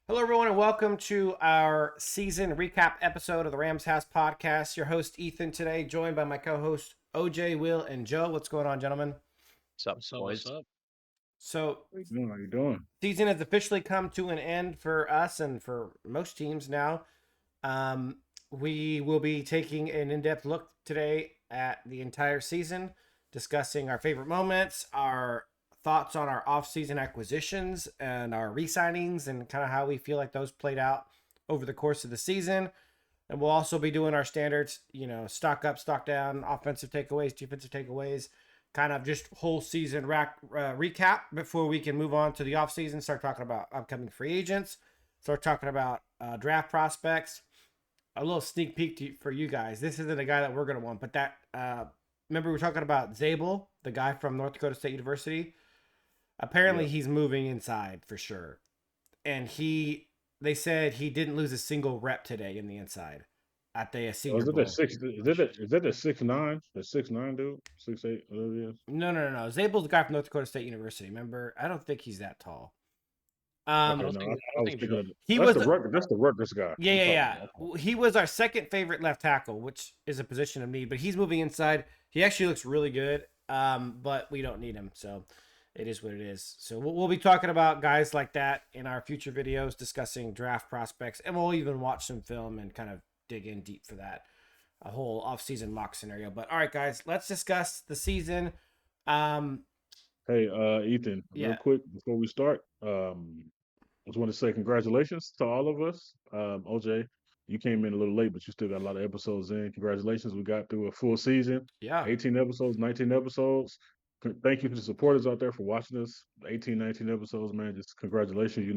Hello, everyone, and welcome to our season recap episode of the Rams House Podcast. Your host, Ethan, today, joined by my co-host, OJ, Will, and Joe. What's going on, gentlemen? What's up, boys? What's up? So, How you doing? How you doing? season has officially come to an end for us and for most teams now. We will be taking an in-depth look today at the entire season, discussing our favorite moments, our thoughts on our off-season acquisitions and our re-signings, and kind of how we feel like those played out over the course of the season. And we'll also be doing our standards, stock up, stock down, offensive takeaways, defensive takeaways, kind of just whole season recap before we can move on to the off-season, start talking about upcoming free agents, start talking about draft prospects. A little sneak peek for you guys. This isn't a guy that we're going to want, but that remember we were talking about Zabel, the guy from North Dakota State University. Apparently, he's moving inside for sure, and they said he didn't lose a single rep today in the inside at the senior Is it bowl. that 6? Is that the 6'9"? The 6'9" dude? 6'8"? Whatever it is. No. Zabel's the guy from North Dakota State University. Remember, I don't think he's that tall. Okay, I no, don't think I was thinking of he that's was that's the Rutgers guy. Yeah. He was our second favorite left tackle, which is a position of need, but he's moving inside. He actually looks really good, but we don't need him, so it is what it is. So we'll be talking about guys like that in our future videos, discussing draft prospects, and we'll even watch some film and kind of dig in deep for that, a whole offseason mock scenario. But all right, guys, let's discuss the season. Hey, Ethan, real quick before we start, I just want to say congratulations to all of us. OJ, you came in a little late, but you still got a lot of episodes in. Congratulations. We got through a full season. Yeah. 18 episodes, 19 episodes. Thank you to the supporters out there for watching us. 18, 19 episodes, man. Just congratulations.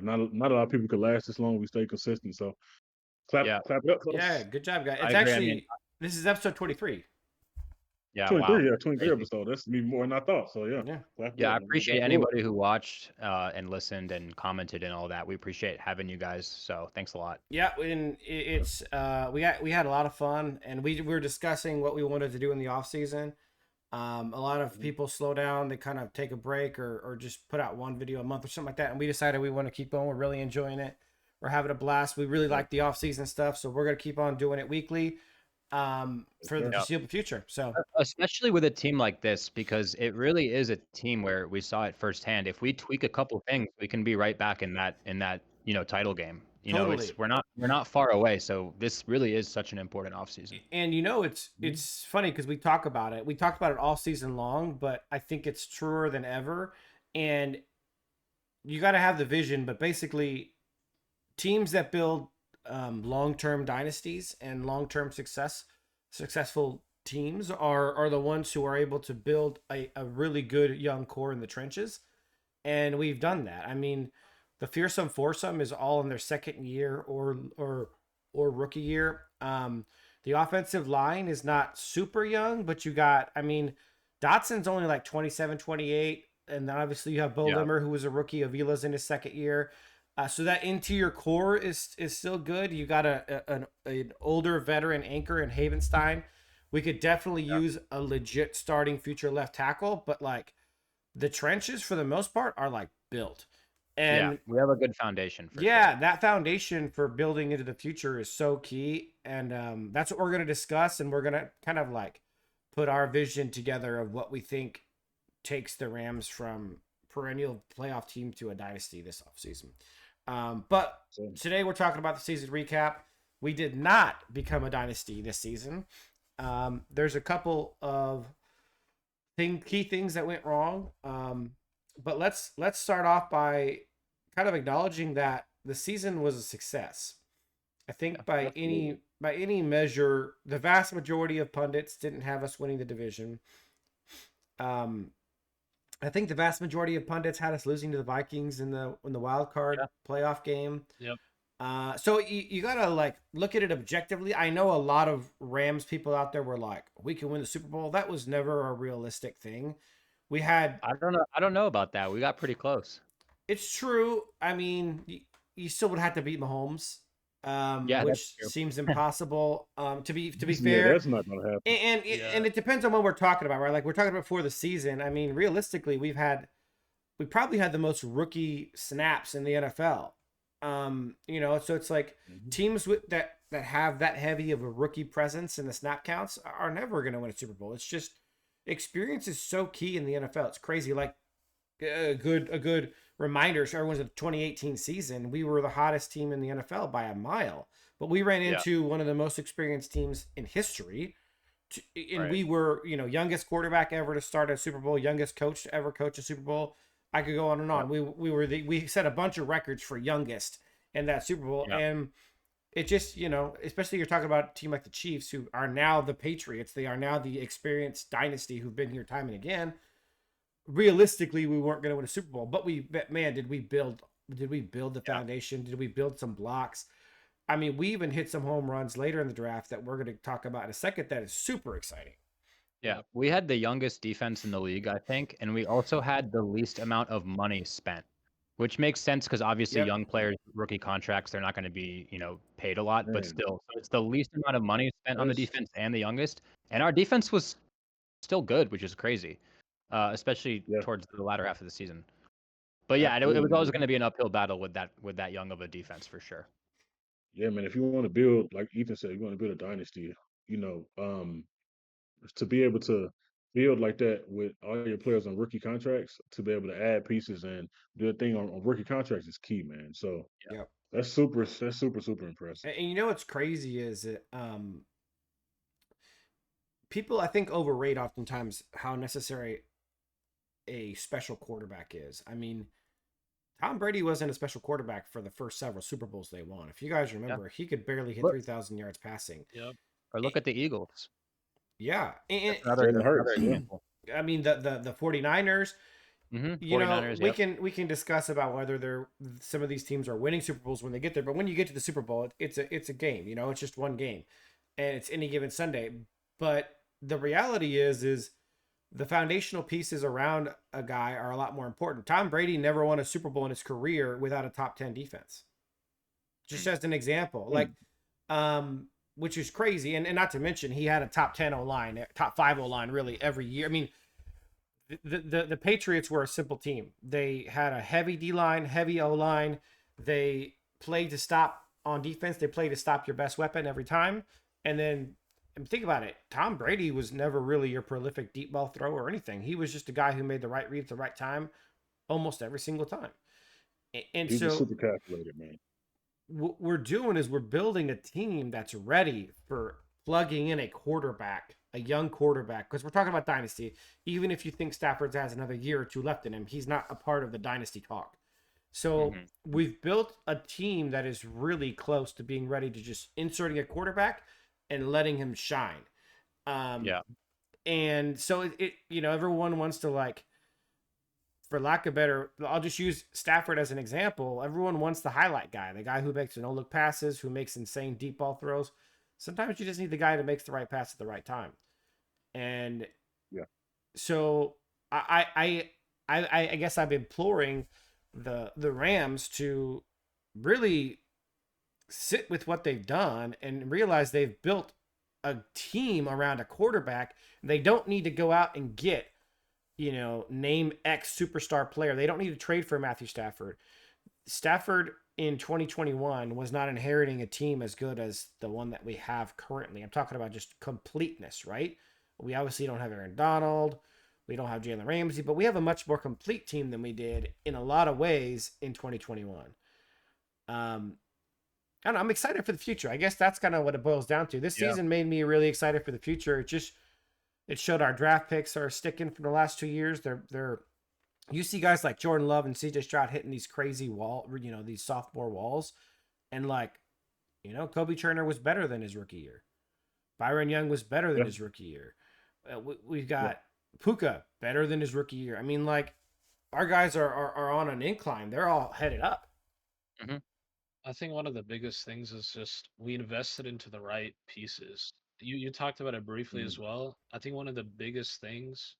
Not a lot of people could last this long. We stay consistent. So clap it up. Folks. Yeah, good job, guys. I It's agree. actually, this is episode 23. Yeah, 23, wow. yeah, 23 episode. That's me more than I thought. So yeah. I appreciate anybody who watched and listened and commented and all that. We appreciate having you guys. So thanks a lot. Yeah, and it's we had a lot of fun, and we were discussing what we wanted to do in the off season. A lot of people slow down, they kind of take a break or just put out one video a month or something like that, and we decided we want to keep going. We're really enjoying it. We're having a blast. We really like the off season stuff, so we're gonna keep on doing it weekly for the foreseeable future. So especially with a team like this, because it really is a team where we saw it firsthand. If we tweak a couple things, we can be right back in that title game. Totally. We're not far away. So this really is such an important offseason. And it's funny because we talk about it. We talked about it all season long, but I think it's truer than ever. And you got to have the vision, but basically teams that build long-term dynasties and long-term successful teams are the ones who are able to build a really good young core in the trenches. And we've done that. I mean, the Fearsome Foursome is all in their second year or rookie year. The offensive line is not super young, but you got, Dotson's only like 27, 28. And then obviously you have Bo Limmer, who was a rookie. Avila's in his second year. So that interior core is still good. You got an older veteran anchor in Havenstein. We could definitely use a legit starting future left tackle, but like the trenches for the most part are like built. And we have a good foundation for that foundation for building into the future is so key. And that's what we're going to discuss. And we're going to kind of like put our vision together of what we think takes the Rams from perennial playoff team to a dynasty this offseason. But today we're talking about the season recap. We did not become a dynasty this season. There's a couple of key things that went wrong. But let's start off by kind of acknowledging that the season was a success. I think by any measure, the vast majority of pundits didn't have us winning the division. I think the vast majority of pundits had us losing to the Vikings in the wild card playoff game. Yep. So you gotta like look at it objectively. I know a lot of Rams people out there were like, we can win the Super Bowl. That was never a realistic thing. We had I don't know about that. We got pretty close. It's true. I mean, you still would have to beat Mahomes. Yeah, that's which true. seems impossible. To be Yeah, fair, that's not gonna happen. and it depends on what we're talking about, right? Like we're talking about before the season. I mean, realistically, we probably had the most rookie snaps in the NFL. So it's like teams that have that heavy of a rookie presence in the snap counts are never going to win a Super Bowl. It's just experience is so key in the NFL. It's crazy. Like a good reminder. So everyone's at the 2018 season. We were the hottest team in the NFL by a mile, but we ran into one of the most experienced teams in history. And we were, youngest quarterback ever to start a Super Bowl, youngest coach to ever coach a Super Bowl. I could go on and on. We set a bunch of records for youngest in that Super Bowl, and it just especially you're talking about a team like the Chiefs, who are now the Patriots. They are now the experienced dynasty who've been here time and again. Realistically, we weren't going to win a Super Bowl, but did we build the foundation? Did we build some blocks? I mean, we even hit some home runs later in the draft that we're going to talk about in a second. That is super exciting. Yeah, we had the youngest defense in the league, I think, and we also had the least amount of money spent, which makes sense because obviously young players, rookie contracts, they're not going to be, paid a lot, but still, so it's the least amount of money spent on the defense and the youngest, and our defense was still good, which is crazy, especially towards the latter half of the season. But yeah, it was always going to be an uphill battle with that young of a defense for sure. Yeah, man. If you want to build, like Ethan said, you want to build a dynasty. To be able to build like that with all your players on rookie contracts, to be able to add pieces and do a thing on rookie contracts is key, man. So that's super impressive. And what's crazy is that people I think overrate oftentimes how necessary a special quarterback is. I mean, Tom Brady wasn't a special quarterback for the first several Super Bowls they won. If you guys remember, he could barely hit 3,000 yards passing. Yep. Or look at the Eagles. Yeah. And another example. I mean, the 49ers, 49ers, we can discuss about whether some of these teams are winning Super Bowls when they get there, but when you get to the Super Bowl, it's a game, it's just one game and it's any given Sunday. But the reality is the foundational pieces around a guy are a lot more important. Tom Brady never won a Super Bowl in his career without a top 10 defense. Just as an example, which is crazy. And not to mention, he had a top 10 O-line, top 5 O-line really every year. I mean, the Patriots were a simple team. They had a heavy D-line, heavy O-line. They played to stop on defense. They played to stop your best weapon every time. And then think about it. Tom Brady was never really your prolific deep ball thrower or anything. He was just a guy who made the right read at the right time almost every single time. And he's super calculated, man. What we're doing is we're building a team that's ready for plugging in a quarterback, a young quarterback, because we're talking about dynasty. Even if you think Stafford has another year or two left in him, he's not a part of the dynasty talk. So we've built a team that is really close to being ready to just inserting a quarterback and letting him shine. And so everyone wants to, for lack of better, I'll just use Stafford as an example. Everyone wants the highlight guy, the guy who makes no-look passes, who makes insane deep ball throws. Sometimes you just need the guy that makes the right pass at the right time. And so I guess I'm imploring the Rams to really sit with what they've done and realize they've built a team around a quarterback. They don't need to go out and get name X superstar player. They don't need to trade for Matthew Stafford. Stafford in 2021 was not inheriting a team as good as the one that we have currently. I'm talking about just completeness, right? We obviously don't have Aaron Donald. We don't have Jalen Ramsey, but we have a much more complete team than we did in a lot of ways in 2021. I'm excited for the future. I guess that's kind of what it boils down to. This season made me really excited for the future. It showed our draft picks are sticking from the last 2 years. You see guys like Jordan Love and CJ Stroud hitting these crazy these sophomore walls. And Kobe Turner was better than his rookie year. Byron Young was better than his rookie year. We've got Puka better than his rookie year. I mean, our guys are on an incline. They're all headed up. Mm-hmm. I think one of the biggest things is just we invested into the right pieces. You talked about it briefly as well. I think one of the biggest things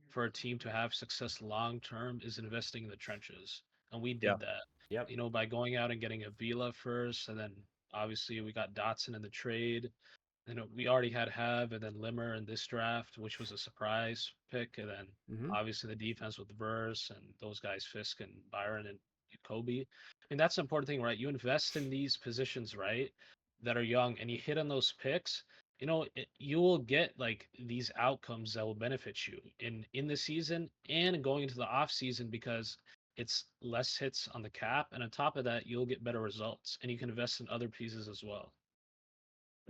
for a team to have success long term is investing in the trenches, and we did that. Yep. By going out and getting a Vila first, and then Obviously, we got Dotson in the trade. And we already had Have and then Limmer in this draft, which was a surprise pick. And then obviously the defense with Verse and those guys, Fisk and Byron and Kobe. I mean, that's the important thing, right? You invest in these positions, right, that are young, and you hit on those picks. You will get like these outcomes that will benefit you in the season and going into the off season because it's less hits on the cap, and on top of that, you'll get better results, and you can invest in other pieces as well.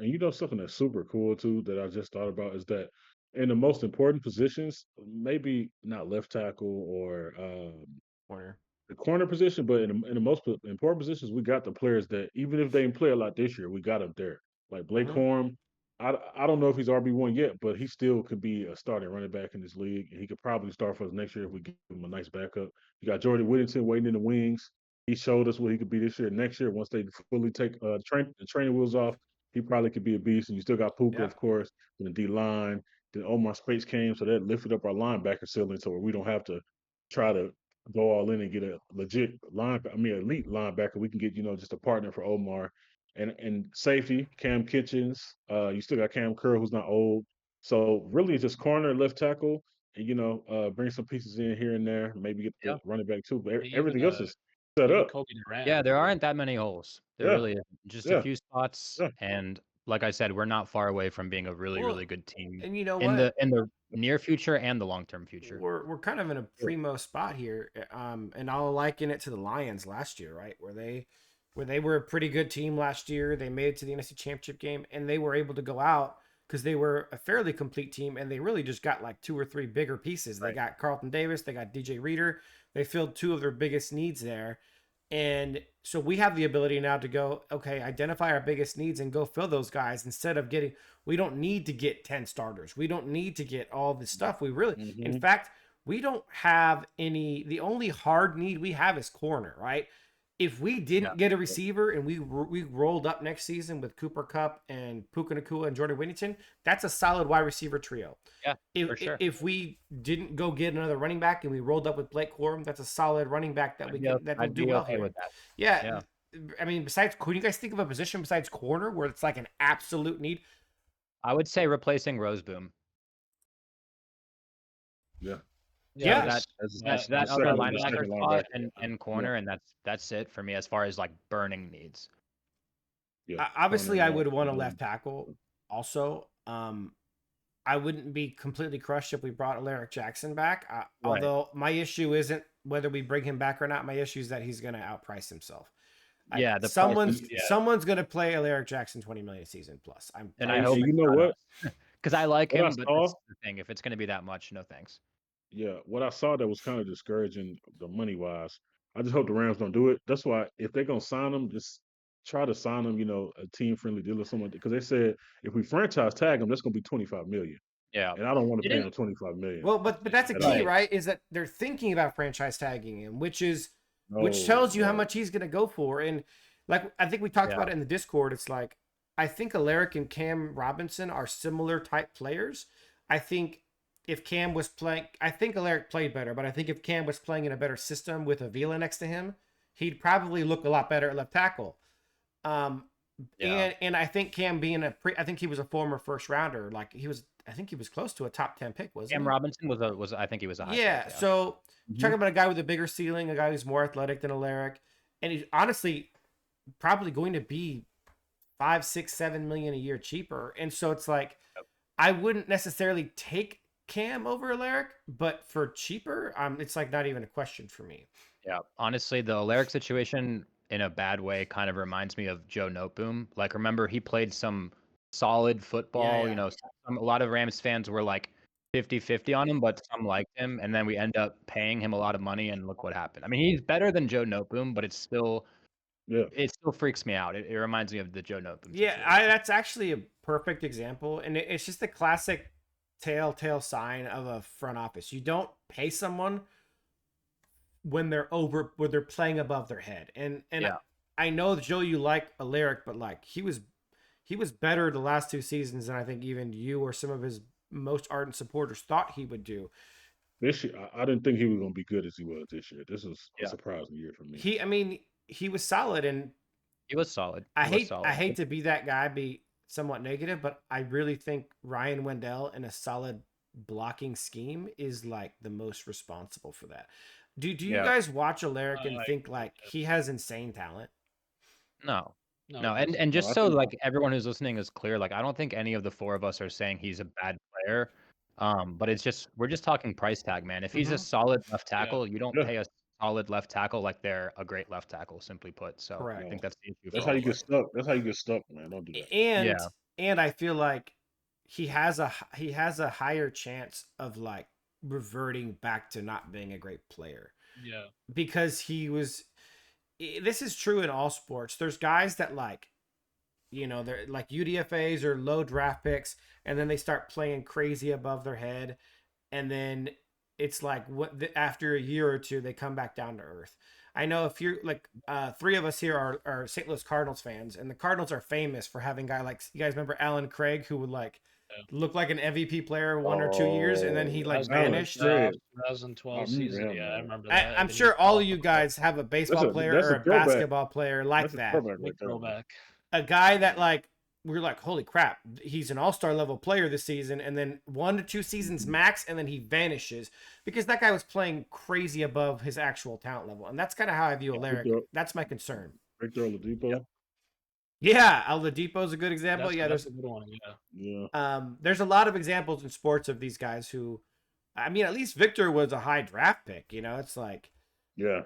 And something that's super cool too that I just thought about is that in the most important positions, maybe not left tackle or Corner. the corner position, but in the most important positions, we got the players that even if they didn't play a lot this year, we got them there. Like Blake Corum, I don't know if he's RB1 yet, but he still could be a starting running back in this league, and he could probably start for us next year if we give him a nice backup. You got Jordan Whittington waiting in the wings. He showed us what he could be this year. Next year, once they fully take the training wheels off, he probably could be a beast. And you still got Puka, of course, in the D line. Then Omar Speights came, so that lifted up our linebacker ceiling, so we don't have to try to go all in and get a legit elite linebacker. We can get, just a partner for Omar. And safety, Cam Kitchens. You still got Cam Curl, who's not old. So really it's just corner, left tackle, and bring some pieces in here and there, maybe get the running back too. But everything else is set up. Kobe Durant. Yeah, there aren't that many holes. There really isn't. Just a few spots. Yeah. And like I said, we're not far away from being a really, really good team And you know in what? the near future and the long-term future. We're kind of in a primo spot here, and I'll liken it to the Lions last year, right? Where they were a pretty good team last year. They made it to the NFC Championship game, and they were able to go out because they were a fairly complete team, and they really just got like 2 or 3 bigger pieces. They got Carlton Davis, they got DJ Reader. They filled 2 of their biggest needs there. And so we have the ability now to go, okay, identify our biggest needs and go fill those guys instead of we don't need to get 10 starters. We don't need to get all this stuff. In fact, we don't have the only hard need we have is corner, right? If we didn't get a receiver and we rolled up next season with Cooper Kupp and Puka Nacua and Jordan Whittington, that's a solid wide receiver trio. Yeah, for sure. If we didn't go get another running back and we rolled up with Blake Corum, that's a solid running back that will do well here. With that. Yeah. I mean, can you guys think of a position besides corner where it's like an absolute need? I would say replacing Roseboom. Yeah. That's that other linebacker spot and corner, and that's it for me as far as like burning needs. Yeah, obviously, I would want a left tackle. Also, I wouldn't be completely crushed if we brought Alaric Jackson back. Although my issue isn't whether we bring him back or not. My issue is that he's going to outprice himself. Someone's going to play Alaric Jackson $20 million a season plus. I hope you know what, because I like him, but that's the thing. If it's going to be that much, no thanks. Yeah, what I saw that was kind of discouraging, the money wise. I just hope the Rams don't do it. That's why if they're gonna sign him, just try to sign him, a team friendly deal or something. Because they said if we franchise tag him, that's gonna be $25 million. Yeah, and I don't want to pay him $25 million. Well, but that's a key, right? Is that they're thinking about franchise tagging him, which tells you how much he's gonna go for. And like I think we talked about it in the Discord, it's like I think Alaric and Cam Robinson are similar type players. I think if Cam was playing, I think Alaric played better, but I think if Cam was playing in a better system with Avila next to him, he'd probably look a lot better at left tackle. And I think Cam being I think he was a former first rounder. Like I think he was close to a top 10 pick, wasn't he? Cam Robinson was I think he was a high pick, So talking about a guy with a bigger ceiling, a guy who's more athletic than Alaric, and he's honestly probably going to be 5, 6, 7 million a year cheaper. And so it's like, I wouldn't necessarily take Cam over Alaric, but for cheaper, it's like not even a question for me. Yeah, honestly, the Alaric situation in a bad way kind of reminds me of Joe Noteboom. Like, remember he played some solid football. A lot of Rams fans were like 50-50 on him, but some liked him, and then we end up paying him a lot of money, and look what happened. I mean, he's better than Joe Noteboom, but it still freaks me out. It reminds me of the Joe Noteboom. Yeah, that's actually a perfect example, and it's just the classic telltale sign of a front office. You don't pay someone when they're playing above their head. And I know, Joe, you like Alaric, but like he was better the last 2 seasons than I think even you or some of his most ardent supporters thought he would do. This year, I didn't think he was going to be good as he was this year. This was a surprising year for me. He was solid, and He was solid. I He was hate solid. to be that guy, be somewhat negative, but I really think Ryan Wendell in a solid blocking scheme is like the most responsible for that. Do you Yeah. guys watch Alaric and I think agree like with that. he has insane talent? No. No, No, he and doesn't. just I so think like everyone who's listening is clear, like I don't think any of the four of us are saying he's a bad player. But it's just we're just talking price tag, man. If he's a Mhm. solid left Yeah. tackle, you don't yeah, pay a solid left tackle like they're a great left tackle, simply put. So I Correct. think no. that's the issue That's for how all you of get us. stuck. That's how you get stuck, man. Don't do that. And Yeah. I feel like he has a higher chance of like reverting back to not being a great player Yeah. because he was. This is true in all sports. There's guys that like, they're like UDFA's or low draft picks, and then they start playing crazy above their head, and then it's like after a year or two they come back down to earth. I know if you're like three of us here are St. Louis Cardinals fans, and the Cardinals are famous for having guy like, you guys remember Alan Craig, who would like Yeah. look like an MVP player 1 or 2 years, and then he That like was Alan vanished. Craig. 2012 I remember season. him, Yeah, I man. remember that. I'm And then he sure all fell of you off. guys have a baseball player That's or a a throwback. basketball player like That's a that. throwback Big right there, man. throwback. A guy that like we're like, holy crap, he's an all-star level player this season, and then 1 to 2 seasons max, and then he vanishes because that guy was playing crazy above his actual talent level. And that's kind of how I view Alaric. Victor, That's my concern. Victor Oladipo. Yeah, Oladipo's a good example. That's, Yeah, that's a good one. Yeah. Yeah. there's a lot of examples in sports of these guys who, I mean, at least Victor was a high draft pick. It's like, Yeah.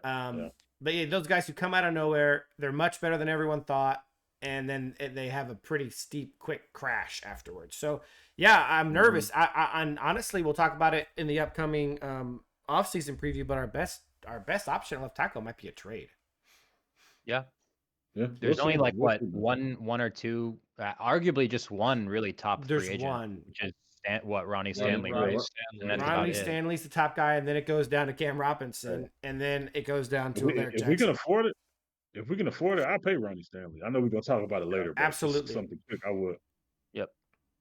but yeah, those guys who come out of nowhere, they're much better than everyone thought, and then they have a pretty steep, quick crash afterwards. So yeah, I'm nervous. And honestly, we'll talk about it in the upcoming offseason preview. But our best option at left tackle might be a trade. Yeah. Yeah. There's We'll only see. like We'll what see. one or two, arguably just one really top There's free agent, one. which is Ronnie Ronnie Stanley, Ronnie right? Stanley. And that's yeah. about Ronnie it. Stanley's the top guy, and then it goes down to Cam Robinson, and then it goes down to Alaric If we can Jackson. afford it, I'll pay Ronnie Stanley. I know we're gonna talk about it later, but just Absolutely. something quick, I would. Yep.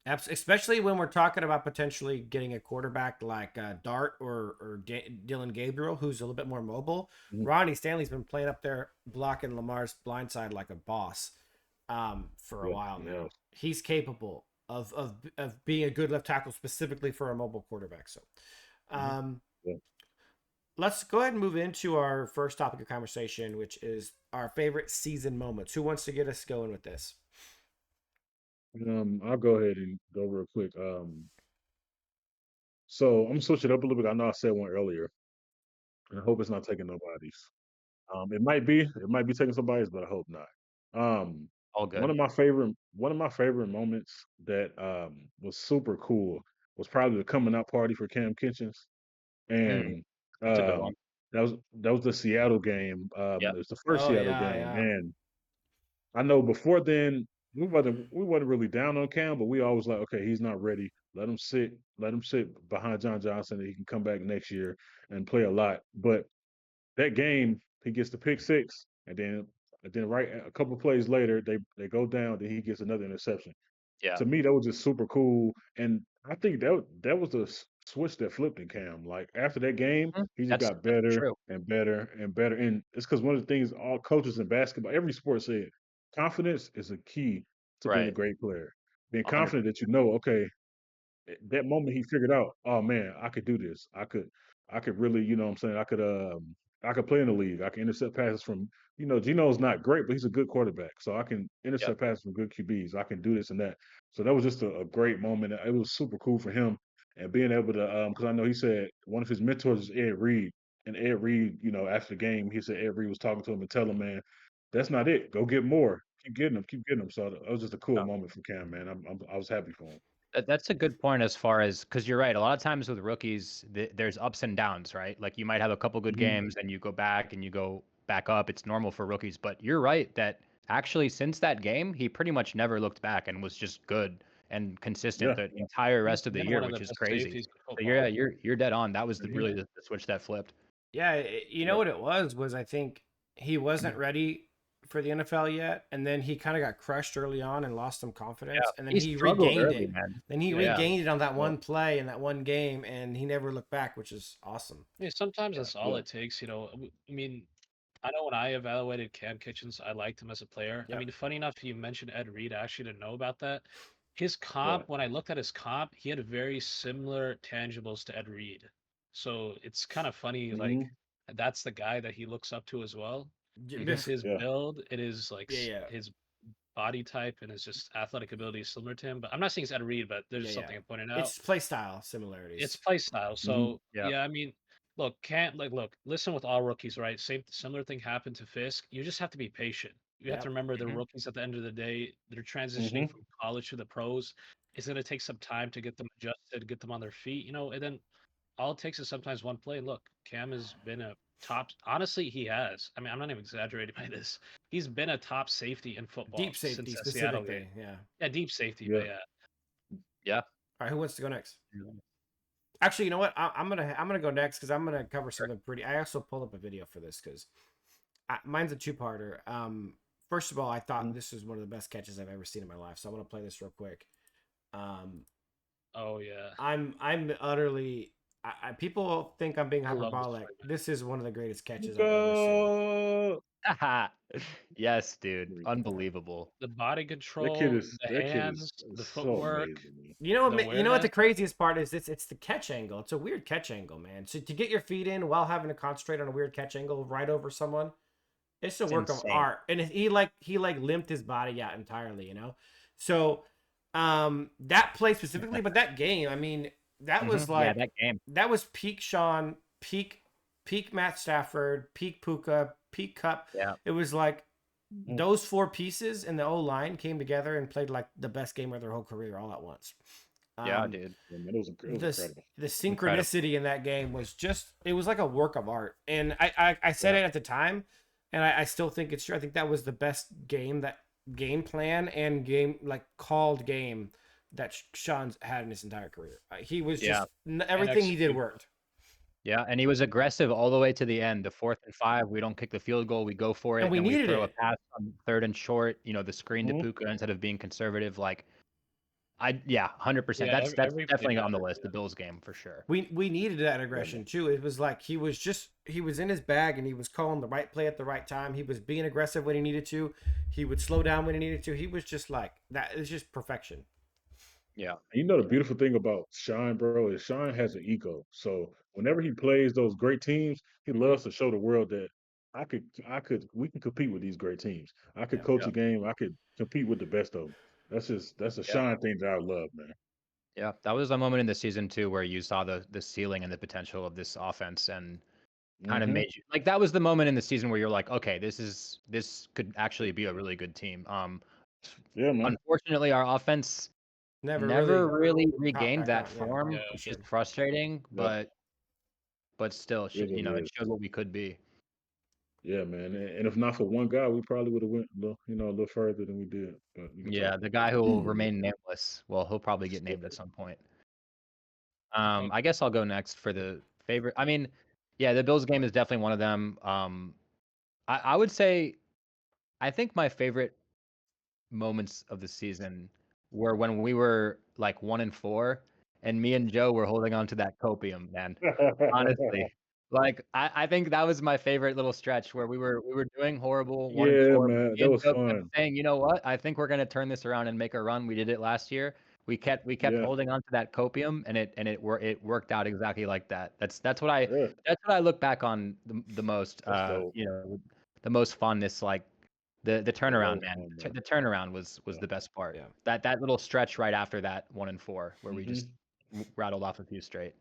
Especially when we're talking about potentially getting a quarterback like Dart or Dylan Gabriel, who's a little bit more mobile. Mhm. Ronnie Stanley's been playing up there blocking Lamar's blindside like a boss for a while now. Yeah. He's capable of being a good left tackle specifically for a mobile quarterback. So Yeah. let's go ahead and move into our first topic of conversation, which is our favorite season moments. Who wants to get us going with this? I'll go ahead and go real quick. So I'm gonna switch it up a little bit. I know I said one earlier, and I hope it's not taking nobody's. It might be taking somebody's, but I hope not. All good. One of my favorite moments that was super cool was probably the coming out party for Cam Kitchens, and That's a good one. that was the Seattle game. Yep. It was the first Oh, Seattle yeah, game, yeah. and I know before then we wasn't really down on Cam, but we always like, okay, he's not ready. Let him sit behind John Johnson, and he can come back next year and play a lot. But that game, he gets the pick six, and then right a couple plays later, they go down, then he gets another interception. Yeah. To me, that was just super cool, and I think that was the switch that flipped in Cam. Like after that game, he just got better true. and better and better, and it's because one of the things all coaches in basketball, every sport said, confidence is a key to being a Right. great player. Being 100%. confident that you know, okay, that moment he figured out, oh man, I could do this. I could really, you know what I'm saying, I could play in the league. I can intercept passes from, Geno's not great, but he's a good quarterback. So I can intercept passes from good QBs. I can do this and that. So that was just a great moment. It was super cool for him. And being able to, because I know he said one of his mentors is Ed Reed. And Ed Reed, after the game, he said Ed Reed was talking to him and telling him, man, that's not it. Go get more. Keep getting them. So that was just a cool Yeah. moment for Cam, man. I was happy for him. That's a good point as far as, because you're right. A lot of times with rookies, there's ups and downs, right? Like you might have a couple good games and you go back and you go back up. It's normal for rookies, but you're right that actually since that game, he pretty much never looked back and was just good and consistent the entire rest of the year, which is crazy. So you're dead on. That was really the switch that flipped. Yeah, you know what it was I think he wasn't ready for the NFL yet, and then he kind of got crushed early on and lost some confidence, and then he regained it. Man. Then he regained it on that one play in that one game, and he never looked back, which is awesome. Yeah, sometimes that's all it takes. I mean, I know when I evaluated Cam Kitchens, I liked him as a player. I Yep. mean, funny enough, you mentioned Ed Reed. I actually didn't know about that. His Right. comp, when I looked at his comp, he had very similar tangibles to Ed Reed. So it's kind of funny, like Mhm. that's the guy that he looks up to as well. J- Because bef- his Yeah. build, it is like Yeah. his body type and his just athletic ability is similar to him. But I'm not saying it's Ed Reed, but there's Yeah, something yeah. I'm pointing out. It's play style similarities. It's play style. So Yeah. yeah, I mean, look, listen with all rookies, right? Similar thing happened to Fisk. You just have to be patient. You have Yep. to remember they're Mhm. rookies at the end of the day. They're transitioning Mhm. from college to the pros. It's gonna take some time to get them adjusted, get them on their feet, and then all it takes is sometimes one play. Look, Cam has been a top. Honestly, he has. I mean, I'm not even exaggerating by this. He's been a top safety in football Deep safety since that Seattle game. specifically. Yeah. Yeah, deep safety, Yeah. but yeah. Yeah. All right, who wants to go next? Actually, you know what? I'm gonna go next because I'm gonna cover something pretty. I also pulled up a video for this because mine's a two-parter. First of all, I thought Mhm. this was one of the best catches I've ever seen in my life, so I want to play this real quick. Oh yeah. I'm utterly. People think I'm being I love this hyperbolic. play, man. This is one of the greatest catches I've ever seen. Go. Yes, dude. Great. Unbelievable. The body That control, kid is the that kid hands, is the so footwork, amazing, man. You know what? the You know what the awareness. craziest part is? It's the catch angle. It's a weird catch angle, man. So to get your feet in while having to concentrate on a weird catch angle right over someone, it's a It's work of insane. art. And he limped his body out entirely, you know. So that play specifically, but that game, I mean, that was Yeah, like that game. that was peak Sean, peak Matt Stafford, peak Puka, peak Cup. Yeah. It was like Mhm. those four pieces in the O line came together and played like the best game of their whole career all at once. Yeah, dude. Yeah, man, it was The incredible. synchronicity in that game was just it was like a work of art. And I said it at the time, and I still think it's true. I think that was the best game plan and called game that Sean's had in his entire career. He was just everything he did worked. Yeah, and he was aggressive all the way to the end. The 4th and 5, we don't kick the field goal, we go for it, And we then we needed throw it. a pass on 3rd and short. The screen to Mhm. Puka instead of being conservative. Like, 100%. Yeah, That's every play definitely on the mattered, list. yeah. The Bills game for sure. We needed that aggression too. It was like he was in his bag and he was calling the right play at the right time. He was being aggressive when he needed to. He would slow down when he needed to. He was just like that. It's just perfection. Yeah. And you know the beautiful thing about Shine, bro, is Shine has an ego. So whenever he plays those great teams, he loves to show the world that we can compete with these great teams. I could Yeah. coach a game. I could compete with the best of them. That's a Yeah. Shine thing that I love, man. Yeah, that was a moment in the season too where you saw the ceiling and the potential of this offense and kind of Mhm. made you like that was the moment in the season where you're like, okay, this could actually be a really good team. Yeah, man. Unfortunately, our offense Never really caught regained back that up. Yeah, form, Yeah. for which sure. is frustrating, Yep. but still, It really it is. showed what we could be. Yeah, man. And if not for one guy, we probably would have went a little further than we did. But we can Yeah, talk. the guy who will remain nameless. Well, he'll probably get named at some point. I guess I'll go next for the favorite. I mean, yeah, the Bills game is definitely one of them. I would say, I think my favorite moments of the season were when we were like 1-4, and me and Joe were holding on to that copium, man. Honestly, like I think that was my favorite little stretch where we were doing horrible 1-4. Yeah, but man. me That and was Joe kept fun. saying, you know what? I think we're gonna turn this around and make a run. We did it last year. We kept Yeah. holding on to that copium, and it worked out exactly like that. That's what Yeah. I look back on the most. That's dope. The most fondness, like the that turnaround, was man. fun, man. The turnaround was Yeah. the best part. Yeah. That little stretch right after that 1-4 where we Mhm. just rattled off a few straight.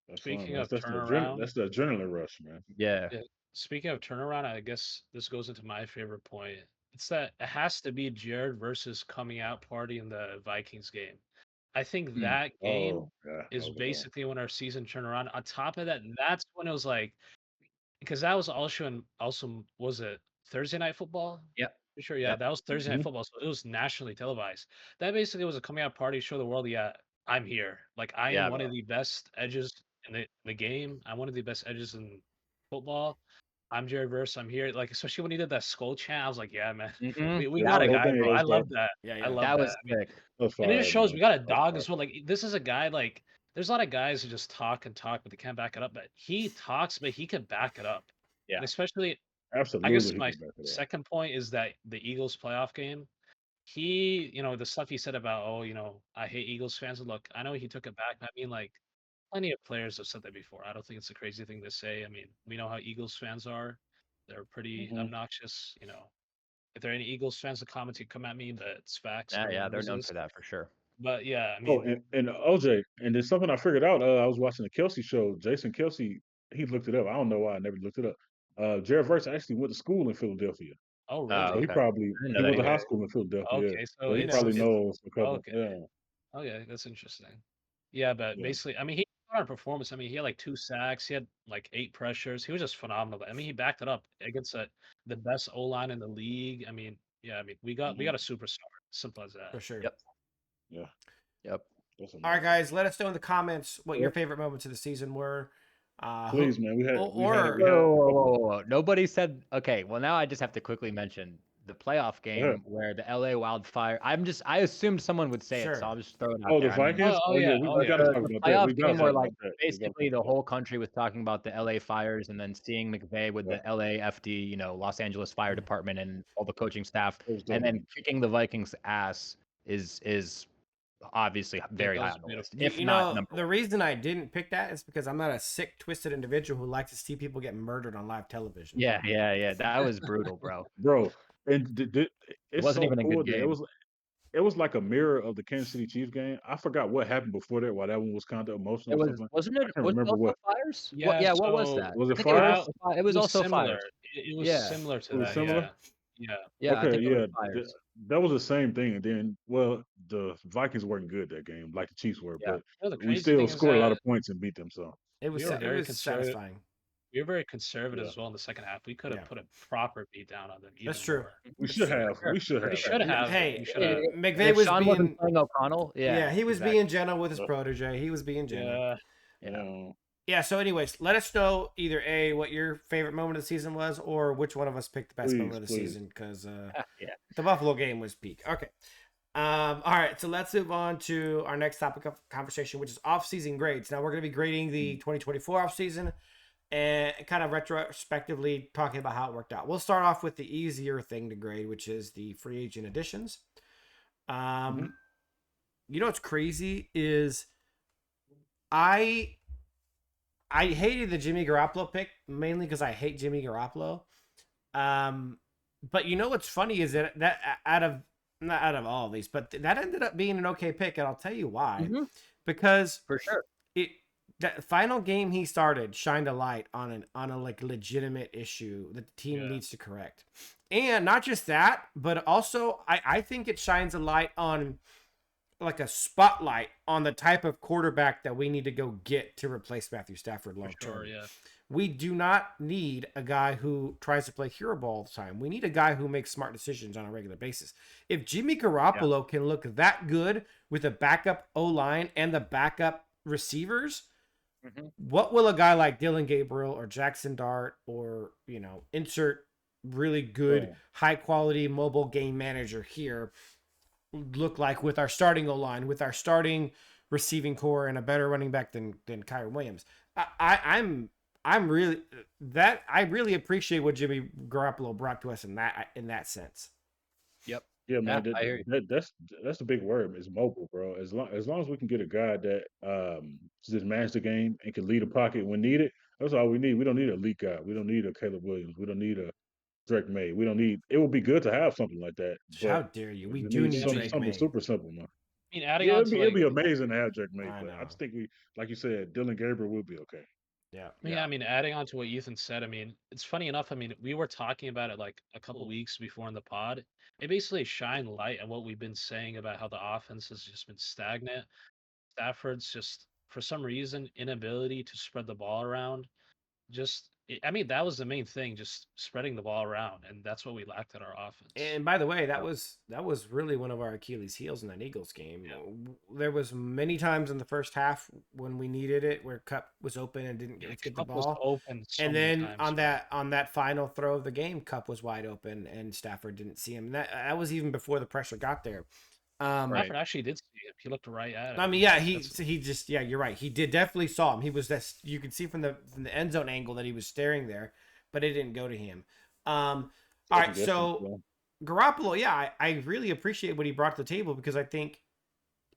That's fun, Speaking man. of That's turnaround, that's the adrenaline rush, man. Yeah. speaking of turnaround, I guess this goes into my favorite point. It's that it has to be Jared versus coming out party in the Vikings game. I think Hmm. that game Oh, yeah. That is was fun. basically when our season turned around. On top of that, that's when it was like, because that was also was it Thursday night football? Yep. Pretty sure, yeah, Yep. that was Thursday night Mhm. football, so it was nationally televised. That basically was a coming out party, show the world, yeah, I'm here. Like I Yeah, am one of the best edges in the game. I'm one of the best edges in football. I'm Jared Verse. I'm here. Like especially when he did that skull chant, I was like, yeah, man, Mhm. we That got a was Whole guy, thing bro. was I dope. love that. Yeah, I yeah. love that that. was I mean, sick. That was and it fire, just shows man. we got a That was dog fire. as well. Like this is a guy like there's a lot of guys who just talk and talk, but they can't back it up. But he talks, but he can back it up. Yeah. And especially Absolutely. I guess he my can back it up. second point is that the Eagles playoff game, he, the stuff he said about, I hate Eagles fans. Look, I know he took it back. I mean, like, plenty of players have said that before. I don't think it's a crazy thing to say. I mean, we know how Eagles fans are. They're pretty Mhm. obnoxious. If there are any Eagles fans that comment, you come at me, but it's facts. Yeah, Everyone they're knows known this. for that for sure. But yeah, I Oh, mean, and OJ, and there's something I figured out. I was watching the Kelsey show. Jason Kelsey, he looked it up. I don't know why I never looked it up. Jared Verse actually went to school in Philadelphia, oh Oh, really? so he okay. probably I didn't know he that went to either. high Okay. school in Philadelphia. Yeah. Okay, so So he He it's probably knows. knows a couple. okay. Yeah, Okay, that's interesting. Yeah, but yeah. basically, I mean, he had a performance. I mean, he had like 2 sacks. He had like 8 pressures. He was just phenomenal. I mean, he backed it up against the best O line in the league. I mean, yeah, I mean, we got Mhm. a superstar. Simple as that. For sure. Yep. Yeah. Yep. That's All right, amazing. guys, let us know in the comments what your Yeah. favorite moments of the season were. Please, man. We had or- we had or- we had a couple. Whoa. Nobody said. Okay, well now I just have to quickly mention the playoff Go ahead. game where the LA Wildfire. I assumed someone would say it, so Sure. I'll just throw it out Oh, the there. I mean, Vikings. Oh Oh yeah, yeah, we, oh we got to yeah. talk the about that. We playoff got to game talk where about like that. We got to basically talk the about whole country was talking about the LA Fires, and then seeing McVay with that. the LAFD, Los Angeles Fire Department, and all the coaching staff, It was and dope. then kicking the Vikings' ass is obviously very that high was on the list, beautiful. if not number the one. reason I didn't pick that is because I'm not a sick, twisted individual who likes to see people get murdered on live television. Yeah. That was brutal, bro. Bro, and It it's wasn't so even a cool good that game. it was like a mirror of the Kansas City Chiefs game. I forgot what happened before that. Why that one was kind of emotional It or was something. wasn't I it can't was it remember also what. Fires? Yeah, What was so that? Was I it think it was Fires? also it was also similar. Fires. It was Yeah. similar to It was that. similar. Yeah. Yeah, I Okay, think it was yeah, Fires. that was the same thing. And then, well, the Vikings weren't good that game, like the Chiefs were, Yeah. but The we crazy still thing is scored a lot that of points and beat them. So It was we were it very was conservative. satisfying. We were very conservative yeah, as well in the second half. We could have Yeah. put a proper beat down on them even That's true. more. we That's should true. have. Sure. We should For We have. sure. should have. Hey, We should have. McVay If was Sean wasn't being playing O'Connell, yeah, he was exactly. being gentle with his Yep. protege. He was being gentle. Yeah. Yeah. Yeah, so anyways, let us know either A, what your favorite moment of the season was, or which one of us picked the best moment of the Please. season, because Yeah. the Buffalo game was peak. Okay. All right, so let's move on to our next topic of conversation, which is off-season grades. Now we're going to be grading the 2024 off-season and kind of retrospectively talking about how it worked out. We'll start off with the easier thing to grade, which is the free agent additions. You know what's crazy is I hated the Jimmy Garoppolo pick mainly because I hate Jimmy Garoppolo. But you know what's funny is that not out of all of these, but that ended up being an okay pick, and I'll tell you why. Mhm. Because For sure. that final game he started shined a light on a like legitimate issue that the team Yeah. needs to correct. And not just that, but also I think it shines a light on like a spotlight on the type of quarterback that we need to go get to replace Matthew Stafford long term. Sure, yeah. We do not need a guy who tries to play hero ball all the time. We need a guy who makes smart decisions on a regular basis. If Jimmy Garoppolo can look that good with a backup O-line and the backup receivers, what will a guy like Dylan Gabriel or Jackson Dart or, insert really good, high quality mobile game manager here look like with our starting O-line, with our starting receiving core and a better running back than Kyron Williams? I really appreciate what Jimmy Garoppolo brought to us in that sense. Yep. Yeah, man, I hear you. that's the big word. Is mobile, bro. As long as we can get a guy that just manage the game and can lead a pocket when needed, that's all we need. We don't need a elite guy. We don't need a Caleb Williams. We don't need a Drake May. We don't need. It would be good to have something like that, How but dare you? we We do need something- Drake something May. super simple, man. I mean, adding Yeah, on it'd to be, like, it'd be amazing to have Drake May, I but I know. just think like you said, Dylan Gabriel would be okay. Yeah. yeah, I mean, adding on to what Ethan said, I mean, it's funny enough. I mean, we were talking about it like a couple weeks before in the pod. It basically shined light on what we've been saying about how the offense has just been stagnant. Stafford's just, for some reason, inability to spread the ball around. I mean, that was the main thing, just spreading the ball around, and that's what we lacked at our offense. And by the way, that was really one of our Achilles heels in that Eagles game. There was many times in the first half when we needed it where Cup was open and didn't get the Cup was ball. open so And many then times. on that final throw of the game, Cup was wide open and Stafford didn't see him. That was even before the pressure got there. Stafford actually did see him. He looked right at him. I mean, yeah, you're right. He did definitely saw him. You could see from the end zone angle that he was staring there, but it didn't go to him. All Second right, guessing, so yeah. Garoppolo, yeah, I really appreciate what he brought to the table because I think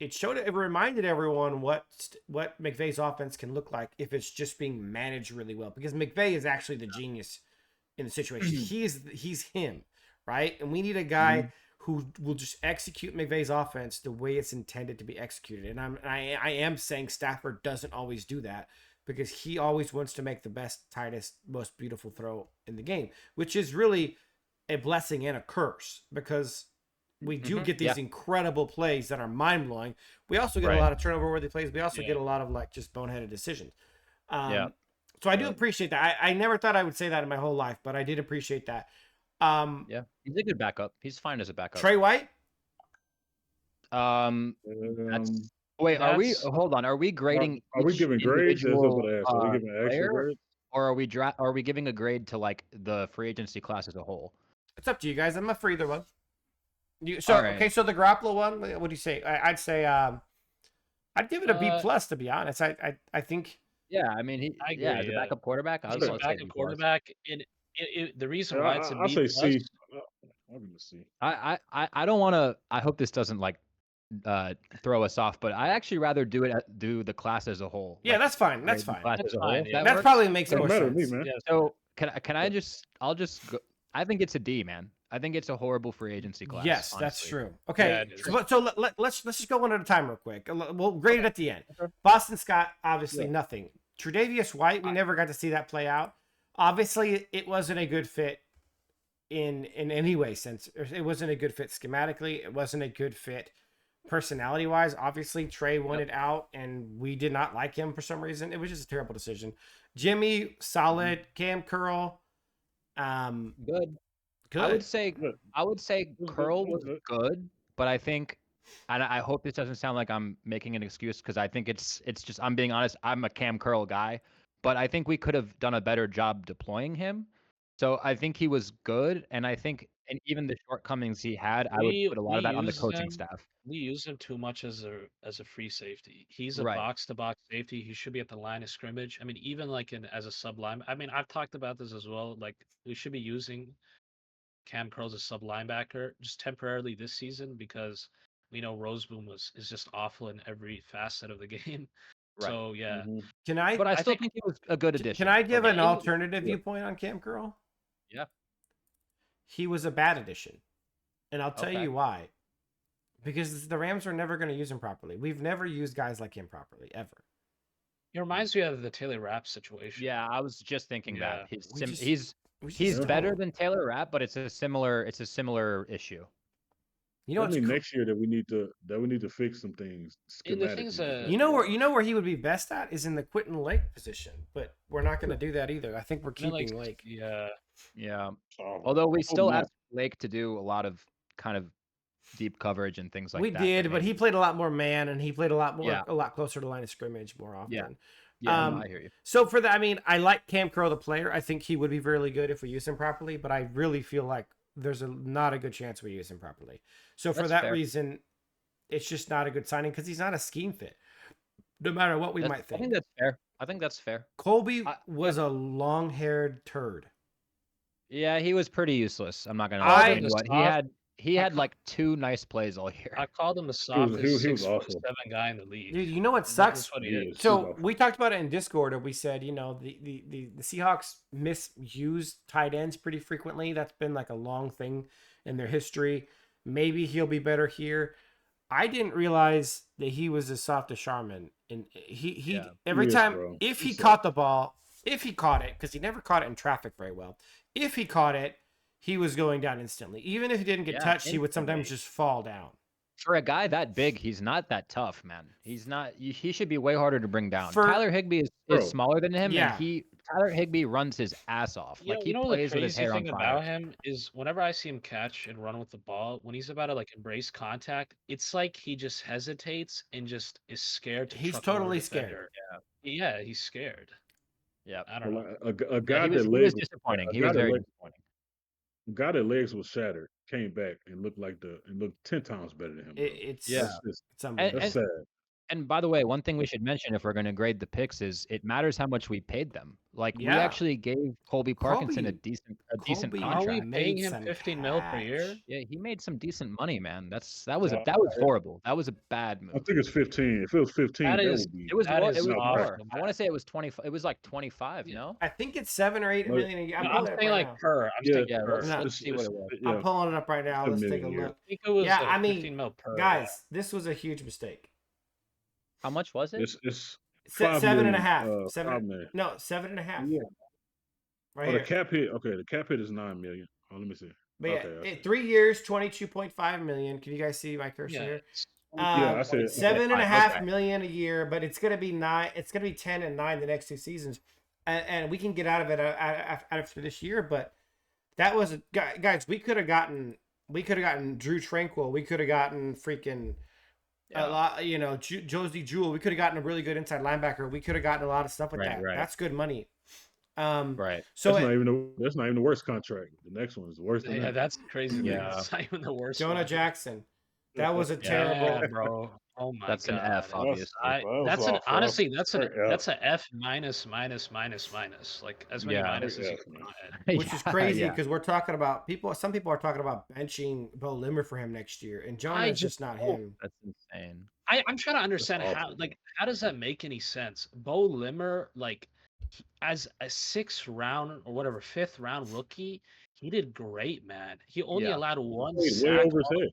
it reminded everyone what McVay's offense can look like if it's just being managed really well. Because McVay is actually the genius in the situation. He's him, right? And we need a guy who will just execute McVay's offense the way it's intended to be executed. And I am saying Stafford doesn't always do that because he always wants to make the best, tightest, most beautiful throw in the game, which is really a blessing and a curse because we do get these incredible plays that are mind blowing. We also get a lot of turnover worthy plays. We also get a lot of like just boneheaded decisions. So I do appreciate that. I never thought I would say that in my whole life, but I did appreciate that. Yeah, he's a good backup. He's fine as a backup. Trey White. That's wait. Are we? Hold on. Are we grading? Are we giving grades? That's what I asked. Are we giving actual player, grades? or are we giving a grade to like the free agency class as a whole? It's up to you guys. I'm up for either one. Okay, so the Garoppolo one. What do you say? I'd say I'd give it a B plus to be honest. I think. Yeah, I mean I agree, as a backup quarterback, I As would a say backup B plus. quarterback, and the reason why it's a I'll B say plus. C. I'll give it a C. I don't want to. I hope this doesn't like throw us off, but I actually rather do the class as a whole. Yeah, like, that's fine. That's grade the fine. class That's as a whole. fine, yeah. That probably makes Doesn't more matter to me, sense. man. Yeah, So can I just I'll just go, I think it's a D, man. I think it's a horrible free agency class. Yes, that's honestly. true. Okay, Yeah, it is. so let's just go one at a time real quick. We'll grade it at the end. Boston Scott, obviously nothing. Tre'Davious White, we never got to see that play out. Obviously, it wasn't a good fit in any way. Since it wasn't a good fit schematically, it wasn't a good fit personality wise. Obviously, Trey wanted out, and we did not like him for some reason. It was just a terrible decision. Jimmy, solid. Cam Curl, Good. good. I would say Good. Curl was good, but I think, and I hope this doesn't sound like I'm making an excuse because I think it's just I'm being honest. I'm a Cam Curl guy, but I think we could have done a better job deploying him. So I think he was good, and I think and even the shortcomings he had, I would put a lot of that on the coaching staff. We use him too much as a free safety. He's a Right. box to box safety. He should be at the line of scrimmage. I mean, even like as a sub line. I mean, I've talked about this as well. Like we should be using Cam Curl as a sub linebacker just temporarily this season because we know Roseboom is just awful in every facet of the game. Right. So yeah, But I still think he was a good addition. Can I give Okay. an alternative viewpoint on Cam Curl? Yeah. He was a bad addition. And I'll tell Okay. you why. Because the Rams are never going to use him properly. We've never used guys like him properly, ever. it reminds me of the Taylor Rapp situation. Yeah, I was just thinking Yeah. that We he's just better don't. than Taylor Rapp, but it's a similar issue. You know I what's mean, cr- next year that we need to fix some things And the things schematically. You know where he would be best at is in the Quentin Lake position, but we're not going to do that either. I think we're I mean, keeping Lake. Yeah. Yeah. Oh, Although we still not. asked Lake to do a lot of kind of deep coverage and things like We that. did, but he played a lot more man, and he played a lot more, Yeah. a lot closer to line of scrimmage more often. Yeah. Yeah, no, I hear you. So for that, I mean, I like Cam Curl, the player. I think he would be really good if we use him properly, but I really feel like there's not a good chance we use him properly. So for That's that fair. reason, it's just not a good signing because he's not a scheme fit, no matter what we might I think. think that's fair. I think that's fair. Colby was a long-haired turd. Yeah, he was pretty useless. I'm not gonna I- lie. What he had like 2 nice plays all year. I called him the He was softest awful. 6'7" guy in the league. Dude, you know what That's sucks? what he Yeah, is. he's So awful. we talked about it in Discord, and we said, you know, the Seahawks misuse tight ends pretty frequently. That's been like a long thing in their history. Maybe he'll be better here. I didn't realize that he was as soft as Charmin, and he every He is, time bro. if he He's caught the ball, if he caught it, because he never caught it in traffic very well. If he caught it, he was going down instantly. Even if he didn't get Yeah, touched, he would sometimes instantly. just fall down. For a guy that big, he's not that tough, man. He's not. He should be way harder to bring down. For- Tyler Higbee Bro. is smaller than him, Yeah. and Tyler Higbee runs his ass off. You Like know, he you know the plays with his crazy hair on thing fire. about him is whenever I see him catch and run with the ball, when he's about to like embrace contact, it's like he just hesitates and just is scared to. He's truck over a totally scared. defender. Yeah, he's scared. Yeah. I don't know. Like, a Yeah, guy he was that legs disappointing. a He guy was that very legs- disappointing. a guy that legs was shattered came back and looked 10 times better than him. Bro. It's Yeah. That's just- it's unbelievable. that's sad. And by the way, one thing we should mention if we're going to grade the picks is it matters how much we paid them. Like we Yeah. actually gave Colby Parkinson a Colby- decent Colby Are we contract. paying made him some 15 mil per year? cash. Yeah, he made some decent money, man. That was Yeah, horrible. That was a bad I move. think it's 15. If it was 15, That that is- would be. It was That more. is It was awful. more. I want to say it was 25. It was like 25. No. I think it's 7 or 8 No, million a year. I'm pulling it up saying right like now. per. I'm Yeah, saying Yeah, per. No. let's see what it was. I'm pulling it up right now. It's a Let's take a million a year. look. I think it was Yeah, like I mean, 15 mil per. Guys, this was a huge mistake. How much was it? It's Se- 5 7 and a million, half. 5 Seven. million. No, 7.5. Yeah. Right Oh, here. the cap hit. Okay, the cap hit is 9 million. Oh, let me see. But yeah, Okay. 3 years, 22.5 million. Can you guys see my cursor Yeah. here? it's- Yeah, I see it. 7.5 Okay. million a year, but it's gonna be 9. It's gonna be 10 and 9 the next 2 seasons, and we can get out of it after this year. But that was guys. We could have gotten Drew Tranquil. We could have gotten freaking a lot. You know, Josie Jewell. We could have gotten a really good inside linebacker. We could have gotten a lot of stuff with that. Right. That's good money. Right. So That's not even the worst contract. The next one is worse than Yeah, that. that's crazy. Yeah. It's not even the worst. Jonah one. Jackson. That was a Yeah, terrible. bro. Oh my That's an god. F, obviously. That's an honestly that's an Straight F. F minus. Like as many Yeah. minuses as you F, can man. put on it. Which is crazy Yeah. because we're talking about people. Some people are talking about benching Bo Limmer for him next year, and Jonah is just not him. That's insane. I'm trying to understand That's how awful. how does that make any sense? Bo Limmer, as a 6th round or whatever, 5th round rookie, he did great, man. He only Yeah. allowed one Way sack. over his head.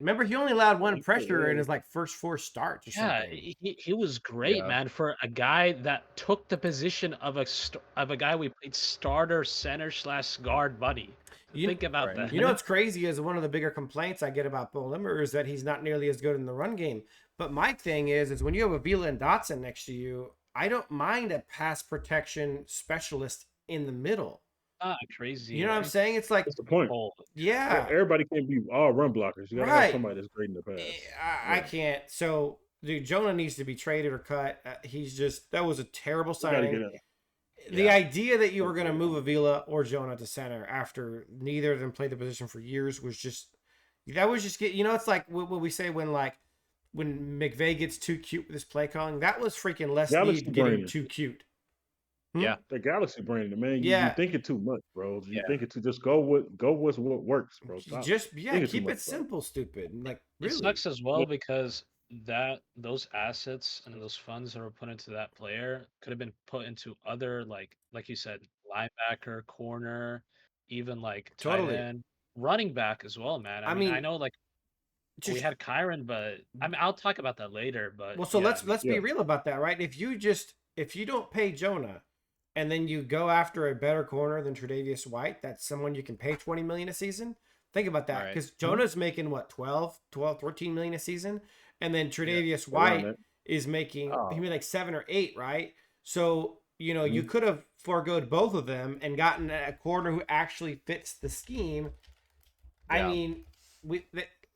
Remember, he only allowed one He played pressure in well. his first 4 starts or Yeah, something. he was great, Yeah. man, for a guy that took the position of a guy we played starter center / guard buddy. You- Think about Right. that. You know what's crazy is one of the bigger complaints I get about Bo Limmer is that he's not nearly as good in the run game. But my thing is when you have Avila and Dotson next to you, I don't mind a pass protection specialist in the middle. Crazy. You know what I'm saying? It's like, That's the point. yeah, Everybody can't be all run blockers. You gotta Right. have somebody that's great in the pass. I can't. So, dude, Jonah needs to be traded or cut. That was a terrible You gotta signing. get it. The idea that you were going to move Avila or Jonah to center after neither of them played the position for years was just it's like what we say when McVay gets too cute with his play calling. That was freaking Les Galaxy Snead getting brain. too cute. Yeah. The Galaxy brain, man. You Yeah. thinking too much, bro. You Yeah. thinking too. Just go with what works, bro. Stop. thinking too Keep much, it bro. simple, stupid. Like It really. sucks as well because those assets and those funds that were put into that player could have been put into other like you said, linebacker, corner, even Totally. tight end, running back as well, man. I mean, I know we had Kyron, but I mean I'll talk about that later. But Well, so yeah, let's be real about that, right? If you don't pay Jonah, and then you go after a better corner than Tre'Davious White, that's someone you can pay $20 million a season. Think about that, Right. because Jonah's making what 13 million a season, and then Tre'Davious Around White that. is making Oh. he made like 7 or 8, right? So you Mm-hmm. could have foregoed both of them and gotten a corner who actually fits the scheme. I Yeah. mean,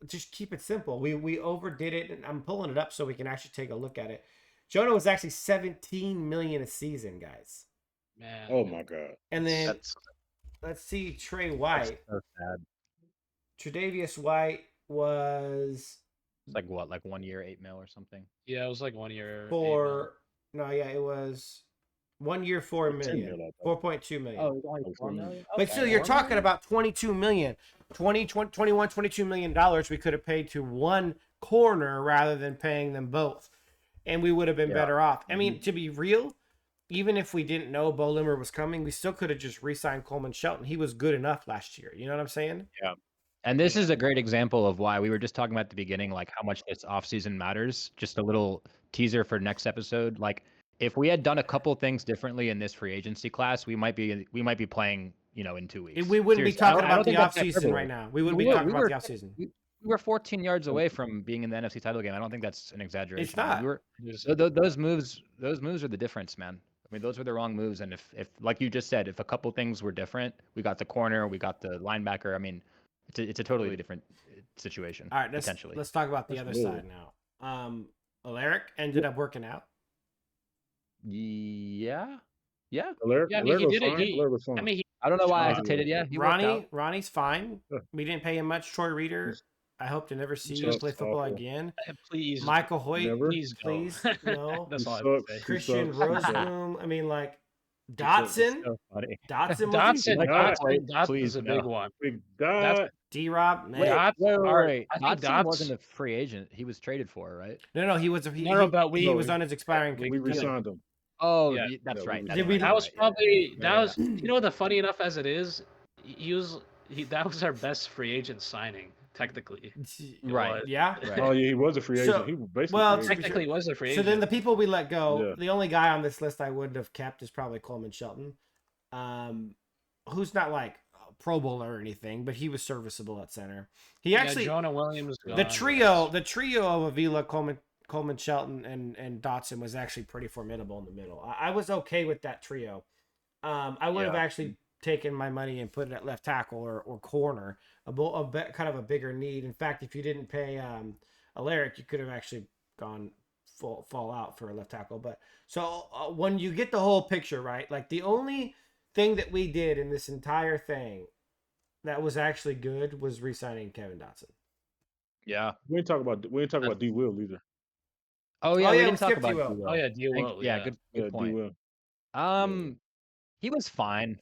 just keep it simple. We overdid it, and I'm pulling it up so we can actually take a look at it. Jonah was actually 17 million a season, guys. man. Oh my god. And then That's let's see Trey White. so sad. Tre'Davious White was It's like what, like 1 year, 8 mil or something. Yeah, it was like 1 year. it was 1 year, 4 10 million, mil, I thought. 4.2 million. it's only Oh, 4 4 million. But still, you're talking about 22 million, 21, 22 million dollars we could have paid to one corner rather than paying them both, and we would have been Yeah. better off. I mean, to be real, even if we didn't know Bo Limmer was coming, we still could have just re-signed Coleman Shelton. He was good enough last year. You know what I'm saying? And this is a great example of why we were just talking about at the beginning, like how much this offseason matters. Just a little teaser for next episode. Like if we had done a couple things differently in this free agency class, we might be playing, in 2 weeks. We wouldn't be Seriously, I talking don't about the think that's offseason hyperbole. right now. We wouldn't We be were- talking we about were- the offseason. We were 14 yards away from being in the NFC title game. I don't think that's an exaggeration. It's not. Those moves are the difference, man. I mean, those were the wrong moves. And if like you just said, if a couple things were different, we got the corner, we got the linebacker. I mean, it's a totally different situation. All right, potentially. let's talk about the That's other cool. side now. Alaric ended up working out. Yeah. Alaric, Yeah, I mean, he Alaric was did it. fine. Alaric was fine. I mean, I don't know why I Fine. hesitated. Yeah, he worked out. Ronnie's fine. Yeah. We didn't pay him much. Troy Reader, I hope to never see He you sucks play football awful. again. Please, Michael Hoyt, Never. please go. please, no. He That's all I have to sucks. say. He Christian sucks. He sucks. Roseblum. I mean, like He sucks. Dotson. So funny. Dotson was Dotson, Like Dotson's please, a no. big one. Big That's God. D-Rob. Wait, Man. wait. I think Dotson wasn't a free agent. He was traded for, right? No, he was. He, No, but he we was on his expiring. we We did. re-signed him. Oh, Yeah. that's Yeah, right. we That's Did right. we- that's That was right, yeah. probably Yeah, yeah. you know the funny enough as it is, that was our best free agent signing technically. Right. Yeah. Right. Oh yeah, he was a free So- agent. He was basically well, free agent. Technically was a free So agent. then the people we let go, Yeah. the only guy on this list I wouldn't have kept is probably Coleman Shelton, who's not like a Pro Bowler or anything, but he was serviceable at center. He actually Jonah Williams. the trio of Avila, Coleman Shelton, and Dotson was actually pretty formidable in the middle. I was okay with that trio. I would have actually taken my money and put it at left tackle or corner, kind of a bigger need. In fact, if you didn't pay Alaric, you could have actually gone fall out for a left tackle. But so when you get the whole picture, right? Like the only thing that we did in this entire thing that was actually good was re-signing Kevin Dotson. Yeah. We ain't talk about D Will either. Oh yeah, Oh, we yeah, didn't we talk skipped about D-Will. D-Will. Oh yeah, D-Will. Yeah, good Yeah, point. D Will. He was fine.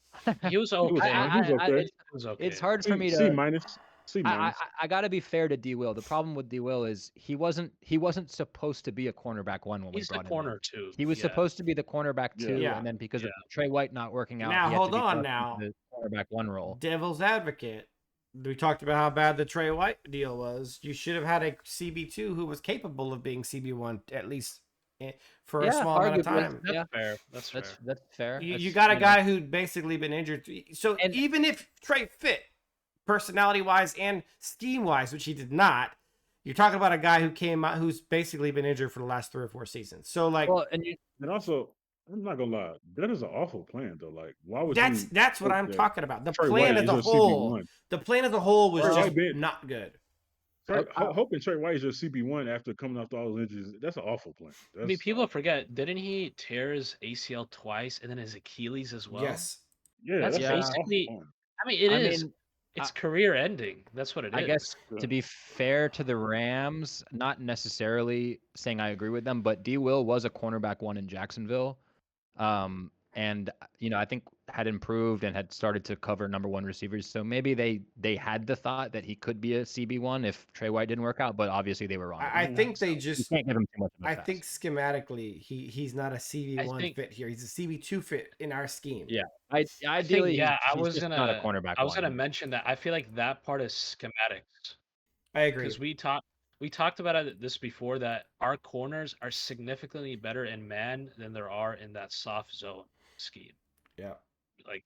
He was He okay. was fine. He was okay. He was okay. It's hard for me C to. minus. C minus. I got to be fair to D Will. The problem with D Will is he wasn't supposed to be a cornerback one when He's we the brought him in. corner too. He was supposed to be the cornerback two, Yeah. and then because of Yeah. Trey White not working out, Now, he had hold to be on thrust now. into the cornerback one role. Devil's advocate. We talked about how bad the Trey White deal was. You should have had a CB2 who was capable of being CB1 at least for a small amount of time. That's Yeah. fair. That's fair. That's fair. You got a guy who'd basically been injured. So And- even if Trey fit personality-wise and scheme-wise, which he did not, you're talking about a guy who came out who's basically been injured for the last 3 or 4 seasons. So like Well, And also, I'm not gonna lie, that is an awful plan though. Like, why would that's what hope I'm that talking about. The Trey plan White as is a your whole, CB1? the plan as a whole was Trey just White been- not good. Hoping Trey White is your CB1 after coming off all those injuries, that's an awful plan. I mean, people forget. Didn't he tear his ACL twice and then his Achilles as well? Yes. Yeah, That's that's an basically- awful plan. I mean, I is. mean, It's career ending. That's what it is. I guess Yeah. to be fair to the Rams, not necessarily saying I agree with them, but D Will was a cornerback one in Jacksonville. And I think had improved and had started to cover number one receivers. So maybe they had the thought that he could be a CB1 if Trey White didn't work out, but obviously they were wrong. I think they You just can't give him too much of a I pass. think schematically he's not a CB1 think- fit here. He's a CB2 fit in our scheme. Yeah. I think, Ideally, I he's was just gonna. not a cornerback I was one. gonna mention that. I feel like that part is schematics. I agree. Because we talked about this before, that our corners are significantly better in man than there are in that soft zone scheme. Yeah. Like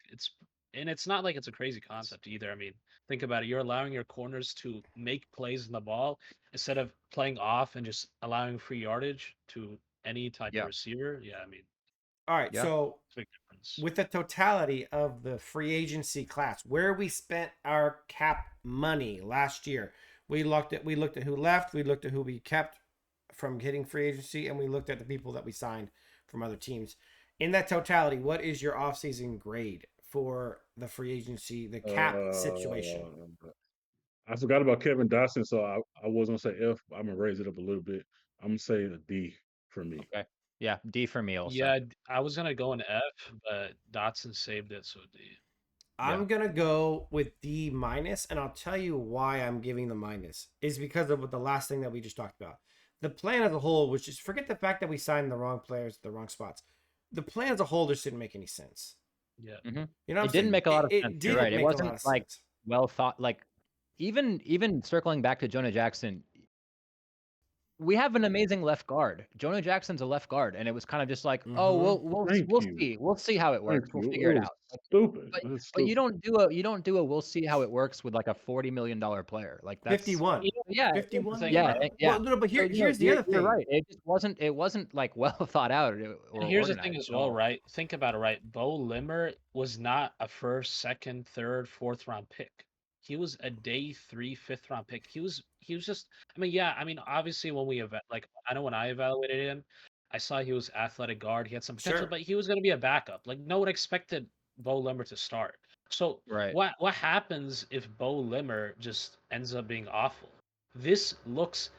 it's not like it's a crazy concept either. I mean, think about it. You're allowing your corners to make plays in the ball instead of playing off and just allowing free yardage to any type Yeah. of receiver. Yeah, I mean, All right. Yeah. So it's a big difference. with the totality of the free agency class, where we spent our cap money last year, we looked at who left, we looked at who we kept from getting free agency, and we looked at the people that we signed from other teams. In that totality, what is your offseason grade for the free agency, the cap situation? I forgot about Kevin Dotson, so I was gonna say F. I'm gonna raise it up a little bit. I'm gonna say a D for me. Okay. Yeah, D for me also. Yeah, I was gonna go an F, but Dotson saved it, so D. I'm gonna go with D minus, and I'll tell you why I'm giving the minus is because of the last thing that we just talked about. The plan as a whole, which is forget the fact that we signed the wrong players at the wrong spots. The plan as a whole just didn't make any sense. Yeah. You know, what It I'm didn't saying? make a lot of sense. You're didn't right. It make a lot wasn't of like sense. well thought. Like even circling back to Jonah Jackson, we have an amazing left guard. Jonah Jackson's a left guard, and it was kind of just like, oh, Mhm. we'll see how it works. We'll figure it out. Stupid. But- It was But you stupid. don't do a we'll see how it works with like a $40 million player. Like that's 51. Yeah, 51. yeah, yeah. Well, no, but So, you know, here's the you're- other thing. You're right. It wasn't like well thought out. And here's the thing as well, right? Think about it, right? Bo Limmer was not a first, second, third, fourth round pick. He was a day 3, 5th round pick. He was just. I mean, obviously when I know when I evaluated him, I saw he was athletic guard. He had some potential, Sure. but he was going to be a backup. Like no one expected Bo Limmer to start. So Right. what happens if Bo Limmer just ends up being awful? this looks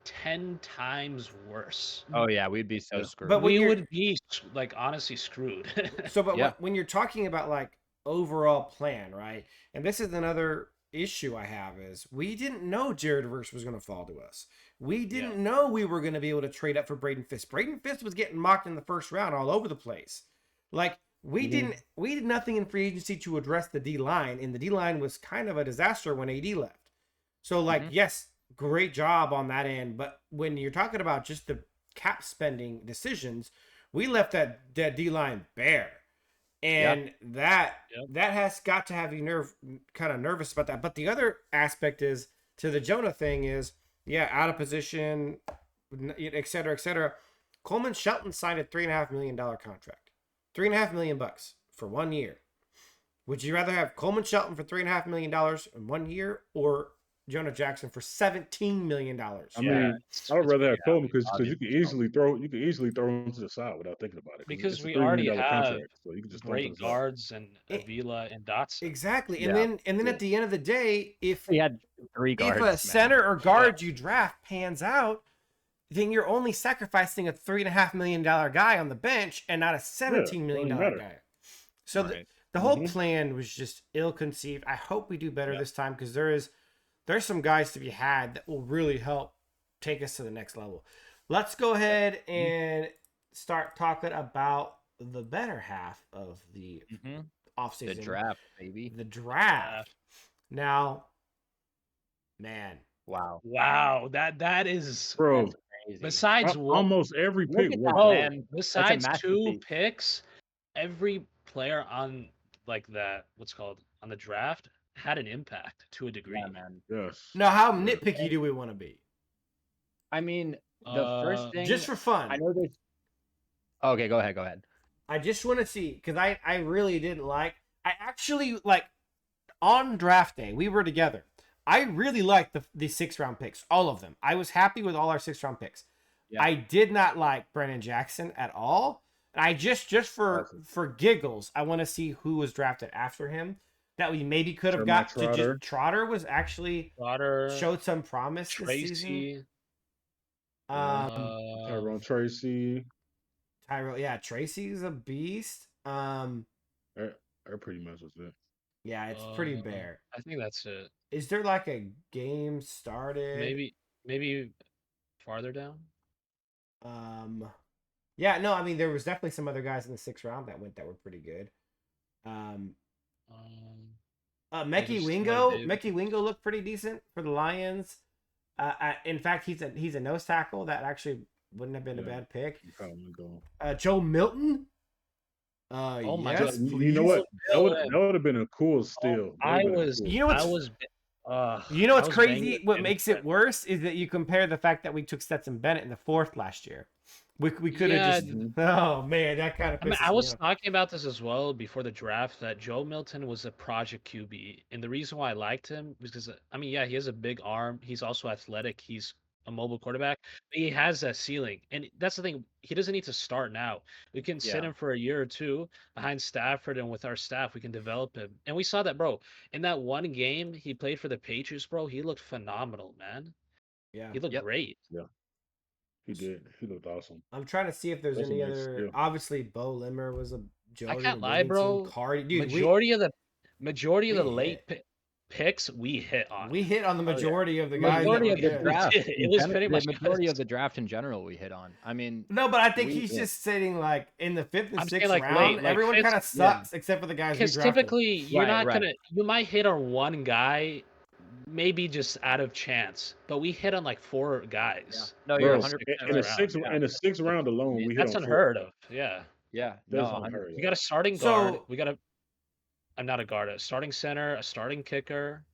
10 times worse. Oh yeah, we'd be so Yeah. screwed. But when We you're would be like honestly screwed. so, but Yeah. when you're talking about like overall plan, right? And this is another issue I have is we didn't know Jared Verse was going to fall to us. We didn't know we were going to be able to trade up for Braden Fisk. Braden Fisk was getting mocked in the first round all over the place. Like we did nothing in free agency to address the D line, and the D line was kind of a disaster when AD left. So like, yes, great job on that end, but when you're talking about just the cap spending decisions, we left that D line bare. And that has got to have you kind of nervous about that. But the other aspect is to the Jonah thing is, out of position, et cetera, et cetera. Coleman Shelton signed a $3.5 million contract, $3.5 million for 1 year. Would you rather have Coleman Shelton for $3.5 million in 1 year or Jonah Jackson for $17 million? I mean, I would rather have Coleman because you can easily throw him to the side without thinking about it. Because it's a we $3 already million have contract, so you can just throw him to great the side. guards and Avila and Dotson. Exactly. And then at the end of the day, if we had 3 guards, if a center or guard you draft pans out, then you're only sacrificing a $3.5 million guy on the bench and not a $17 million guy. So the whole plan was just ill-conceived. I hope we do better this time because there's some guys to be had that will really help take us to the next level. Let's go ahead and start talking about the better half of the offseason. The draft, baby. The draft. Now, man. Wow. That is bro. Crazy. Besides almost every pick. Besides 2 picks, every player on like that, on the draft had an impact to a degree. Yeah, man. Yes. Now, how nitpicky do we want to be? I mean, the first thing, just for fun. I know there's. Okay, go ahead. I just want to see because I really didn't like. I actually like on draft day we were together. I really liked the 6th-round picks, all of them. I was happy with all our 6th-round picks. Yeah. I did not like Brennan Jackson at all. And I just for giggles, I want to see who was drafted after him that we maybe could have got to just Trotter was actually showed some promise this season. Tyrone Tracy. Tracy's a beast. That pretty much was it. Yeah, it's pretty bare. I think that's it. Is there like a game started? Maybe farther down. Yeah, no, I mean there was definitely some other guys in the 6th round that were pretty good. Mekhi Wingo looked pretty decent for the Lions. In fact, he's a nose tackle that actually wouldn't have been a bad pick. Joe Milton. Oh my God! You know what? That would have been a cool steal. You know what's crazy? What makes it worse is that you compare the fact that we took Stetson Bennett in the 4th last year. We could have just. Oh man, that kind of. I was talking about this as well before the draft that Joe Milton was a project QB, and the reason why I liked him was because he has a big arm. He's also athletic. He's a mobile quarterback. But he has that ceiling, and that's the thing. He doesn't need to start now. We can sit him for a year or 2 behind Stafford, and with our staff, we can develop him. And we saw that, bro. In that one game he played for the Patriots, bro, he looked phenomenal, man. Yeah, he looked great. Yeah. He did. He looked awesome. I'm trying to see if there's any other. Skill. Obviously, Bo Limmer was a. I can't lie, bro. Dude, majority of the late picks we hit on. We hit on the majority of the guys. Majority of the draft. It was pretty much the majority of the draft in general. We hit on. I mean, no, but I think he's just sitting like in the 5th and 6th round. Everyone kind of sucks except for the guys. Because typically, you're not gonna. You might hit on one guy. Maybe just out of chance, but we hit on like 4 guys. Yeah. No, you're 100% in the 6th round alone. We that's hit on unheard of. Yeah. No, we got a starting guard. I'm not a guard. A starting center, a starting kicker.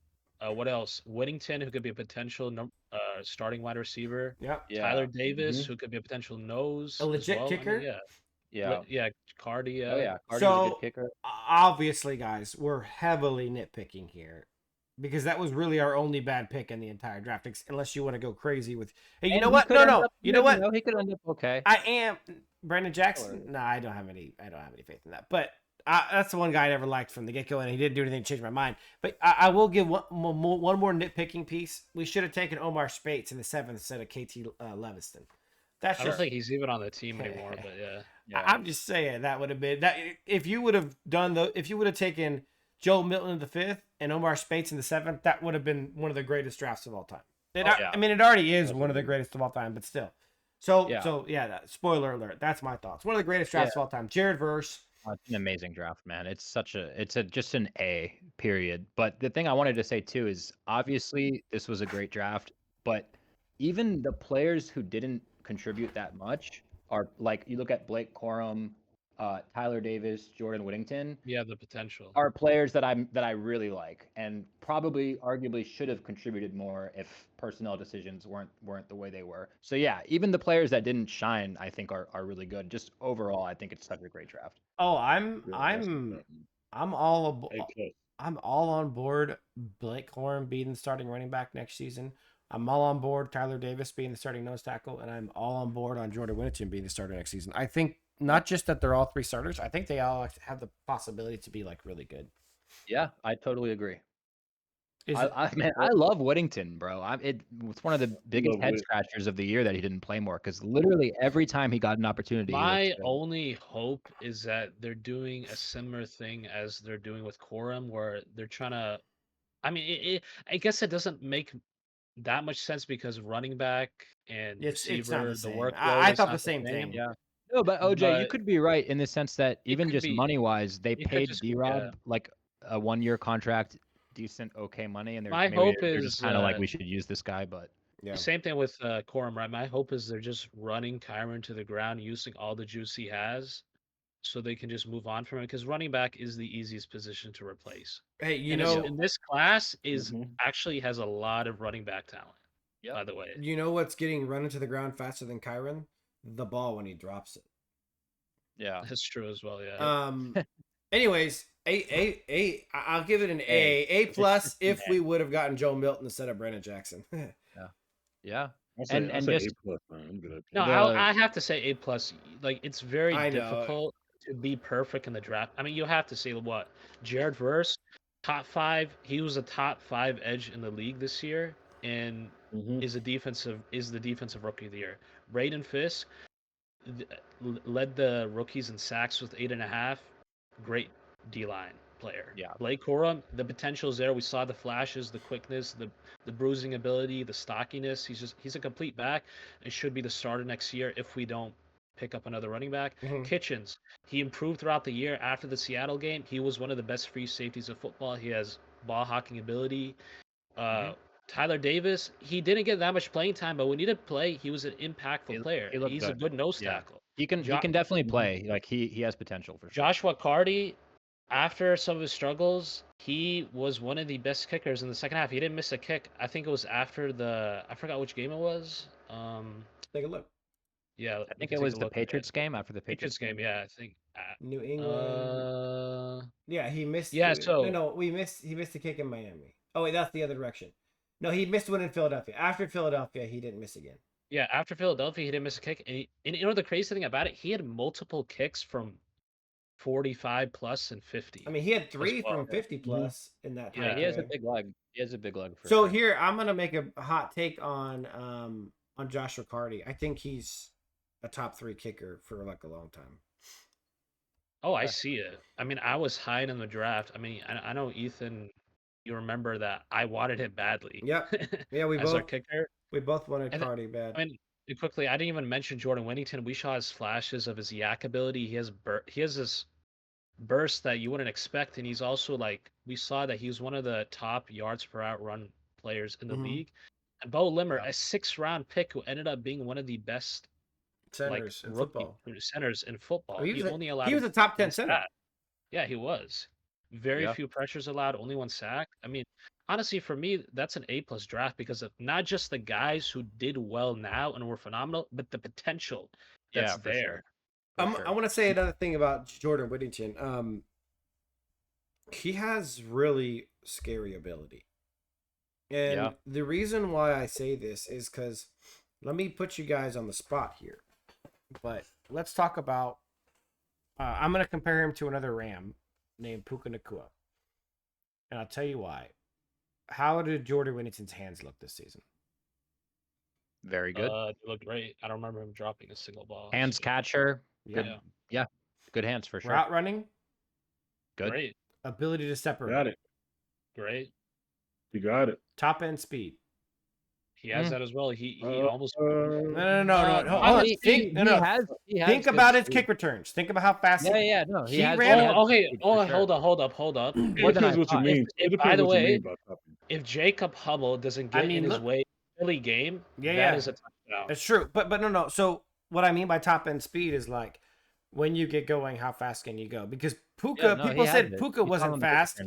What else? Whittington, who could be a potential starting wide receiver. Yeah. Tyler Davis, who could be a potential nose. A legit kicker. Cardi. Oh yeah, Cardi's so a good kicker. Obviously, guys, we're heavily nitpicking here. Because that was really our only bad pick in the entire draft, unless you want to go crazy with. Hey, you know what? No. You know what? He could end up okay. I am Brandon Jackson. No, I don't have any faith in that. But That's the one guy I never liked from the get go, and he didn't do anything to change my mind. But I will give one more nitpicking piece. We should have taken Omar Spates in the 7th instead of KT Leviston. I don't think he's even on the team anymore, but yeah. I'm just saying that would have been that if you would have taken Joe Milton in the 5th and Omar Spates in the 7th, that would have been one of the greatest drafts of all time. I mean, it already is one of the greatest of all time, but still. So spoiler alert. That's my thoughts. One of the greatest drafts of all time. Jared Verse. It's an amazing draft, man. It's just an A, period. But the thing I wanted to say too is obviously this was a great draft, but even the players who didn't contribute that much are like you look at Blake Corum, Tyler Davis, Jordan Whittington. Yeah, the potential are players that I really like and probably arguably should have contributed more if personnel decisions weren't the way they were. So yeah, even the players that didn't shine, I think are really good. Just overall, I think it's such a great draft. Oh, I'm all on board Blake Corum being the starting running back next season. I'm all on board Tyler Davis being the starting nose tackle, and I'm all on board on Jordan Whittington being the starter next season. I think not just that they're all 3 starters. I think they all have the possibility to be like really good. Yeah, I totally agree. I love Whittington, bro. It's one of the biggest head scratchers of the year that he didn't play more because literally every time he got an opportunity. My only hope is that they're doing a similar thing as they're doing with Corum, where they're trying to. I mean, I guess it doesn't make that much sense because running back and receiver, the workload. I thought the same thing. Yeah. No, but OJ, you could be right in the sense that even just money-wise, they paid D-Rob like a 1-year contract, decent, okay money, and my hope is just kind of like we should use this guy, but same thing with Corum, right? My hope is they're just running Kyren to the ground, using all the juice he has, so they can just move on from him because running back is the easiest position to replace. Hey, in this class actually has a lot of running back talent. Yep. By the way, you know what's getting run into the ground faster than Kyren? The ball when he drops it. Yeah, that's true as well. Yeah. Anyways, I'll give it an A plus if we would have gotten Joe Milton instead of Brandon Jackson. Yeah. And just no, I have to say A plus. Like it's very difficult to be perfect in the draft. I mean, you have to say what Jared Verse, top 5. He was a top 5 edge in the league this year, and is the defensive rookie of the year. Braden Fisk led the rookies in sacks with 8.5. Great D-line player. Yeah. Blake Corum, the potential is there. We saw the flashes, the quickness, the bruising ability, the stockiness. He's a complete back and should be the starter next year if we don't pick up another running back. Kitchens, he improved throughout the year. After the Seattle game, he was one of the best free safeties of football. He has ball hawking ability. Tyler Davis, he didn't get that much playing time, but when he did play, he was an impactful player. He's a good nose tackle. He can definitely play. Like he has potential for sure. Joshua Carty, after some of his struggles, he was one of the best kickers in the second half. He didn't miss a kick. I think it was after I forgot which game it was. Take a look. Yeah, I think it was the Patriots game after the Patriots game. Yeah, I think New England. Yeah, he missed. Yeah, so he missed the kick in Miami. Oh wait, that's the other direction. No, he missed one in Philadelphia. After Philadelphia, he didn't miss again. Yeah, after Philadelphia, he didn't miss a kick. And you know the crazy thing about it, he had multiple kicks from 45 plus and 50. I mean, he had 3 from 50 plus in that time. Yeah, he has a big leg. He has a big leg. So here, I'm gonna make a hot take on Joshua Carty. I think he's a top 3 kicker for like a long time. Oh, I see it. I mean, I was high in the draft. I mean, I know Ethan. You remember that I wanted him badly. Yeah, we as both our kicker. We both wanted Carty bad. I mean, quickly, I didn't even mention Jordan Whittington. We saw his flashes of his yak ability. He has this burst that you wouldn't expect, and he's also we saw that he was one of the top yards per outrun players in the league. And Bo Limmer, a 6th-round pick who ended up being one of the best centers in football. Centers in football. Oh, he was a top 10 center. Yeah, he was. Very few pressures allowed, only 1 sack. I mean, honestly, for me, that's an A+ draft because of not just the guys who did well now and were phenomenal, but the potential that's there. Sure. I want to say another thing about Jordan Whittington. He has really scary ability. And the reason why I say this is because, let me put you guys on the spot here. But let's talk about I'm going to compare him to another Ram named Puka Nacua. And I'll tell you why. How did Jordan Whittington's hands look this season? Very good. They look great. I don't remember him dropping a single ball. Hands catcher. Yeah. Good. Yeah. Good hands for sure. Route running. Good. Great. Ability to separate. Got it. Great. You got it. Top end speed. He has that as well. He almost. No. Hold on. Think about his kick returns. Think about how fast. Yeah. No, he ran. Okay. Hold up. It depends what you mean. By the way, if Jacob Hummel doesn't get in his way early game, that is a touchdown. That's true. But no. So what I mean by top end speed is like when you get going, how fast can you go? Because Puka, people said Puka wasn't fast.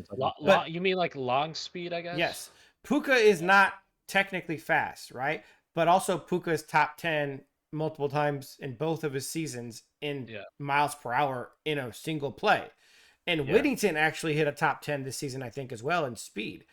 You mean like long speed, I guess? Yes. Puka is not technically fast, right? But also Puka is top 10 multiple times in both of his seasons in miles per hour in a single play. And Whittington actually hit a top 10 this season, I think, as well in speed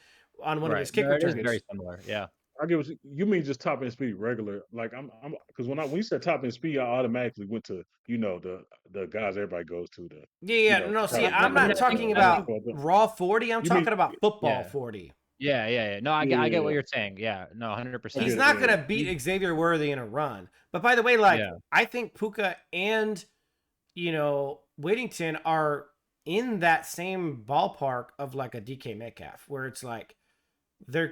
on one of his kick returns. It is very similar, yeah. I get what you mean. Just top end speed, regular. Like I'm because when you said top end speed, I automatically went to the guys everybody goes to. See, I'm not talking about raw 40. I'm talking about football 40. Yeah. No, I get what you're saying. Yeah, no, 100%. He's not gonna beat Xavier Worthy in a run. But by the way, I think Puka and Whittington are in that same ballpark of like a DK Metcalf, where it's like they're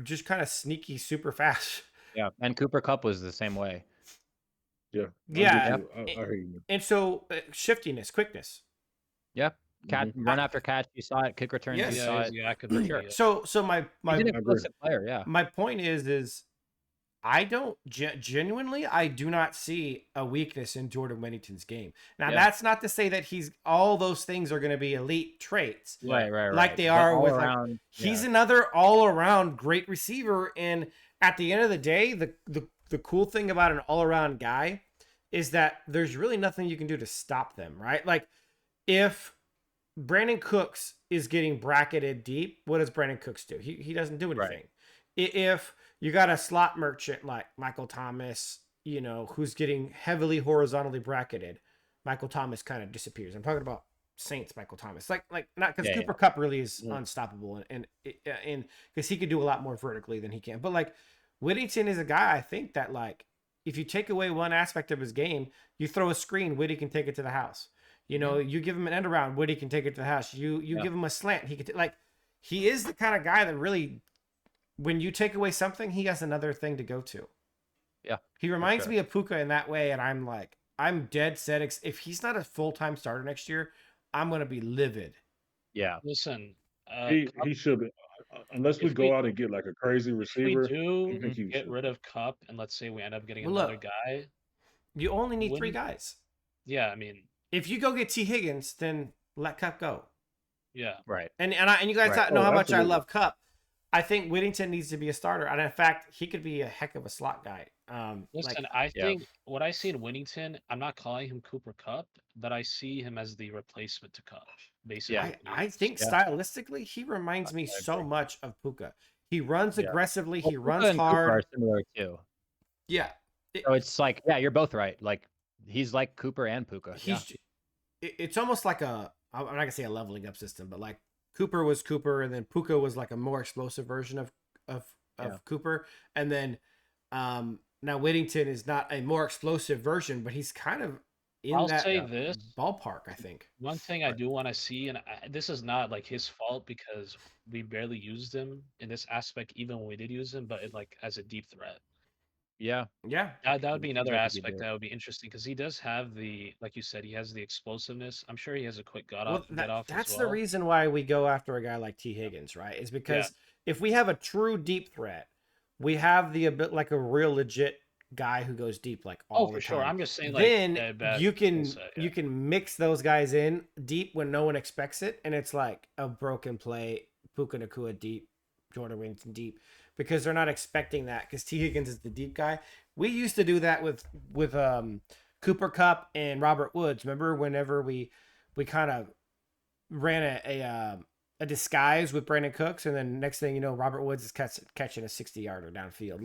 just kind of sneaky, super fast. Yeah, and Cooper Kupp was the same way. Yeah. I hear you. And so shiftiness, quickness. Yeah. Run after catch, you saw it. Kick returns, you saw it. Yeah, for sure. So my player, yeah. My point is I don't genuinely, I do not see a weakness in Jordan Whittington's game. Now that's not to say that all those things are going to be elite traits, right? Like they are with. He's another all around great receiver, and at the end of the day, the cool thing about an all around guy is that there's really nothing you can do to stop them, right? Like if Brandon Cooks is getting bracketed deep, what does Brandon Cooks do? He doesn't do anything. Right. If you got a slot merchant like Michael Thomas, who's getting heavily horizontally bracketed, Michael Thomas kind of disappears. I'm talking about Saints Michael Thomas, like not because Cooper Kupp really is unstoppable, and because he could do a lot more vertically than he can. But like Whittington is a guy I think that like if you take away one aspect of his game, you throw a screen, Whitty can take it to the house. You give him an end around, Whitty can take it to the house. You give him a slant, he can he is the kind of guy that really, when you take away something, he has another thing to go to. Yeah, he reminds me of Puka in that way, and I'm dead set. If he's not a full-time starter next year, I'm gonna be livid. Yeah, listen, he should be. Unless we go out and get like a crazy receiver, if we do get rid of Kupp, and let's say we end up getting another guy, you only need 3 guys. Yeah, I mean, if you go get T. Higgins, then let Kupp go. Yeah, right. And you guys know how much I love Kupp. I think Whittington needs to be a starter, and in fact, he could be a heck of a slot guy. Listen, I think what I see in Whittington, I'm not calling him Cooper Kupp, but I see him as the replacement to Kupp. Basically, I think stylistically, he reminds me so much of Puka. He runs aggressively. He runs hard. Cooper are similar too. Yeah. So it's like, you're both right. Like he's like Cooper and Puka. It's almost like I'm not gonna say a leveling up system, but like Cooper was Cooper, and then Puka was like a more explosive version of Cooper, and then now Whittington is not a more explosive version, but he's kind of in this ballpark, I think. One thing I do want to see, and this is not like his fault because we barely used him in this aspect, even when we did use him, but as a deep threat. Yeah. That would be another aspect that would be interesting because he does have like you said, he has the explosiveness. I'm sure he has a quick get off. That's the reason why we go after a guy like T. Higgins, right? Is because if we have a true deep threat, we have a real legit guy who goes deep all the time. Sure. I'm just saying then you can mix those guys in deep when no one expects it, and it's like a broken play, Puka Nacua deep, Jordan Whittington deep, because they're not expecting that because T. Higgins is the deep guy. We used to do that with Cooper Kupp and Robert Woods. Remember whenever we kind of ran a disguise with Brandon Cooks, and then next thing you know, Robert Woods is catching a 60-yarder downfield.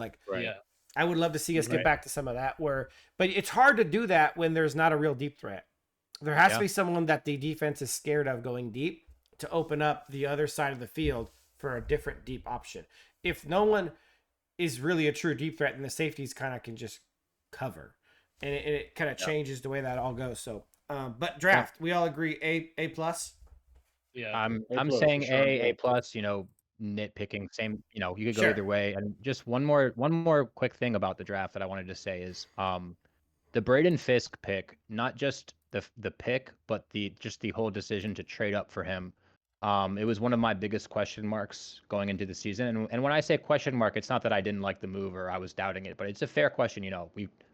I would love to see us get back to some of that but it's hard to do that when there's not a real deep threat. There has to be someone that the defense is scared of going deep to open up the other side of the field for a different deep option. If no one is really a true deep threat, then the safeties kind of can just cover, and it kind of changes the way that all goes. So, but draft, we all agree A plus. Yeah, I'm A+, saying for sure. A plus. You know, nitpicking. Same. You know, you could go Sure. either way. And just one more quick thing about the draft that I wanted to say is the Braden Fisk pick, not just the pick, but the whole decision to trade up for him. It was one of my biggest question marks going into the season. And when I say question mark, it's not that I didn't like the move or I was doubting it, but it's a fair question. You know,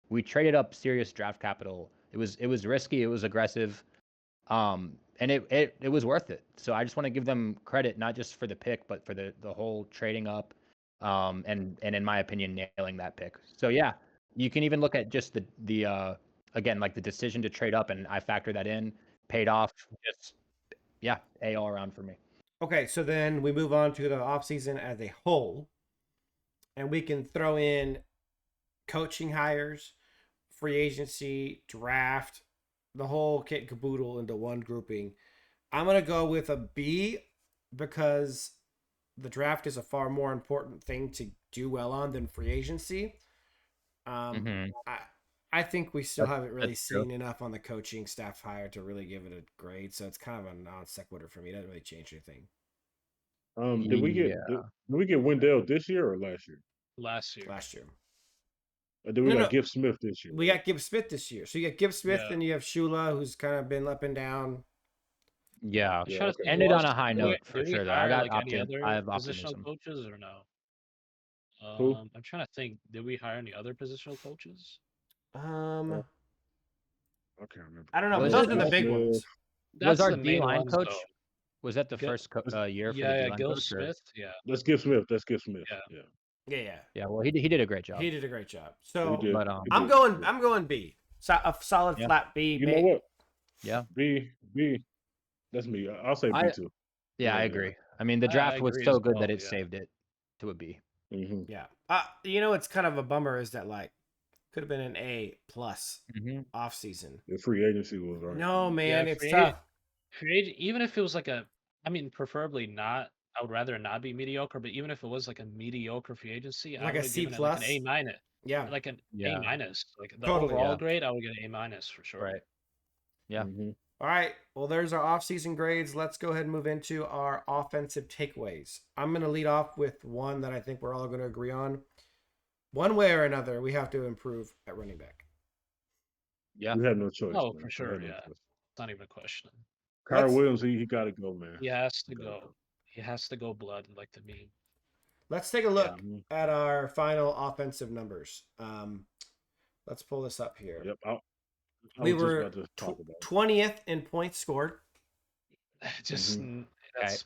we traded up serious draft capital. It was risky. It was aggressive. And it was worth it. So I just want to give them credit, not just for the pick, but for the whole trading up, and in my opinion, nailing that pick. So yeah, you can even look at just the again, like the decision to trade up, and I factor that in, paid off. Just yeah, A all around for me. Okay, so then we move on to the offseason as a whole, and we can throw in coaching hires, free agency, draft, the whole kit and caboodle into one grouping. I'm going to go with a B because the draft is a far more important thing to do well on than free agency. I think we still haven't really seen enough on the coaching staff hire to really give it a grade, so it's kind of a non sequitur for me. It doesn't really change anything. Did we get Wendell this year or last year? last year. Last year. Or did we got Gibbs Smith this year? We got Gibbs Smith this year. So you got Gibbs Smith and you have Shula, who's kind of been up and down. Yeah, Okay. ended on a high note for Did we sure. Though hire, I got any other I have positional optimism. coaches or no? Who? I'm trying to think. Did we hire any other positional coaches? I can't remember. I don't know, but Was those it are the big Smith? ones. Was That's our the main D-line ones, coach? though. Was that the Gil- first year for the Yeah, D-line Gil coach? or- Smith. Yeah. That's Gibbs Smith. That's Gibbs Smith. Yeah. Yeah. Yeah. Yeah, well, he did a great job. He did a great job. He So did. But He I'm did. going B. So a solid Yeah. flat B. You know what? Yeah. B. That's me. I'll say B too. Yeah, I Yeah. agree. I mean, the I draft was agree so as good well, that it yeah. saved it to a B. Mm-hmm. Yeah. You know, it's kind of a bummer is that like could have been an A plus off season. The free agency was right. No, man, Yeah, it's tough. Even if it was like preferably not. I would rather not be mediocre, but even if it was like a mediocre free agency, Like I a would C give it like an plus? A minus. Yeah. Like an Yeah. A minus. Like the Totally, overall yeah. grade, I would get an A minus for sure. Right. Yeah. Mm-hmm. All right. Well, there's our off-season grades. Let's go ahead and move into our offensive takeaways. I'm going to lead off with one that I think we're all going to agree on. One way or another, we have to improve at running back. Yeah. We have no choice. Oh, man. for We sure, have no yeah. choice. It's not even a question. Kyron Williams, he got to go, man. He has to Gotta go. He has to go blood, like the meme. Let's take a look Mhm. at our final offensive numbers. Let's pull this up here. Yep. I We was just were about to talk about it. 20th in points scored. Just that's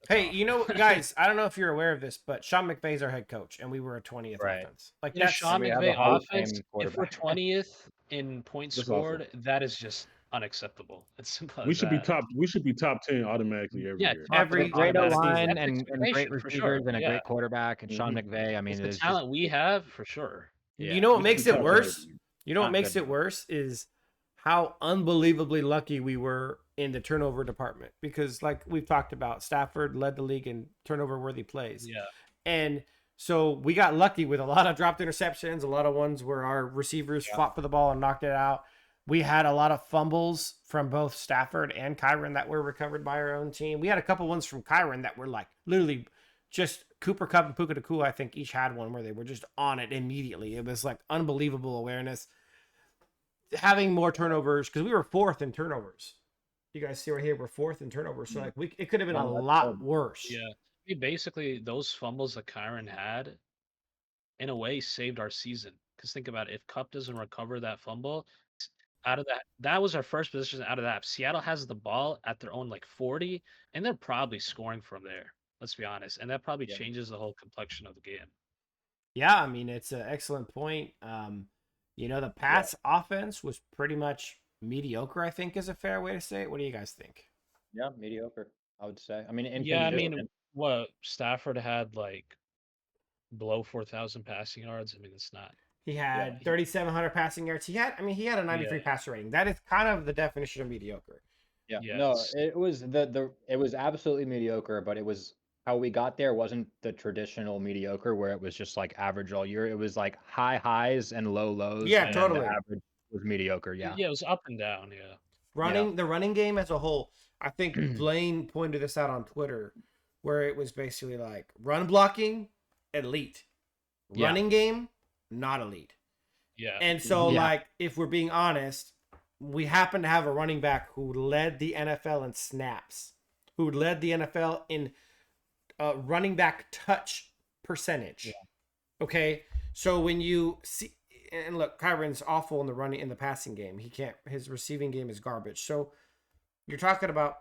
Hey, you know, guys, I don't know if you're aware of this, but Sean McVay is our head coach, and we were a 20th Right. offense. Like in a that's Sean we have a McVay Hall of offense. Fame If we're quarterback. 20th in points That's scored, that is just unacceptable. It's simple as We should be that. top. We should be top 10 automatically every Yeah, year. top Every 10 Great automatic O-line season. and That's great expectation, for receivers sure. and a Yeah. great quarterback and Sean Mhm. McVay. I mean, With the it's talent we have, for sure. Yeah. You know what We should makes be it top 10 worse? every year. You know what Not makes good it enough. worse is how unbelievably lucky we were in the turnover department because, like we've talked about, Stafford led the league in turnover-worthy plays. Yeah. And so we got lucky with a lot of dropped interceptions, a lot of ones where our receivers fought for the ball and knocked it out. We had a lot of fumbles from both Stafford and Kyron that were recovered by our own team. We had a couple ones from Kyron that were like literally just Cooper Kupp and Puka Nacua, I think each had one where they were just on it immediately. It was like unbelievable awareness. Having more turnovers, because we were 4th in turnovers. You guys see right here, we're 4th in turnovers. So like it could have been a lot worse. Yeah. Basically, those fumbles that Kyron had, in a way, saved our season. Because think about it, if Kupp doesn't recover that fumble, out of that was our first position out of that. Seattle has the ball at their own like 40, and they're probably scoring from there. Let's be honest, and that probably changes the whole complexion of the game. Yeah, I mean it's an excellent point. You know, the Pats offense was pretty much mediocre, I think is a fair way to say it. What do you guys think? Yeah, mediocre, I would say. I mean, What Stafford had like below 4,000 passing yards. I mean, it's not. He had 3,700 passing yards. He had a 93 passer rating. That is kind of the definition of mediocre. Yeah. Yes. No, it was it was absolutely mediocre, but it was how we got there wasn't the traditional mediocre where it was just like average all year. It was like high highs and low lows. Yeah, and totally. The average was mediocre. Yeah. Yeah, it was up and down. Yeah. The running game as a whole. I think Blaine pointed this out on Twitter, where it was basically like run blocking, elite, running game, not elite. Yeah. And so, like, if we're being honest, we happen to have a running back who led the NFL in snaps, who led the NFL in running back touch percentage. Yeah. Okay, so when you see, and look, Kyron's awful in the passing game. His receiving game is garbage. So you're talking about,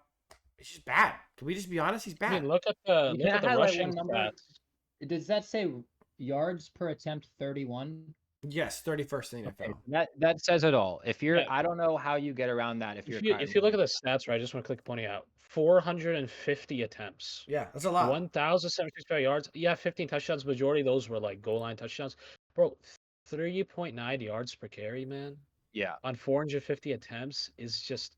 it's just bad. Can we just be honest? He's bad. I mean, look at the rushing stats. Does that say yards per attempt 31? Yes, 31st in the NFL. Okay, that says it all. If you're, I don't know how you get around that. If you look at the stats, right, I just want to click pointing out 450 attempts. Yeah, that's a lot. 1,075 yards. Yeah, 15 touchdowns. Majority of those were like goal line touchdowns. Bro, 3.9 yards per carry, man. Yeah. On 450 attempts it's just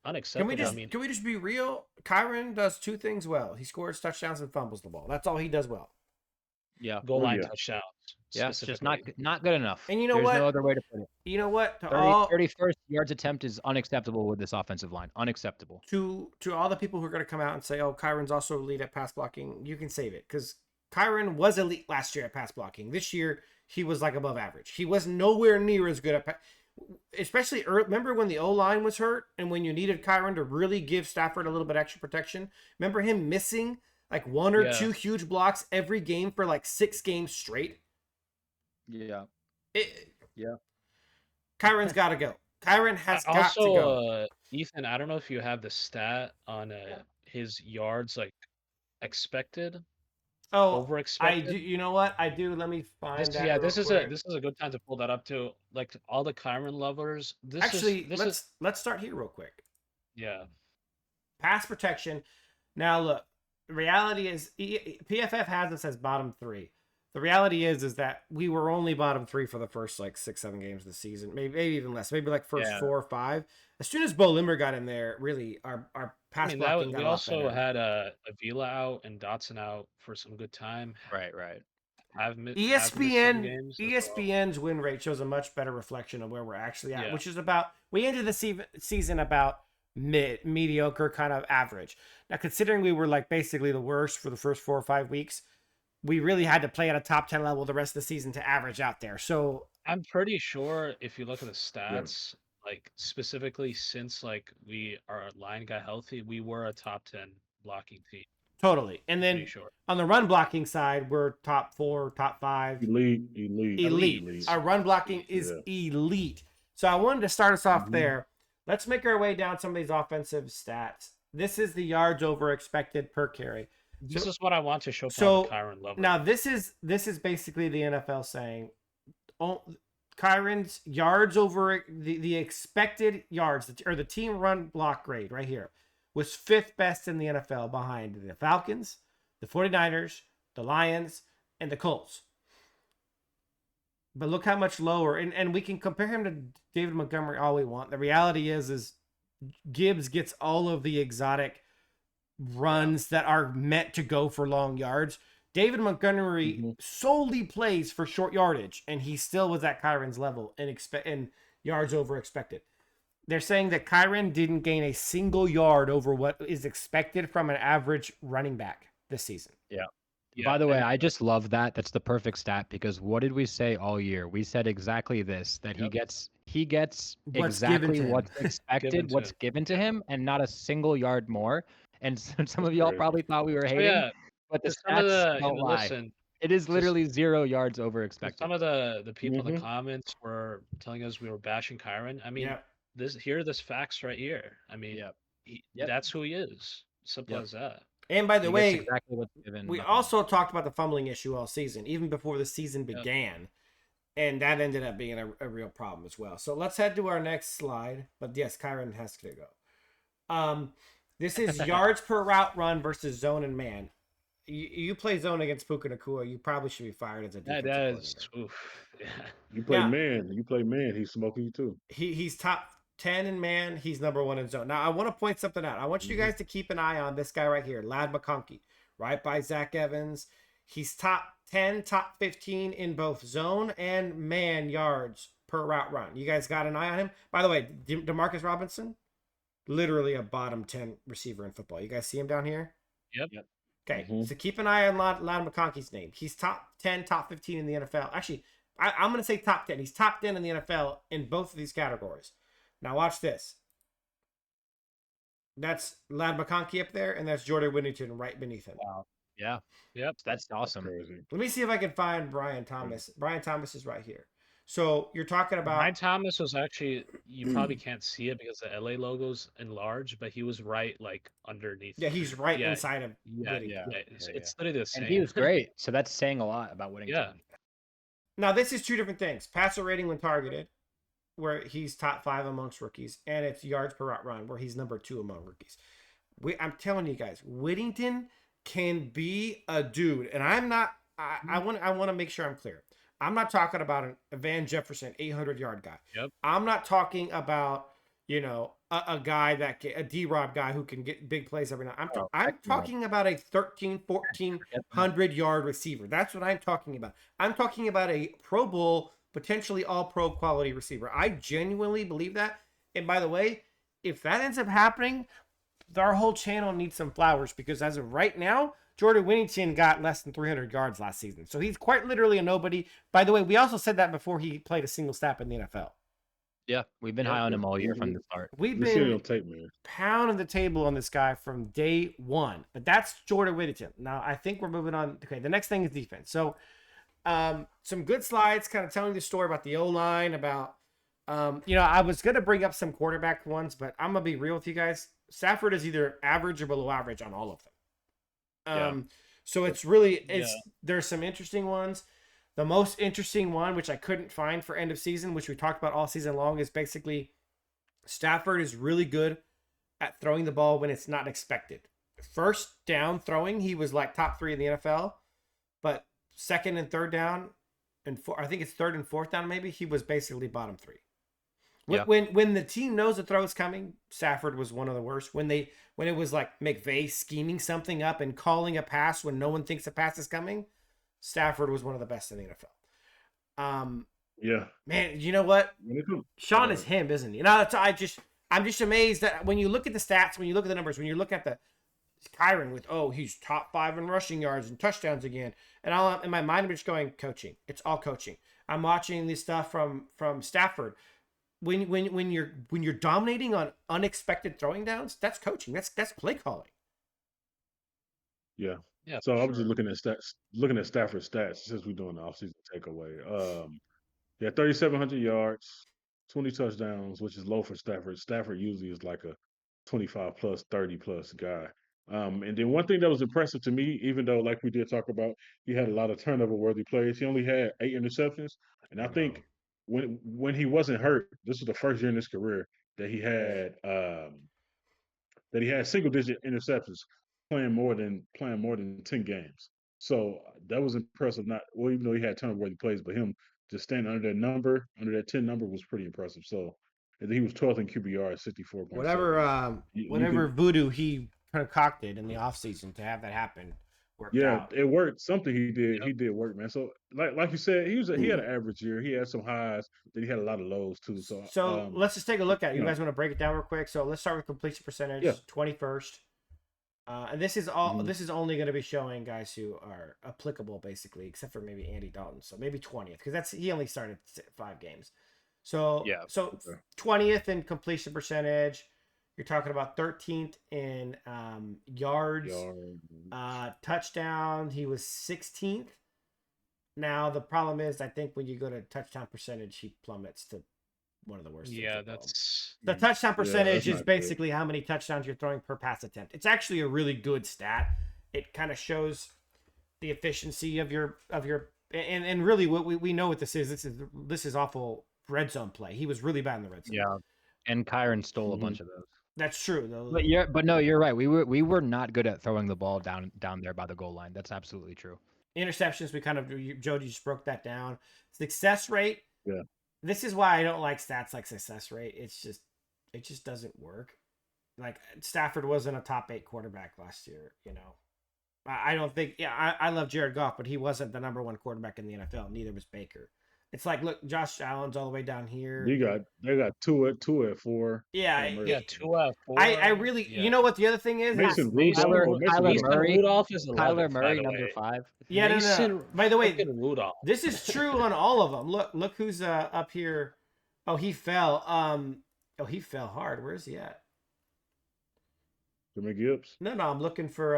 unacceptable. Can we just be real? Kyron does two things well. He scores touchdowns and fumbles the ball. That's all he does well. Yeah. Goal line touchdowns. Yeah, it's just not good enough. And you know There's what? No other way to put it. You know what? 31st yards attempt is unacceptable with this offensive line. Unacceptable. To all the people who are going to come out and say, "Oh, Kyron's also elite at pass blocking," you can save it because Kyron was elite last year at pass blocking. This year he was like above average. He was nowhere near as good at. Especially early, remember when the O-line was hurt and when you needed Kyron to really give Stafford a little bit extra protection? Remember him missing like one or two huge blocks every game for like 6 games straight? Yeah. Kyron's got to go. Kyron has got to go. Ethan, I don't know if you have the stat on his yards like expected. Oh, over expected. I do. You know what? I do. Let me find that. Yeah, this is a good time to pull that up too. Like all the Kyron lovers. Let's start here real quick. Yeah. Pass protection. Now look, the reality is PFF has us as bottom 3. The reality is that we were only bottom 3 for the first like 6-7 games of the season, maybe even less, maybe like first 4 or 5. As soon as Bo Limmer got in there, really our pass blocking got we also had Avila out and Dotson out for some good time. Right. ESPN's win rate shows a much better reflection of where we're actually at, which is about we ended the season about mediocre kind of average. Now, considering we were like basically the worst for the first 4 or 5 weeks, we really had to play at a top 10 level the rest of the season to average out there. So I'm pretty sure if you look at the stats, like specifically since like our line got healthy, we were a top 10 blocking team. Totally. And then on the run blocking side, we're top 4, top 5. Elite. Our run blocking is elite. So I wanted to start us off there. Let's make our way down some of these offensive stats. This is the yards over expected per carry. This is what I want to show for Kyron Lover. Now this is basically the NFL saying, Kyron's yards over the expected yards or the team run block grade right here was 5th best in the NFL behind the Falcons, the 49ers, the Lions, and the Colts. But look how much lower, and we can compare him to David Montgomery all we want. The reality is Gibbs gets all of the exotic runs that are meant to go for long yards. David Montgomery solely plays for short yardage, and he still was at Kyron's level in yards over expected. They're saying that Kyron didn't gain a single yard over what is expected from an average running back this season. Yeah. By the way, I just love that. That's the perfect stat because what did we say all year? We said exactly this, that he gets exactly what's expected, what's given to him, and not a single yard more. And some of y'all probably thought we were hating, but the stats don't lie. Listen, it is literally 0 yards over expected. Some of the people in the comments were telling us we were bashing Kyron. I mean, here are the facts right here. I mean, that's who he is. Simple as that. And by the way, exactly what's given, we also talked about the fumbling issue all season, even before the season began. And that ended up being a real problem as well. So let's head to our next slide. But yes, Kyron has to go. This is yards per route run versus zone and man. you play zone against Puka Nacua, you probably should be fired as a defensive That coordinator. is, oof, yeah. You play Now, man. He's smoking you too. he's top 10 in man. He's number 1 in zone. Now, I want to point something out. I want you guys to keep an eye on this guy right here, Lad McConkey, right by Zach Evans. He's top 10, top 15 in both zone and man yards per route run. You guys got an eye on him? By the way, Demarcus Robinson, literally a bottom 10 receiver in football. You guys see him down here? Yep. Okay, so keep an eye on Lad McConkey's name. He's top 10, top 15 in the NFL. Actually, I'm going to say top 10. He's top 10 in the NFL in both of these categories. Now watch this. That's Lad McConkey up there, and that's Jordan Whittington right beneath him. Wow. Yeah. Yep. That's awesome. Let me see if I can find Brian Thomas. Brian Thomas is right here. So you're talking about Brian Thomas was actually, you probably can't see it because the LA logo's enlarged, but he was right like underneath. Yeah, he's right inside of Whittington. Yeah. It's literally the same. And he was great. So that's saying a lot about Whittington. Yeah. Now this is two different things. Passer rating when targeted, where he's top 5 amongst rookies, and it's yards per route run, where he's number 2 among rookies. I'm telling you guys, Whittington can be a dude, and I'm not. I want to make sure I'm clear. I'm not talking about a Van Jefferson 800-yard guy. Yep. I'm not talking about a guy a D-Rob guy who can get big plays every night. I'm talking about a 1,400-yard receiver. That's what I'm talking about. I'm talking about a Pro Bowl, potentially all-pro quality receiver. I genuinely believe that. And by the way, if that ends up happening, our whole channel needs some flowers, because as of right now, Jordan Whittington got less than 300 yards last season. So he's quite literally a nobody. By the way, we also said that before he played a single snap in the NFL. Yeah, we've been high on him all year from the start. We've We see it been on tape, man. pounding the table on this guy from day one. But that's Jordan Whittington. Now, I think we're moving on. Okay, the next thing is defense. So some good slides kind of telling the story about the O-line, about, I was going to bring up some quarterback ones, but I'm going to be real with you guys. Stafford is either average or below average on all of them. So it's really, there's some interesting ones. The most interesting one, which I couldn't find for end of season, which we talked about all season long, is basically Stafford is really good at throwing the ball when it's not expected. First down throwing, he was like top 3 in the NFL, but second and third down, and I think it's third and fourth down, maybe he was basically bottom 3. Yeah. When the team knows the throw is coming, Stafford was one of the worst. When it was like McVay scheming something up and calling a pass when no one thinks a pass is coming, Stafford was one of the best in the NFL. Yeah. Man, you know what? Sean is him, isn't he? I'm just amazed that when you look at the stats, when you look at the numbers, when you look at the Kyron with, he's top 5 in rushing yards and touchdowns again, and in my mind I'm just going, coaching. It's all coaching. I'm watching this stuff from Stafford. When you're dominating on unexpected throwing downs, that's coaching. That's play calling. Yeah. Yeah. So I was just looking at Stafford's stats since we're doing the offseason takeaway. He had 3,700 yards, 20 touchdowns, which is low for Stafford. Stafford usually is like a 25 plus, 30 plus guy. And then one thing that was impressive to me, even though like we did talk about, he had a lot of turnover worthy plays. He only had 8 interceptions, and I think when he wasn't hurt, this was the first year in his career that he had single digit interceptions playing more than 10 games. So that was impressive. Even though he had turnover worthy plays, but him just standing under that 10 number was pretty impressive. So, and then he was 12th in QBR at 64.7. Whatever voodoo he concocted in the offseason to have that happen worked out. It worked. Something he did, he did work, man. So like you said, he had an average year. He had some highs, then he had a lot of lows too. So let's just take a look at it. You guys want to break it down real quick? So let's start with completion percentage, 21st. And this is all. This is only going to be showing guys who are applicable, basically, except for maybe Andy Dalton. So maybe 20th, because he only started 5 games. So 20th in completion percentage. You're talking about 13th in yards, touchdown. He was 16th. Now the problem is, I think when you go to touchdown percentage, he plummets to one of the worst. Yeah, that's the touchdown percentage is basically how many touchdowns you're throwing per pass attempt. It's actually a really good stat. It kind of shows the efficiency of your and really what we know what this is. This is awful red zone play. He was really bad in the red zone. Yeah, and Kyron stole a bunch of those. That's true though. But no, you're right. We were not good at throwing the ball down there by the goal line. That's absolutely true. Interceptions, we kind of Jody just broke that down. Success rate. Yeah. This is why I don't like stats like success rate. It just doesn't work. Like Stafford wasn't a top 8 quarterback last year. I don't think. Yeah, I love Jared Goff, but he wasn't the number 1 quarterback in the NFL. Neither was Baker. It's like, look, Josh Allen's all the way down here. They got two at 4. Yeah, Yeah, 2 out of 4. I really, yeah. You know what the other thing is? Mason Kyler Murray. Rudolph is 11, Kyler Murray, by the number way. 5. Yeah, no. By the way, Rudolph. this is true on all of them. Look who's up here. Oh, he fell. He fell hard. Where's he at? Jimmy Gibbs. No, I'm looking for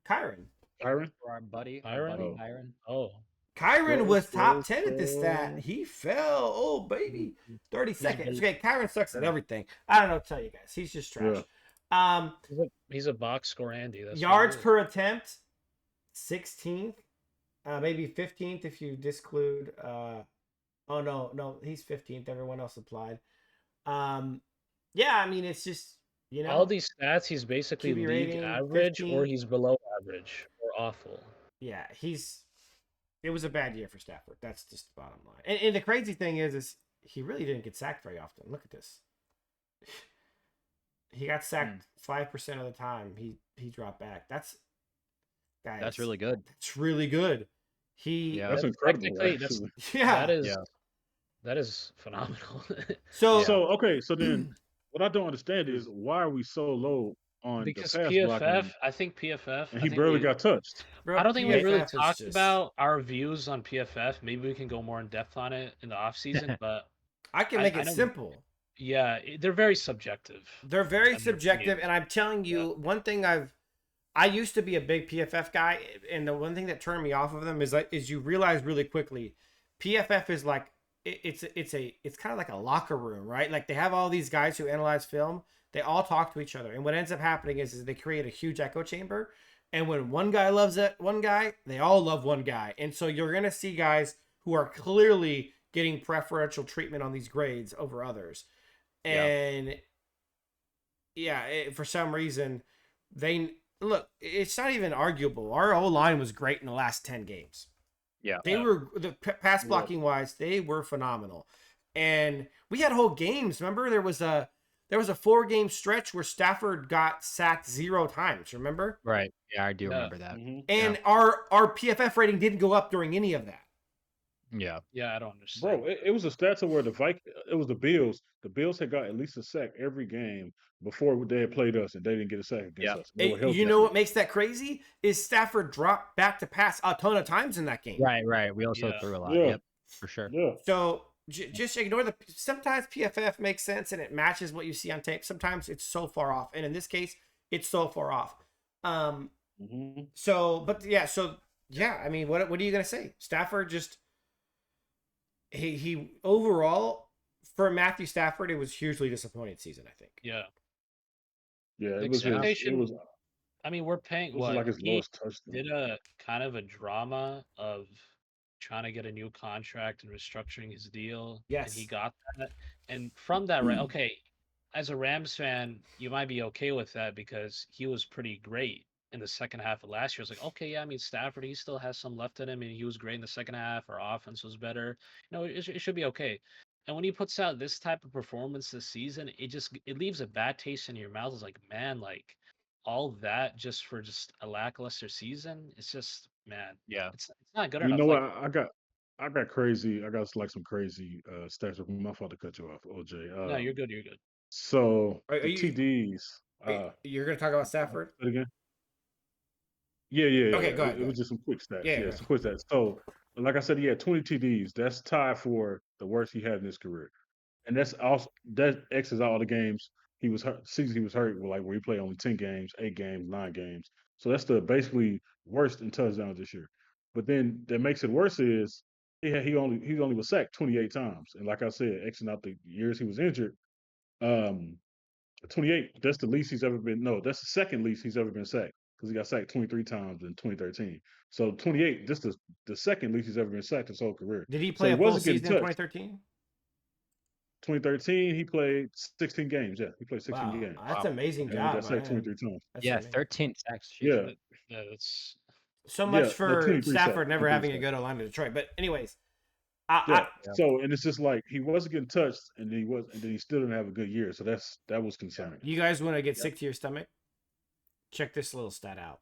Kyron. Kyron? For our buddy. Kyron? Kyron. Oh. Kyron was top 10 at this stat. He fell. Oh, baby. 30 seconds. Okay, Kyron sucks at everything. I don't know what to tell you guys. He's just trash. Yeah. He's a box score Andy. That's Yards per attempt, 16th. Maybe 15th if you disclude. Oh, no, he's 15th. Everyone else applied. Yeah, I mean, it's just, all these stats, he's basically QB league rating, average 15. or he's below average or awful. Yeah, it was a bad year for Stafford. That's just the bottom line. And the crazy thing is he really didn't get sacked very often. Look at this. He got sacked 5% of the time. He dropped back. That's really good. That's really good. That's incredible. That is phenomenal. So okay. So then, what I don't understand is why are we so low on because the pass PFF? blocking? I think PFF. And he barely got touched. Bro, I don't think we really PFF is talked just- about our views on PFF. Maybe we can go more in depth on it in the off season. But I can make I it know- simple. yeah, they're very subjective. They're very their subjective, opinion. and I'm telling you, one thing I used to be a big PFF guy, and the one thing that turned me off of them is you realize really quickly, PFF is like it's kind of like a locker room, right? Like they have all these guys who analyze film, they all talk to each other, and what ends up happening is they create a huge echo chamber, and when one guy loves one guy, they all love one guy, and so you're gonna see guys who are clearly getting preferential treatment on these grades over others, and for some reason look, it's not even arguable. Our O-line was great in the last 10 games. Yeah. They were, the pass blocking wise, they were phenomenal. And we had whole games. Remember, there was a 4-game stretch where Stafford got sacked 0 times. Remember? Right. Yeah, I do remember that. Mm-hmm. And our PFF rating didn't go up during any of that. Yeah. Yeah, I don't understand. Bro, it was a stat to where it was the Bills. The Bills had got at least a sack every game before they had played us, and they didn't get a sack against us. They were held You that know way. what makes that crazy is Stafford dropped back to pass a ton of times in that game. Right. We also threw a lot. Yeah. Yep, for sure. Yeah. So just ignore sometimes PFF makes sense and it matches what you see on tape. Sometimes it's so far off. And in this case, it's so far off. Mm-hmm. So I mean, what are you going to say? Stafford just, he overall, for Matthew Stafford, it was hugely disappointing season, I think. Yeah. Yeah, The it was expectation- I mean, we're paying what? like his He lowest touchdown. did a kind of a drama of trying to get a new contract and restructuring his deal. Yes. And he got that. And from that, right? Okay, as a Rams fan, you might be okay with that because he was pretty great in the second half of last year. It's like, okay, yeah, I mean, Stafford, he still has some left in him, and he was great in the second half. Our offense was better. It should be okay. And when he puts out this type of performance this season, it leaves a bad taste in your mouth. It's like, man, like all that just for a lackluster season. It's just, man, Yeah. it's not good You enough. know Like, what? I got crazy. I got like some crazy stats. My fault to cut you off, OJ. no, you're good. You're good. So Are the you- TDs. You're going to talk about Stafford? Say it again. Yeah. Okay, go ahead, It was just some quick stats. Yeah, go some quick stats. So, like I said, he had 20 TDs. That's tied for the worst he had in his career, and that X's all the games he was hurt. Season he was hurt, like where he played only 10 games, 8 games, 9 games. So that's the basically worst in touchdowns this year. But then that makes it worse is he only was sacked 28 times, and like I said, Xing out the years he was injured. 28. That's the least he's ever been. No, that's the second least he's ever been sacked because he got sacked 23 times in 2013. So 28. This is the second least he's ever been sacked his whole career. Did he So play he a full wasn't getting season in touched. 2013? 2013, he played 16 games. Yeah, he played 16 Wow, games. that's an amazing And he job, got sacked man. 23 times. That's Yeah, amazing. 13 sacks. Yeah. Jesus. Yeah, that's So Yeah, much no, for 23 sacks. Stafford never 23 having a sacks. good O-line in Detroit. But anyways, Yeah. Yeah. So, and it's just like he wasn't getting touched, and then he still didn't have a good year. So that was concerning. you guys want to get Yep. sick to your stomach? Check this little stat out.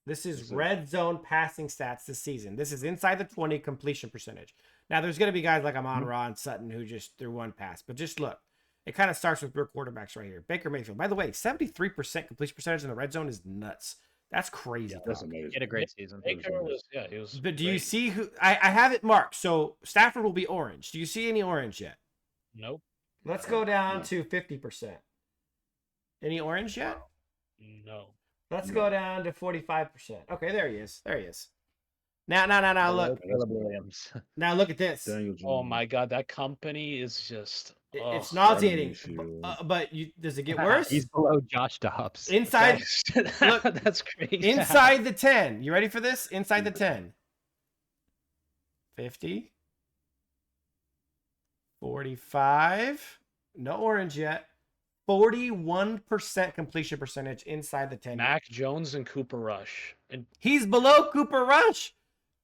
This is What's that? red zone passing stats this season. This is inside the 20 completion percentage. Now, there's going to be guys like Amon Mhm. Ra and Sutton who just threw one pass, but just look. It kind of starts with your quarterbacks right here. Baker Mayfield. By the way, 73% completion percentage in the red zone is nuts. That's crazy. That's talk. He amazing. had a great season. Baker was he was. But do you great. see who I have it marked? So Stafford will be orange. Do you see any orange yet? Nope. Let's go down No. to 50%. Any orange yet? No. Let's No. go down to 45%. Okay, there he is. There he is. Now, look. Caleb Williams. Now look at this. Daniel Oh Jones. my God, that company is just. It's ugh. nauseating. Shield. But does it get worse? He's below Josh Dobbs. Inside look, That's crazy. inside the 10. You ready for this? Inside the 10. 50. 45. No orange yet. 41% completion percentage inside the 10. Mac Jones and Cooper Rush, and He's below Cooper Rush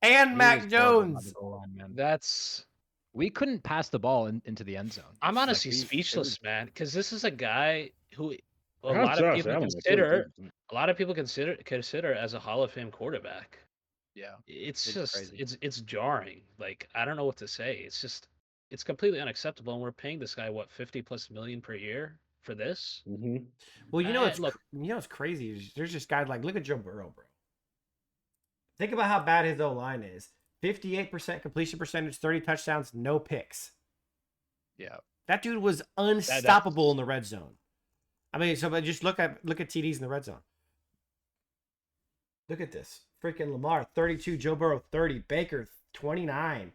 and He Mac was horrible on Jones. the goal line, man. that's. We couldn't pass the ball into the end zone. I'm Like, honestly it speechless, was- man, because this is a guy who a How's lot of Josh people Allen at consider 43%? a lot of people consider as a Hall of Fame quarterback. Yeah. It's It's just crazy. it's jarring. Like, I don't know what to say. It's completely unacceptable, and we're paying this guy what 50+ million per year for this. Mhm. Well, you know what's Look. what's crazy is there's just guys like look at Joe Burrow, bro. Think about how bad his O line is. 58% completion percentage, 30 touchdowns, no picks. Yeah. That dude was unstoppable in the red zone. I mean, so but just look at TDs in the red zone. Look at this. Freaking Lamar, 32, Joe Burrow, 30, Baker, 29,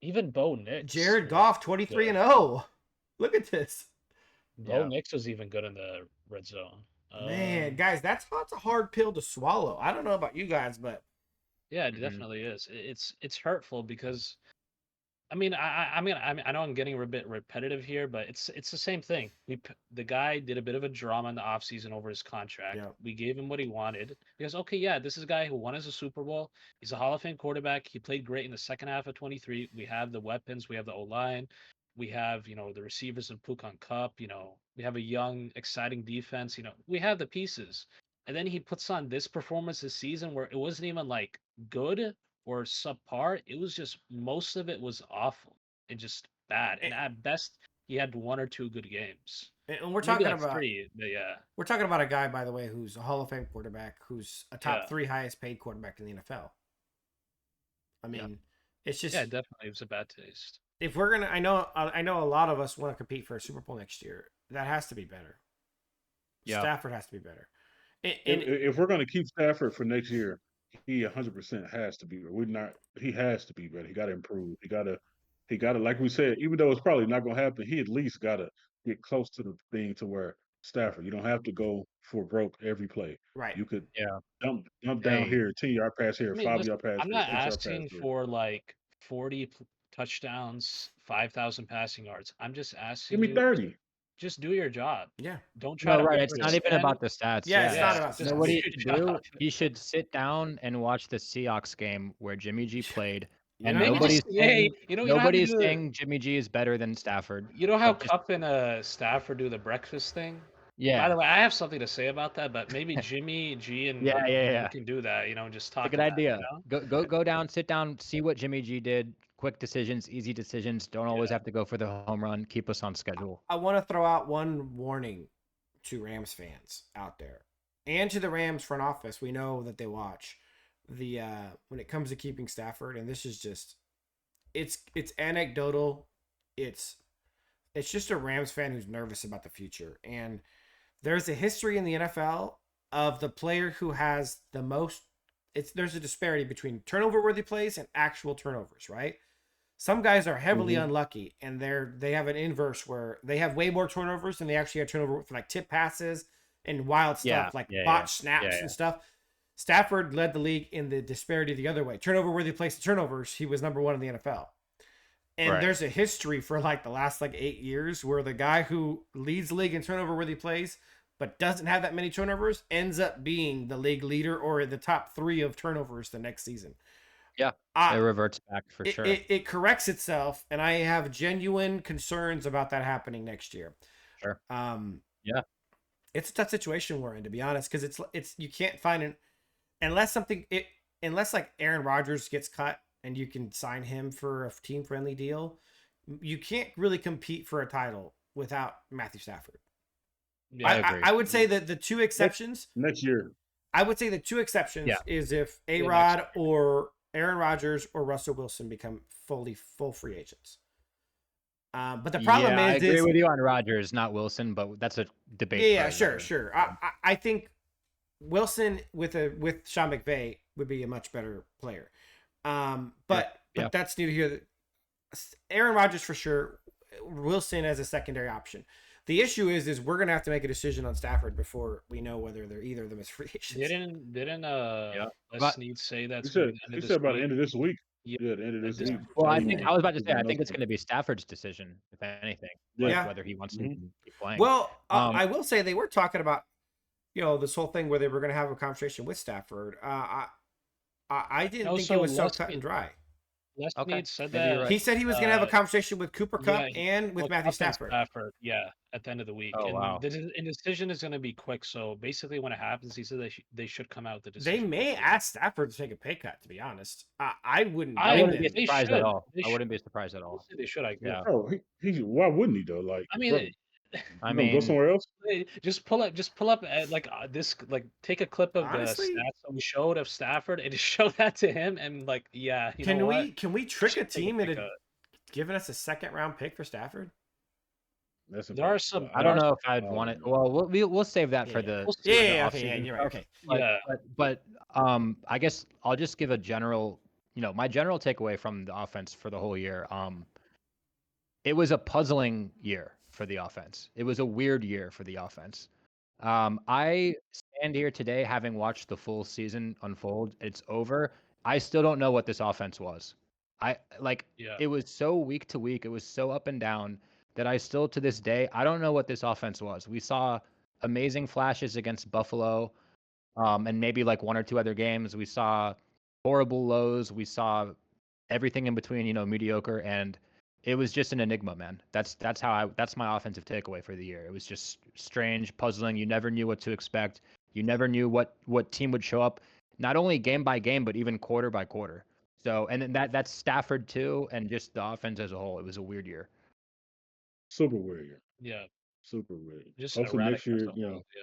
Even Bo Nix, Jared Goff, 23 and 0. Look at this. Bo Yeah. Nix was even good in the red zone. Man, guys, that's a hard pill to swallow. I don't know about you guys, but Yeah, it Mhm. definitely is. It's hurtful because, I mean, I mean, I know I'm getting a bit repetitive here, but it's the same thing. The guy did a bit of a drama in the offseason over his contract. Yeah. We gave him what he wanted because, okay, yeah, this is a guy who won us a Super Bowl. He's a Hall of Fame quarterback. He played great in the second half of 23. We have the weapons. We have the O line. We have the receivers in Pukan Cup. We have a young, exciting defense. We have the pieces. And then he puts on this performance this season where it wasn't even like good or subpar. It was just most of it was awful and just bad. And at best, he had one or two good games. and we're Maybe talking like about 3, but yeah. we're talking about a guy, by the way, who's a Hall of Fame quarterback, who's a top Yeah. 3 highest paid quarterback in the NFL. I mean, it's just Yeah, definitely. It was a bad taste. if we're gonna, I know a lot of us want to compete for a Super Bowl next year. That has to be better. Yeah. Stafford has to be better. And If we're going to keep Stafford for next year, he 100% has to be. He has to be better. He got to improve. He got to, like we said, even though it's probably not going to happen, he at least got to get close to the thing to where Stafford. You don't have to go for broke every play. right. You could Yeah. dump down Hey. here, 10-yard pass here, I mean, 5-yard pass I'm here, not 6-yard pass asking here. for like 40 touchdowns, 5,000 passing yards. I'm just Give asking me you, 30. just do your job. Yeah. Don't try No, to right. It's not even overextend. about the stats. Yeah, it's Yeah, not about just You know what do he your should do? job. He should sit down and watch the Seahawks game where Jimmy G played, You and know, Maybe nobody's just, hey, saying you don't have to nobody's do the- saying Jimmy G is better than Stafford. You know how But just- Cup and Stafford do the breakfast thing? By Yeah, the way, I have something to say about that, but maybe Jimmy G and Yeah. we can do that. Just it's talk a good about it, idea. Go down, sit down, see what Jimmy G did. Quick decisions, easy decisions. Don't always have to go for the home run. Keep us on schedule. I want to throw out one warning to Rams fans out there and to the Rams front office. We know that they watch the when it comes to keeping Stafford, and this is just it's anecdotal. It's just a Rams fan who's nervous about the future. And there's a history in the NFL of the player who has the most there's a disparity between turnover worthy plays and actual turnovers, right? Some guys are heavily unlucky, and they have an inverse where they have way more turnovers than they actually have turnover for like tip passes and wild stuff like botch snaps and stuff. Stafford led the league in the disparity the other way. Turnover worthy plays to turnovers, he was number 1 in the NFL. And Right. there's a history for like the last like 8 years where the guy who leads the league in turnover worthy plays but doesn't have that many turnovers ends up being the league leader or the top 3 of turnovers the next season. Yeah, it reverts back for sure. It corrects itself, and I have genuine concerns about that happening next year. Sure. Yeah, it's a tough situation we're in, to be honest, because it's you can't find unless like Aaron Rodgers gets cut and you can sign him for a team friendly deal, you can't really compete for a title without Matthew Stafford. Yeah, I agree. I would say that the two exceptions next year. I would say the two exceptions Yeah. is if Yeah, A-Rod next year. or Aaron Rodgers or Russell Wilson become full free agents. But the problem I is, agree with you on Rodgers, not Wilson, but that's a debate. yeah, for another- sure. I think Wilson with Sean McVay would be a much better player. But Yeah. that's new here. Aaron Rodgers for sure. Wilson as a secondary option. The issue is we're gonna have to make a decision on Stafford before we know whether they're either of them as free agents. Didn't Yeah. Les But- Snead say that's He gonna said, be the end he of said this by the week? end of this week. Yeah. Yeah, the end of this This- week. Well, I He's think gonna- I was about to say, I he's think it's gonna going to be Stafford's decision, if anything, Yeah. like whether he wants to keep playing. Well, Um, I will say they were talking about, this whole thing where they were going to have a conversation with Stafford. I didn't think it Also, was so Les cut and dry. Les Okay, Snead said maybe you're that right. He said he was going to have a conversation with Cooper Kupp yeah, and with well, Matthew Kupp and Stafford. Yeah, at the end of the week. Oh, and wow. the decision is going to be quick. So basically, when it happens, he said they should come out with the They decision. may quickly. ask Stafford to take a pay cut. To be honest, I wouldn't. I I- blame wouldn't be them. they surprised should. at all. They I wouldn't be surprised at all. Honestly, they should. I agree. Yeah. Oh, he why wouldn't he though? Like, I bro, mean, I you gonna go mean, somewhere else? just pull up take a clip of Honestly- the stats that we showed of Stafford and just show that to him and like, yeah, you know what? Can we trick a Should take team pay into cut. giving us a second round pick for Stafford? That's There are impossible. some- I don't There know if I'd I want it. don't know. Well, we'll save that for Yeah. the We'll for see. the Yeah, okay, offseason. you're right. Okay. But, Yeah. but I guess I'll just give a general, my general takeaway from the offense for the whole year. It was a puzzling year for the offense. It was a weird year for the offense. I stand here today having watched the full season unfold. It's over. I still don't know what this offense was. Yeah. It was so week to week. It was so up and down that I still to this day I don't know what this offense was. We saw amazing flashes against Buffalo, and maybe like one or two other games. We saw horrible lows. We saw everything in between, mediocre, and it was just an enigma, man. That's my offensive takeaway for the year. It was just strange, puzzling. You never knew what to expect. You never knew what team would show up, not only game by game, but even quarter by quarter. So, and then that's Stafford too, and just the offense as a whole. It was a weird year. Super weird. Yeah. Super weird. Just Hopefully erratic next year, as a whole,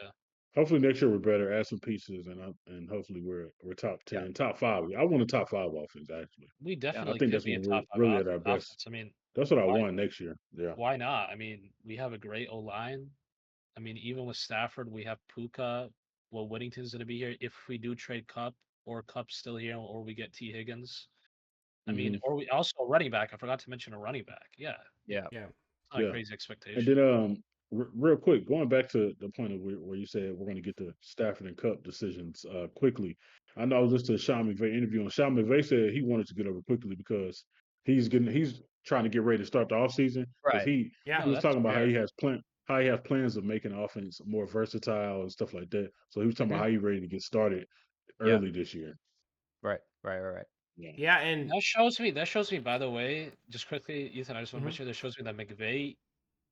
yeah. hopefully next year we're better. Add some pieces, and hopefully we're top 10, top 5. I want a top 5 offense actually. We definitely think could that's be a when we're top 5 really at our best. offense. I mean, That's what I Why- want next year. Yeah. why not? I mean, we have a great O line. I mean, even with Stafford, we have Puka. Well, Whittington's going to be here if we do trade Cup or Cup's still here, or we get T Higgins. I mean, or we also a running back. I forgot to mention a running back. Yeah, Yeah. Yeah. it's not a Yeah. crazy And expectation. then, real quick, going back to the point of where you said we're going to get the Stafford and Cup decisions quickly. I know I was listening to a Sean McVay interview, and Sean McVay said he wanted to get over quickly because he's trying to get ready to start the offseason. Right. He Yeah. was that's talking about fair. how he has plans of making the offense more versatile and stuff like that. So he was talking about how he's ready to get started early this year. Right. Yeah, and That shows me, by the way, just quickly, Ethan, I just want to Mhm. mention that shows me that McVay,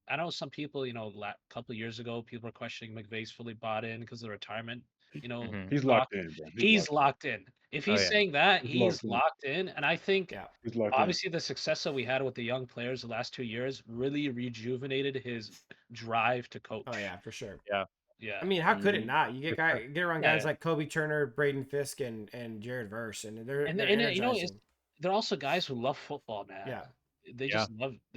I know some people, a couple of years ago, people were questioning McVay's fully bought in because of the retirement, Mhm. He's locked in, bro. He's locked in. If Oh, he's yeah. saying that, He's he's locked in. locked in. And I think yeah, He's locked obviously the success that we had with the young players the last 2 years really rejuvenated his drive to coach. oh yeah, for sure. Yeah. I mean, how could it Mhm. not? You get For get around Yeah, guys yeah. like Kobe Turner, Braden Fisk, and Jared Verse, and they're And they're it's energizing. they're also guys who love football, man. Yeah. They Yeah.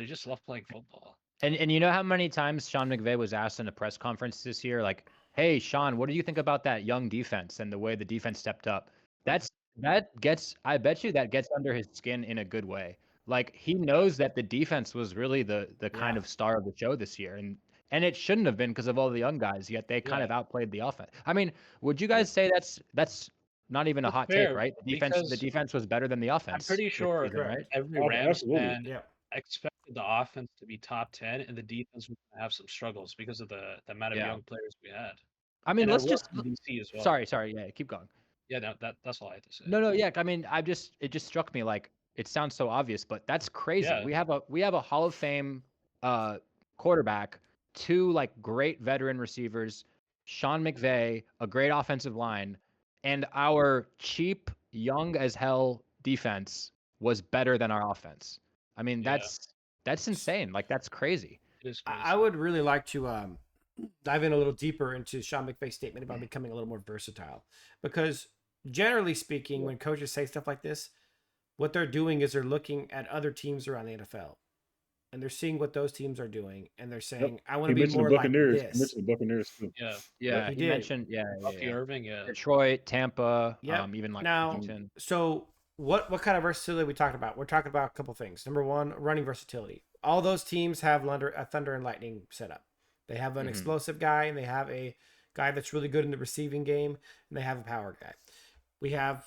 just love playing football. And you know how many times Sean McVay was asked in a press conference this year, like, "Hey, Sean, what do you think about that young defense and the way the defense stepped up?" I bet you that gets under his skin in a good way. Like he knows that the defense was really the kind Yeah. of star of the show this year, and it shouldn't have been because of all the young guys. Yet they kind of outplayed the offense. I mean, would you guys say that's not even a That's hot fair, take, right? The because defense was better than the I'm offense. pretty this sure season, right? every Oh, Rams absolutely. fan, Yeah. expected the offense to be top 10 and the defense would have some struggles because of the amount of young players we had. I mean, And let's it just. worked in DC as well. Sorry. Yeah, keep going. Yeah, no, that's all I had to say. No. Yeah. I mean, it just struck me like it sounds so obvious, but that's crazy. Yeah. We have a Hall of Fame quarterback, 2 like great veteran receivers, Sean McVay, a great offensive line, and our cheap, young as hell defense was better than our offense. I mean, that's insane. Like that's crazy. It is crazy. I would really like to dive in a little deeper into Sean McVay's statement about becoming a little more versatile, because generally speaking, when coaches say stuff like this, what they're doing is they're looking at other teams around the NFL, and they're seeing what those teams are doing, and they're saying, "I want to be more like Buccaneers. this." He mentioned the Buccaneers too. Yeah. He did. mentioned Bucky Irving, yeah. Detroit, Tampa, Yep. even like Now, Washington. so what kind of versatility we talking about? We're talking about a couple things. Number one, running versatility. All those teams have a Thunder and Lightning set up. They have an explosive guy, and they have a guy that's really good in the receiving game, and they have a power guy. We have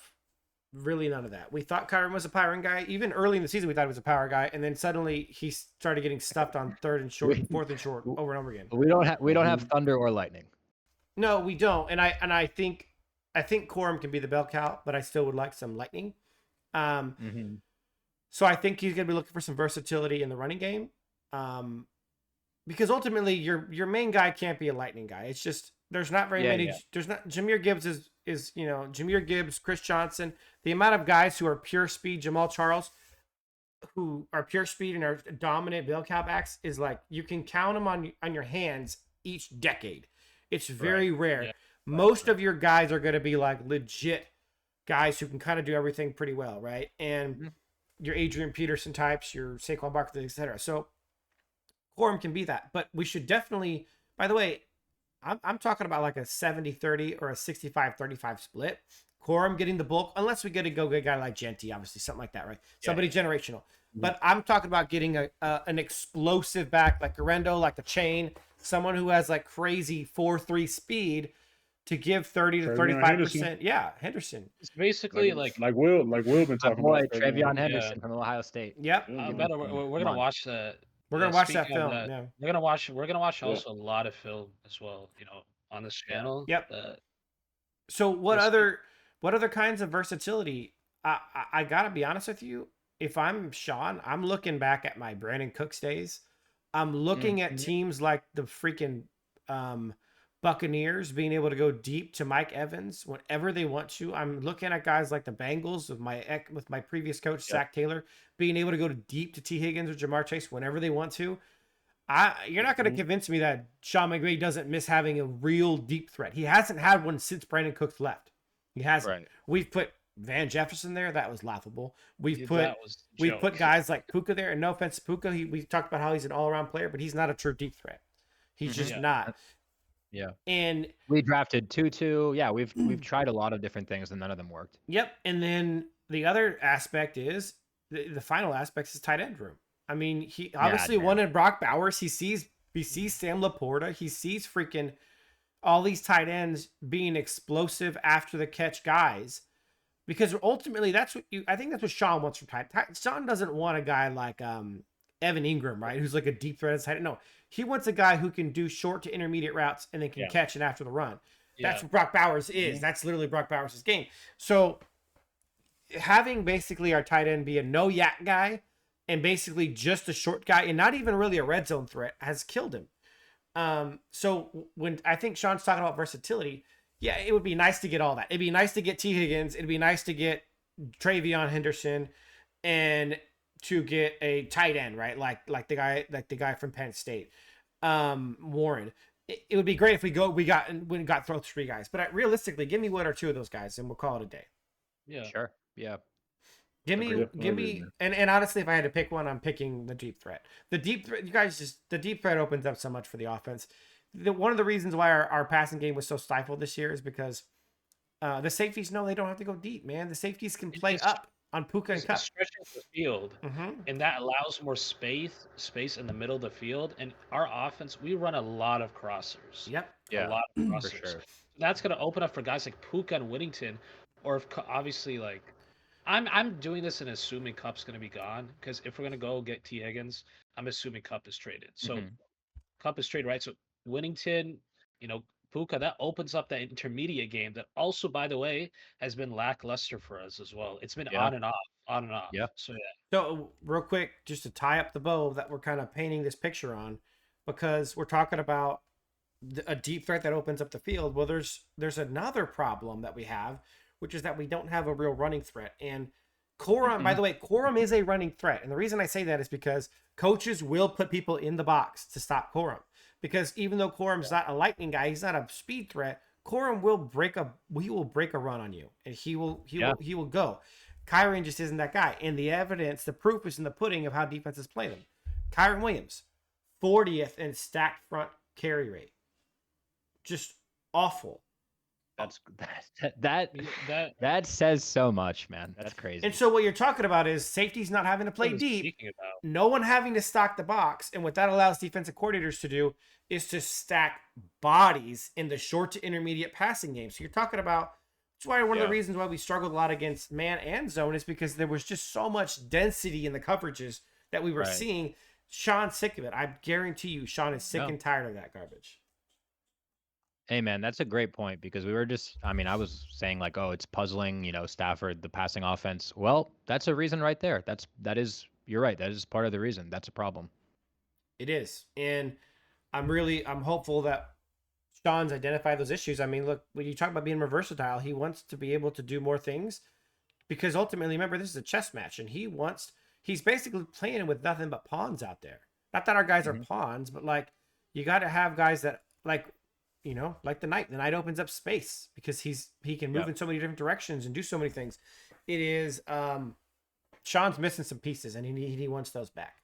really none of that. We thought Kyron was a powering guy. Even early in the season, we thought he was a power guy, and then suddenly he started getting stuffed on third and short, fourth and short, over and over again. We don't have Thunder or Lightning. No, we don't. And I think Corum can be the bell cow, but I still would like some Lightning. So I think he's going to be looking for some versatility in the running game. Because ultimately your main guy can't be a Lightning guy. It's just, there's not very many. There's not, Jahmyr Gibbs is Jahmyr Gibbs, Chris Johnson, the amount of guys who are pure speed, Jamal Charles, who are pure speed and are dominant bell cow backs, is like, you can count them on your hands each decade. It's very rare. Yeah. Most of your guys are going to be like legit guys who can kind of do everything pretty well, right? And your Adrian Peterson types, your Saquon Barkley, etc. So Corum can be that, but we should definitely. By the way, I'm talking about like a 70-30 or a 65-35 split. Corum getting the bulk, unless we get a go-get guy like Genty, obviously something like that, right? Somebody generational. But I'm talking about getting an explosive back like Garendo, like the Chain, someone who has like crazy 4.3 speed to give 30 to 35%. Yeah, Henderson. It's basically like Will been talking about. Travion Henderson from Ohio State. Yep. We're gonna watch the. We're gonna watch that film. Yeah. We're gonna watch also a lot of film as well. On this channel. Yep. So what other kinds of versatility? I gotta be honest with you. If I'm Sean, I'm looking back at my Brandon Cooks days. I'm looking at teams like the freaking Buccaneers being able to go deep to Mike Evans whenever they want to. I'm looking at guys like the Bengals with my previous coach, Zach Taylor, being able to go to deep to T. Higgins or Jamar Chase whenever they want to. You're not going to convince me that Sean McVay doesn't miss having a real deep threat. He hasn't had one since Brandon Cooks left. He hasn't. Right. We've put Van Jefferson there. That was laughable. We've put guys like Puka there. And no offense to Puka, we talked about how he's an all-around player, but he's not a true deep threat. He's just not. Yeah. And we drafted Tutu. Yeah, we've tried a lot of different things and none of them worked. Yep. And then the other aspect is the final aspect is tight end room. I mean, he obviously wanted Brock Bowers. He sees Sam Laporta. He sees freaking all these tight ends being explosive after the catch guys. Because ultimately I think that's what Sean wants from tight. Sean doesn't want a guy like Evan Ingram, right? Who's like a deep threat tight end. No. He wants a guy who can do short to intermediate routes and then can catch it after the run. That's what Brock Bowers is. That's literally Brock Bowers' game. So having basically our tight end be a no yak guy and basically just a short guy and not even really a red zone threat has killed him. So when I think Sean's talking about versatility, it would be nice to get all that. It'd be nice to get T. Higgins. It'd be nice to get Travion Henderson and to get a tight end, right? Like the guy from Penn State, Warren. It would be great if we got throw 3 guys, but realistically, give me 1 or 2 of those guys, and we'll call it a day. Yeah, sure, yeah. Give me, and honestly, if I had to pick one, I'm picking the deep threat. The deep threat opens up so much for the offense. One of the reasons why our passing game was so stifled this year is because the safeties know they don't have to go deep, man. The safeties can play up on Puka and Cup. Stretching the field, and that allows more space in the middle of the field. And our offense, we run a lot of crossers. Yep. A lot of crossers. For sure. So that's going to open up for guys like Puka and Whittington, or if obviously like I'm doing this and assuming Cup's going to be gone because if we're going to go get T Higgins, I'm assuming Cup is traded. So Cup is traded, right? So Winnington, Puka, that opens up that intermediate game that also, by the way, has been lackluster for us as well. It's been on and off, on and off. Yeah. So yeah. So real quick, just to tie up the bow that we're kind of painting this picture on, because we're talking about a deep threat that opens up the field. Well, there's another problem that we have, which is that we don't have a real running threat. And Corum, by the way, Corum is a running threat. And the reason I say that is because coaches will put people in the box to stop Corum. Because even though Corum's not a lightning guy, he's not a speed threat. Corum will break a run on you, and he will go. Kyren just isn't that guy. And the proof is in the pudding of how defenses play them. Kyren Williams, 40th in stacked front carry rate. Just awful. That says so much, man. That's crazy. And so what you're talking about is safety's not having to play deep, no one having to stock the box, and what that allows defensive coordinators to do is to stack bodies in the short to intermediate passing game. So you're talking about, that's why one of the reasons why we struggled a lot against man and zone is because there was just so much density in the coverages that we were seeing. Sean's sick of it. I guarantee you Sean is sick and tired of that garbage. Hey, man, that's a great point because we were I was saying like, oh, it's puzzling, Stafford, the passing offense. Well, that's a reason right there. You're right. That is part of the reason. That's a problem. It is. And I'm hopeful that Sean's identified those issues. I mean, look, when you talk about being more versatile, he wants to be able to do more things because ultimately, remember, this is a chess match and he's basically playing with nothing but pawns out there. Not that our guys are pawns, but like, you got to have guys that like the knight opens up space because he can move in so many different directions and do so many things. It is Sean's missing some pieces and he wants those back.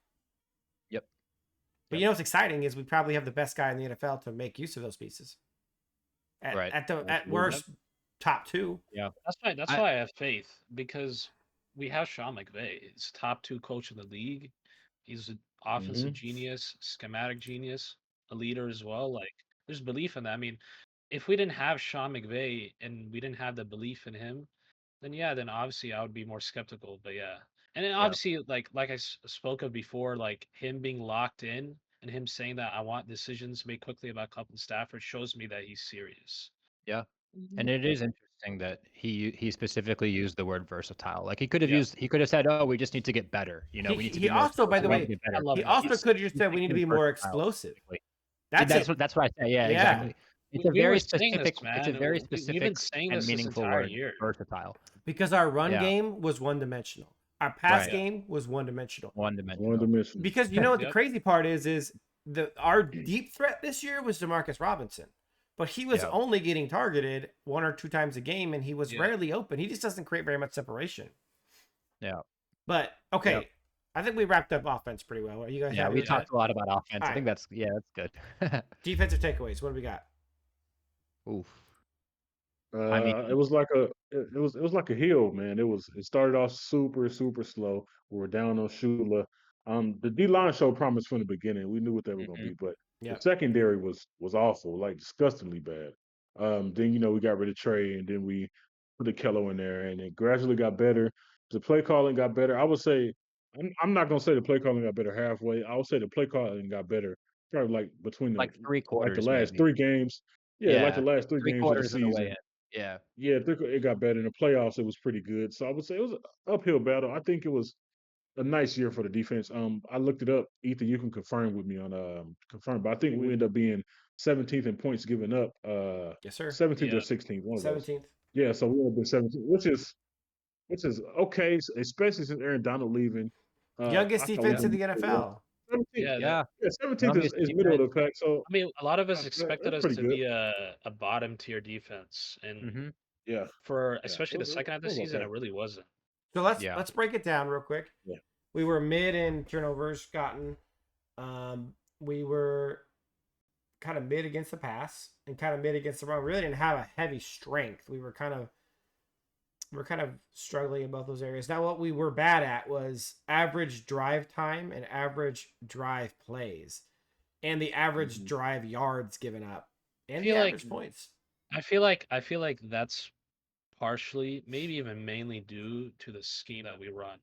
But what's exciting is we probably have the best guy in the NFL to make use of those pieces. At worst, top 2. Yeah, that's why I have faith because we have Sean McVay. He's top 2 coach in the league. He's an offensive genius, schematic genius, a leader as well. Like, there's belief in that. I mean, if we didn't have Sean McVay and we didn't have the belief in him, then obviously I would be more skeptical. But yeah, and then obviously like I spoke of before, like him being locked in and him saying that I want decisions made quickly about Cup and Stafford shows me that he's serious. Yeah, and it is interesting that he specifically used the word versatile. Like he could have said, "Oh, we just need to get better." We need to. He also, by the way, he also could have just said we need to be more explosive. That's what I say. Yeah, exactly. It's a very specific. It's a very specific and meaningful word. Versatile. Because our run game was one-dimensional. Our pass game was one-dimensional. One-dimensional. Because what the crazy part is our deep threat this year was Demarcus Robinson, but he was only getting targeted 1 or 2 times a game, and he was rarely open. He just doesn't create very much separation. Yeah. But okay. Yep. I think we wrapped up offense pretty well. Are you guys? Yeah, we talked a lot about offense. I think that's good. Defensive takeaways. What do we got? Oof. It was like a hill, man. It started off super slow. We were down on Shula. The D line showed promise from the beginning. We knew what they were gonna be, but the secondary was awful, like disgustingly bad. Then we got rid of Trey, and then we put the Kello in there, and it gradually got better. The play calling got better. I would say I'm not gonna say the play calling got better halfway. I would say the play calling got better probably like between like 3 quarters, like the last maybe. 3 games. Yeah, like the last 3 games of the season. Yeah. Yeah, it got better. In the playoffs, it was pretty good. So I would say it was an uphill battle. I think it was a nice year for the defense. I looked it up. Ethan, you can confirm with me on confirm, but I think we ended up being 17th in points given up. Yes, sir. 17th or 16th. 17th. Yeah, so we would have been 17th, which is okay, especially since Aaron Donald leaving. Youngest defense in the NFL. 17th, 17th is middle of the pack. So I mean, a lot of us expected us to be a bottom tier defense, and for especially the second half of the season, it really wasn't. So let's break it down real quick. Yeah. We were mid in turnovers gotten. We were kind of mid against the pass and kind of mid against the run. We really didn't have a heavy strength. We're kind of struggling in both those areas. Now, what we were bad at was average drive time and average drive plays, and the average drive yards given up, and the average points. I feel like that's partially, maybe even mainly due to the scheme that we run.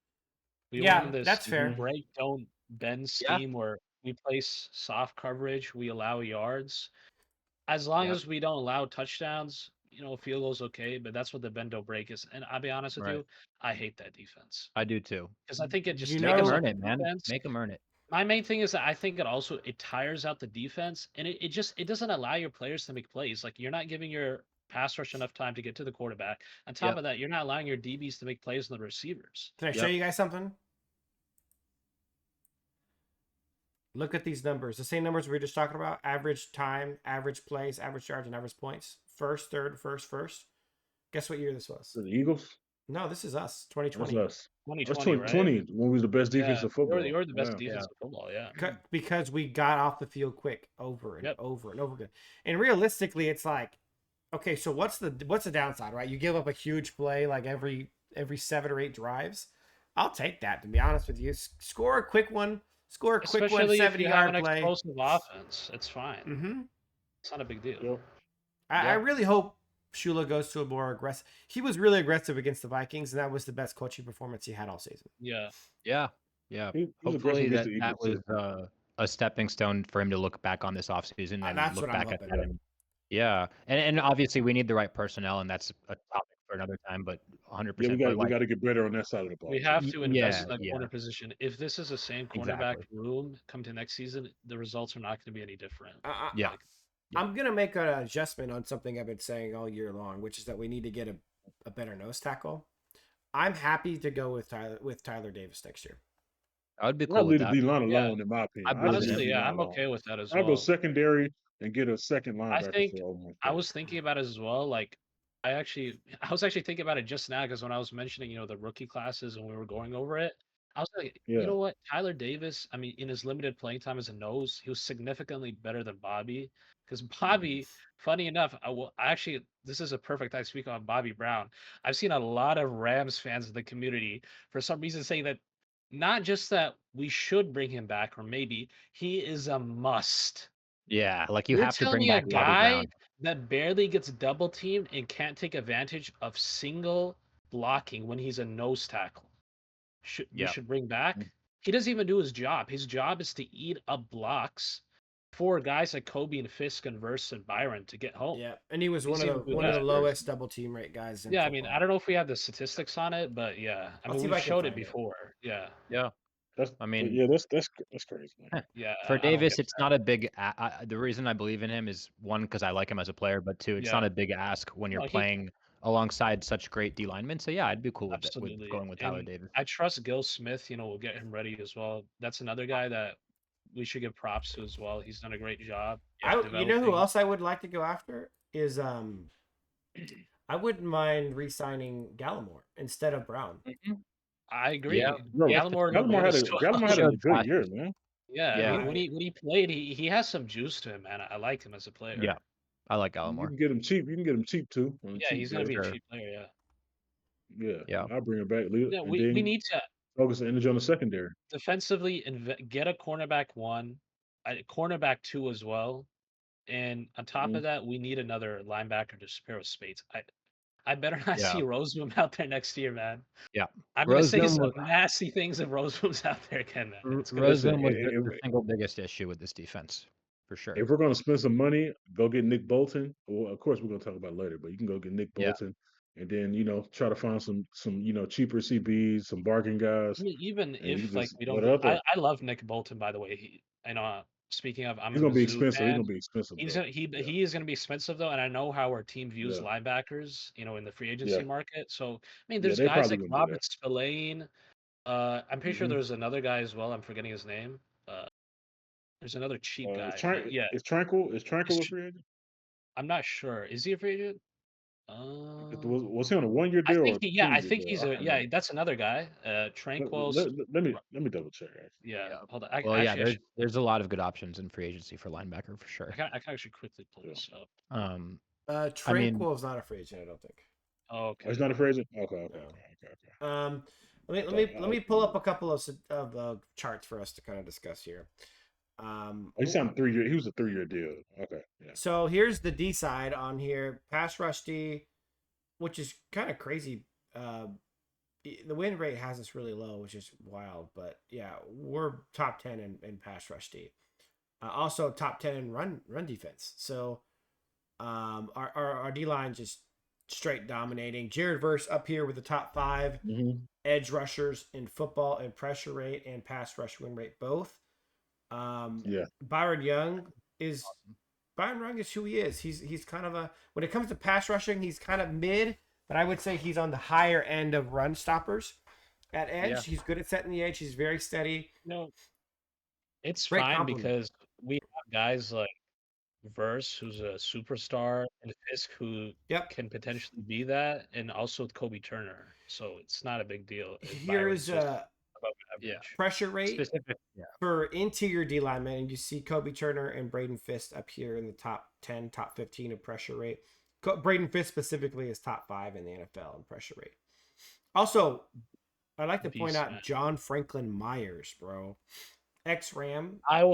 We Yeah, run this that's fair. break, don't bend scheme where we place soft coverage, we allow yards. As long Yep. as we don't allow touchdowns, field goals okay, but that's what the bend don't break is. And I'll be honest with Right. you, I hate that defense I do too. because I think it just You Make them know- earn it, man. defense. Make them earn it. My main thing is that I think it tires out the defense, and it doesn't allow your players to make plays. Like you're not giving your pass rush enough time to get to the quarterback. On top Yep. of that, you're not allowing your DBs to make plays on the receivers. Can I show Yep. you guys something? Look at these numbers. The same numbers we were just talking about. Average time, average plays, average yards, and average points. First, third, first. Guess what year this was? The Eagles. No, this is us. What's 2020. us? 2020, That's right? 2020 when we was the best defense Yeah, of football. You're the best Yeah. defense of football, yeah. Because we got off the field quick over and Yep. over and over again. And realistically, it's like, okay, so what's the downside, right? You give up a huge play like every 7 or 8 drives. I'll take that, to be honest with you. Score a quick one. Score a quick Especially one, if you have 70-yard an play. explosive offense, it's fine. Mm-hmm. It's not a big deal. Yep. I really hope Shula goes to a more aggressive. He was really aggressive against the Vikings, and that was the best coaching performance he had all season. Yeah. Yeah. He's Hopefully aggressive against the that Eagles, was a stepping stone for him to look back on this offseason and That's look what I'm back at hoping. that. Yeah. And obviously we need the right personnel, and that's a topic for another time, but 100%. Yeah, we got to get better on that side of the ball. We have to invest yeah, in that corner position. If this is the same cornerback Exactly. room come to next season, the results are not going to be any different. Yeah. I'm going to make an adjustment on something I've been saying all year long, which is that we need to get a better nose tackle. I'm happy to go with Tyler Davis next year. I would be I'd cool with leave the that. D line Yeah. alone, in my opinion. I believe Honestly, in yeah, I'm okay with that as well. I'll go secondary and get a second linebacker. think for Oklahoma I State. was thinking about it as well. Like, I was actually thinking about it just now because when I was mentioning, the rookie classes and we were going over it, I was like, Yeah. you know what, Tyler Davis. I mean, in his limited playing time as a nose, he was significantly better than Bobby. Because Bobby, funny enough, this is a perfect time to speak on Bobby Brown. I've seen a lot of Rams fans in the community for some reason saying that not just that we should bring him back, or maybe he is a must. Yeah, like you You're have to telling bring me a back Bobby guy Brown. that barely gets double teamed and can't take advantage of single blocking when he's a nose tackle. We Yeah. should bring back. He doesn't even do his job. His job is to eat up blocks for guys like Kobe and Fisk and Verse and Byron to get home. Yeah, and he was He's one of even the good at it. lowest double team rate guys. In Yeah, I mean, football. I don't know if we have the statistics on it, but yeah, I I'll mean, see if we I can showed it find it. before. Yeah, That's, I mean- yeah, that's crazy. Man. yeah. For I don't Davis, get it's not a big. The reason I believe in him is one, because I like him as a player, but two, it's Yeah. not a big ask when you're No, he- playing alongside such great D linemen. So yeah, I'd be cool with Absolutely. going with Tyler And Davis. I trust Gil Smith, we'll get him ready as well. That's another guy that we should give props to as well. He's done a great job. You know who developing- else I would like to go after is I wouldn't mind re-signing Gallimore instead of Brown. I agree. Yeah. Bro, Gallimore Gallimore had a Showed good flashes. year, man. Yeah, Yeah. I mean, when he played, he has some juice to him, man. I like him as a player. Yeah, I like You Gallimore. can get him cheap. You can get him cheap too. on a Yeah, cheap he's gonna deal. be a Sure. cheap player. Yeah. Yeah, Yeah. I'll bring him back. Yeah, And we then need to focus the energy on the secondary. defensively get a cornerback 1, a cornerback 2 as well, and on top Mhm. of that, we need another linebacker to pair with Spates. I better not Yeah. see Roseman out there next year, man. Yeah. I'm gonna say Roseman some was- nasty things if Roseman's out there again, man. It's gonna Rosen listen, was it- the single biggest issue with this defense, for sure. If we're going to spend some money, go get Nick Bolton. Well, of course, we're going to talk about it later, but you can go get Nick Yeah. Bolton, and then try to find some cheaper CBs, some bargain guys. I mean, even And you if like just we put don't, it out there. I love Nick Bolton, by the way. Speaking of, I'm He's a going to be Mizzou expensive. He's fan. going to be expensive. He's though. he is going to be expensive though, and I know how our team views Yeah. linebackers, in the free agency Yeah. market. So I mean, Yeah, there's they guys probably like gonna do Robert Spillane. I'm pretty sure Mhm. there's another guy as well. I'm forgetting his name. There's another cheap guy. Yeah, Is Tranquil a It's- free agent? I'm not sure. Is he a free agent? Was he on a 1 year I deal? think or I 2 think year he's deal? I a can't yeah. remember. That's another guy. Tranquil. Let me double check. Actually. Yeah, Yeah. hold on. Well, yeah, Actually, there's a lot of good options in free agency for linebacker for sure. I can actually quickly pull this up. Tranquil's not a free agent, I don't think. Oh, Oh, okay. he's not a free agent. Okay. Let me Okay, let me pull up a couple of charts for us to kind of discuss here. He signed 3 year. He was a 3 year deal. Okay. Yeah. So here's the D side on here: pass rush D, which is kind of crazy. The win rate has us really low, which is wild. But yeah, we're top 10 in pass rush D. Also top 10 in run defense. So our D line just straight dominating. Jared Verse up here with the top 5 edge rushers in football and pressure rate and pass rush win rate both. Byron Young is who he is. He's kind of when it comes to pass rushing, he's kind of mid, but I would say he's on the higher end of run stoppers at edge. Yeah. He's good at setting the edge. He's very steady. No, it's great fine compliment. Because we have guys like Verse, who's a superstar, and Fisk, who can potentially be that, and also Kobe Turner. So it's not a big deal. Here's pressure rate for interior D linemen, and you see Kobe Turner and Braden Fisk up here in the top 10, top 15 of pressure rate. Braden Fisk specifically is top 5 in the NFL in pressure rate. Also, I'd like to point out John Franklin Myers, bro. Ex-Ram. I'm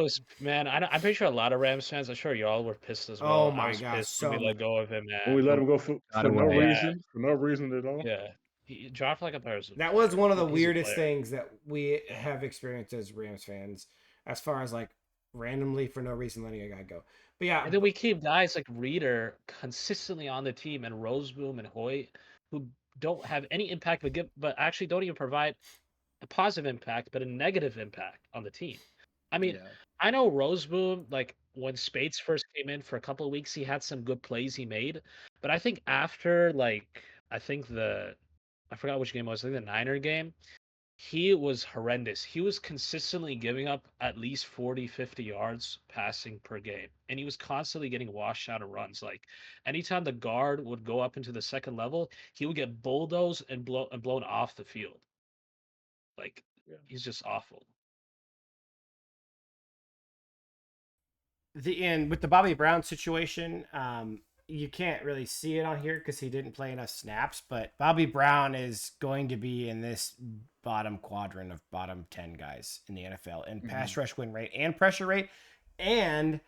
pretty sure a lot of Rams fans, I'm sure y'all were pissed as well. Oh my God. So we let go of him, man. When we let him go for no reason. For no reason at all. Yeah. He dropped like a person. That was one of the weirdest things that we have experienced as Rams fans, as far as like randomly for no reason letting a guy go. But yeah. And then we keep guys like Reader consistently on the team and Roseboom and Hoyt who don't have any impact but actually don't even provide a positive impact, but a negative impact on the team. I mean, I know Roseboom, like when Spates first came in for a couple of weeks, he had some good plays he made. But I think after I forgot which game it was, I think the Niner game, he was horrendous. He was consistently giving up at least 40, 50 yards passing per game. And he was constantly getting washed out of runs. Like anytime the guard would go up into the second level, he would get bulldozed and blown off the field. Like, he's just awful. With the Bobby Brown situation, you can't really see it on here because he didn't play enough snaps, but Bobby Brown is going to be in this bottom quadrant of bottom 10 guys in the NFL in pass rush win rate and pressure rate. And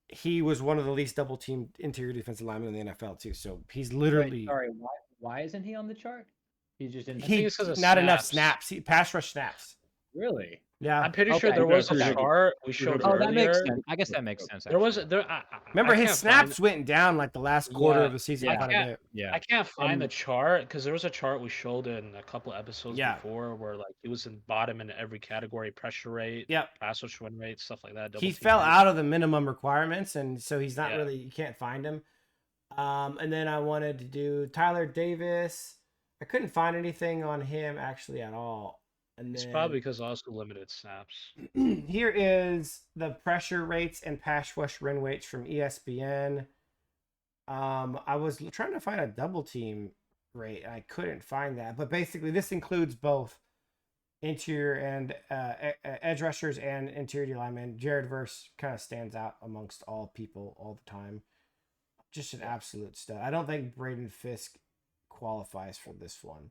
he was one of the least double teamed interior defensive linemen in the NFL too. So he's literally... Sorry, why isn't he on the chart? He just didn't. He's not enough snaps. Pass rush snaps. Really? Yeah. I'm pretty sure there was a chart we showed earlier. That makes sense. I guess that makes sense. Remember, his snaps went down like the last quarter of the season. I can't find the chart because there was a chart we showed in a couple episodes before where like he was in bottom in every category: pressure rate, pass rush win rate, stuff like that. He fell out of the minimum requirements, and so he's not really. You can't find him. And then I wanted to do Tyler Davis. I couldn't find anything on him actually at all. And it's probably because also limited snaps. Here is the pressure rates and pass rush win rates from ESPN. I was trying to find a double team rate. I couldn't find that. But basically, this includes both interior and edge rushers and interior D linemen. Jared Verse kind of stands out amongst all people all the time. Just an absolute stud. I don't think Braden Fisk qualifies for this one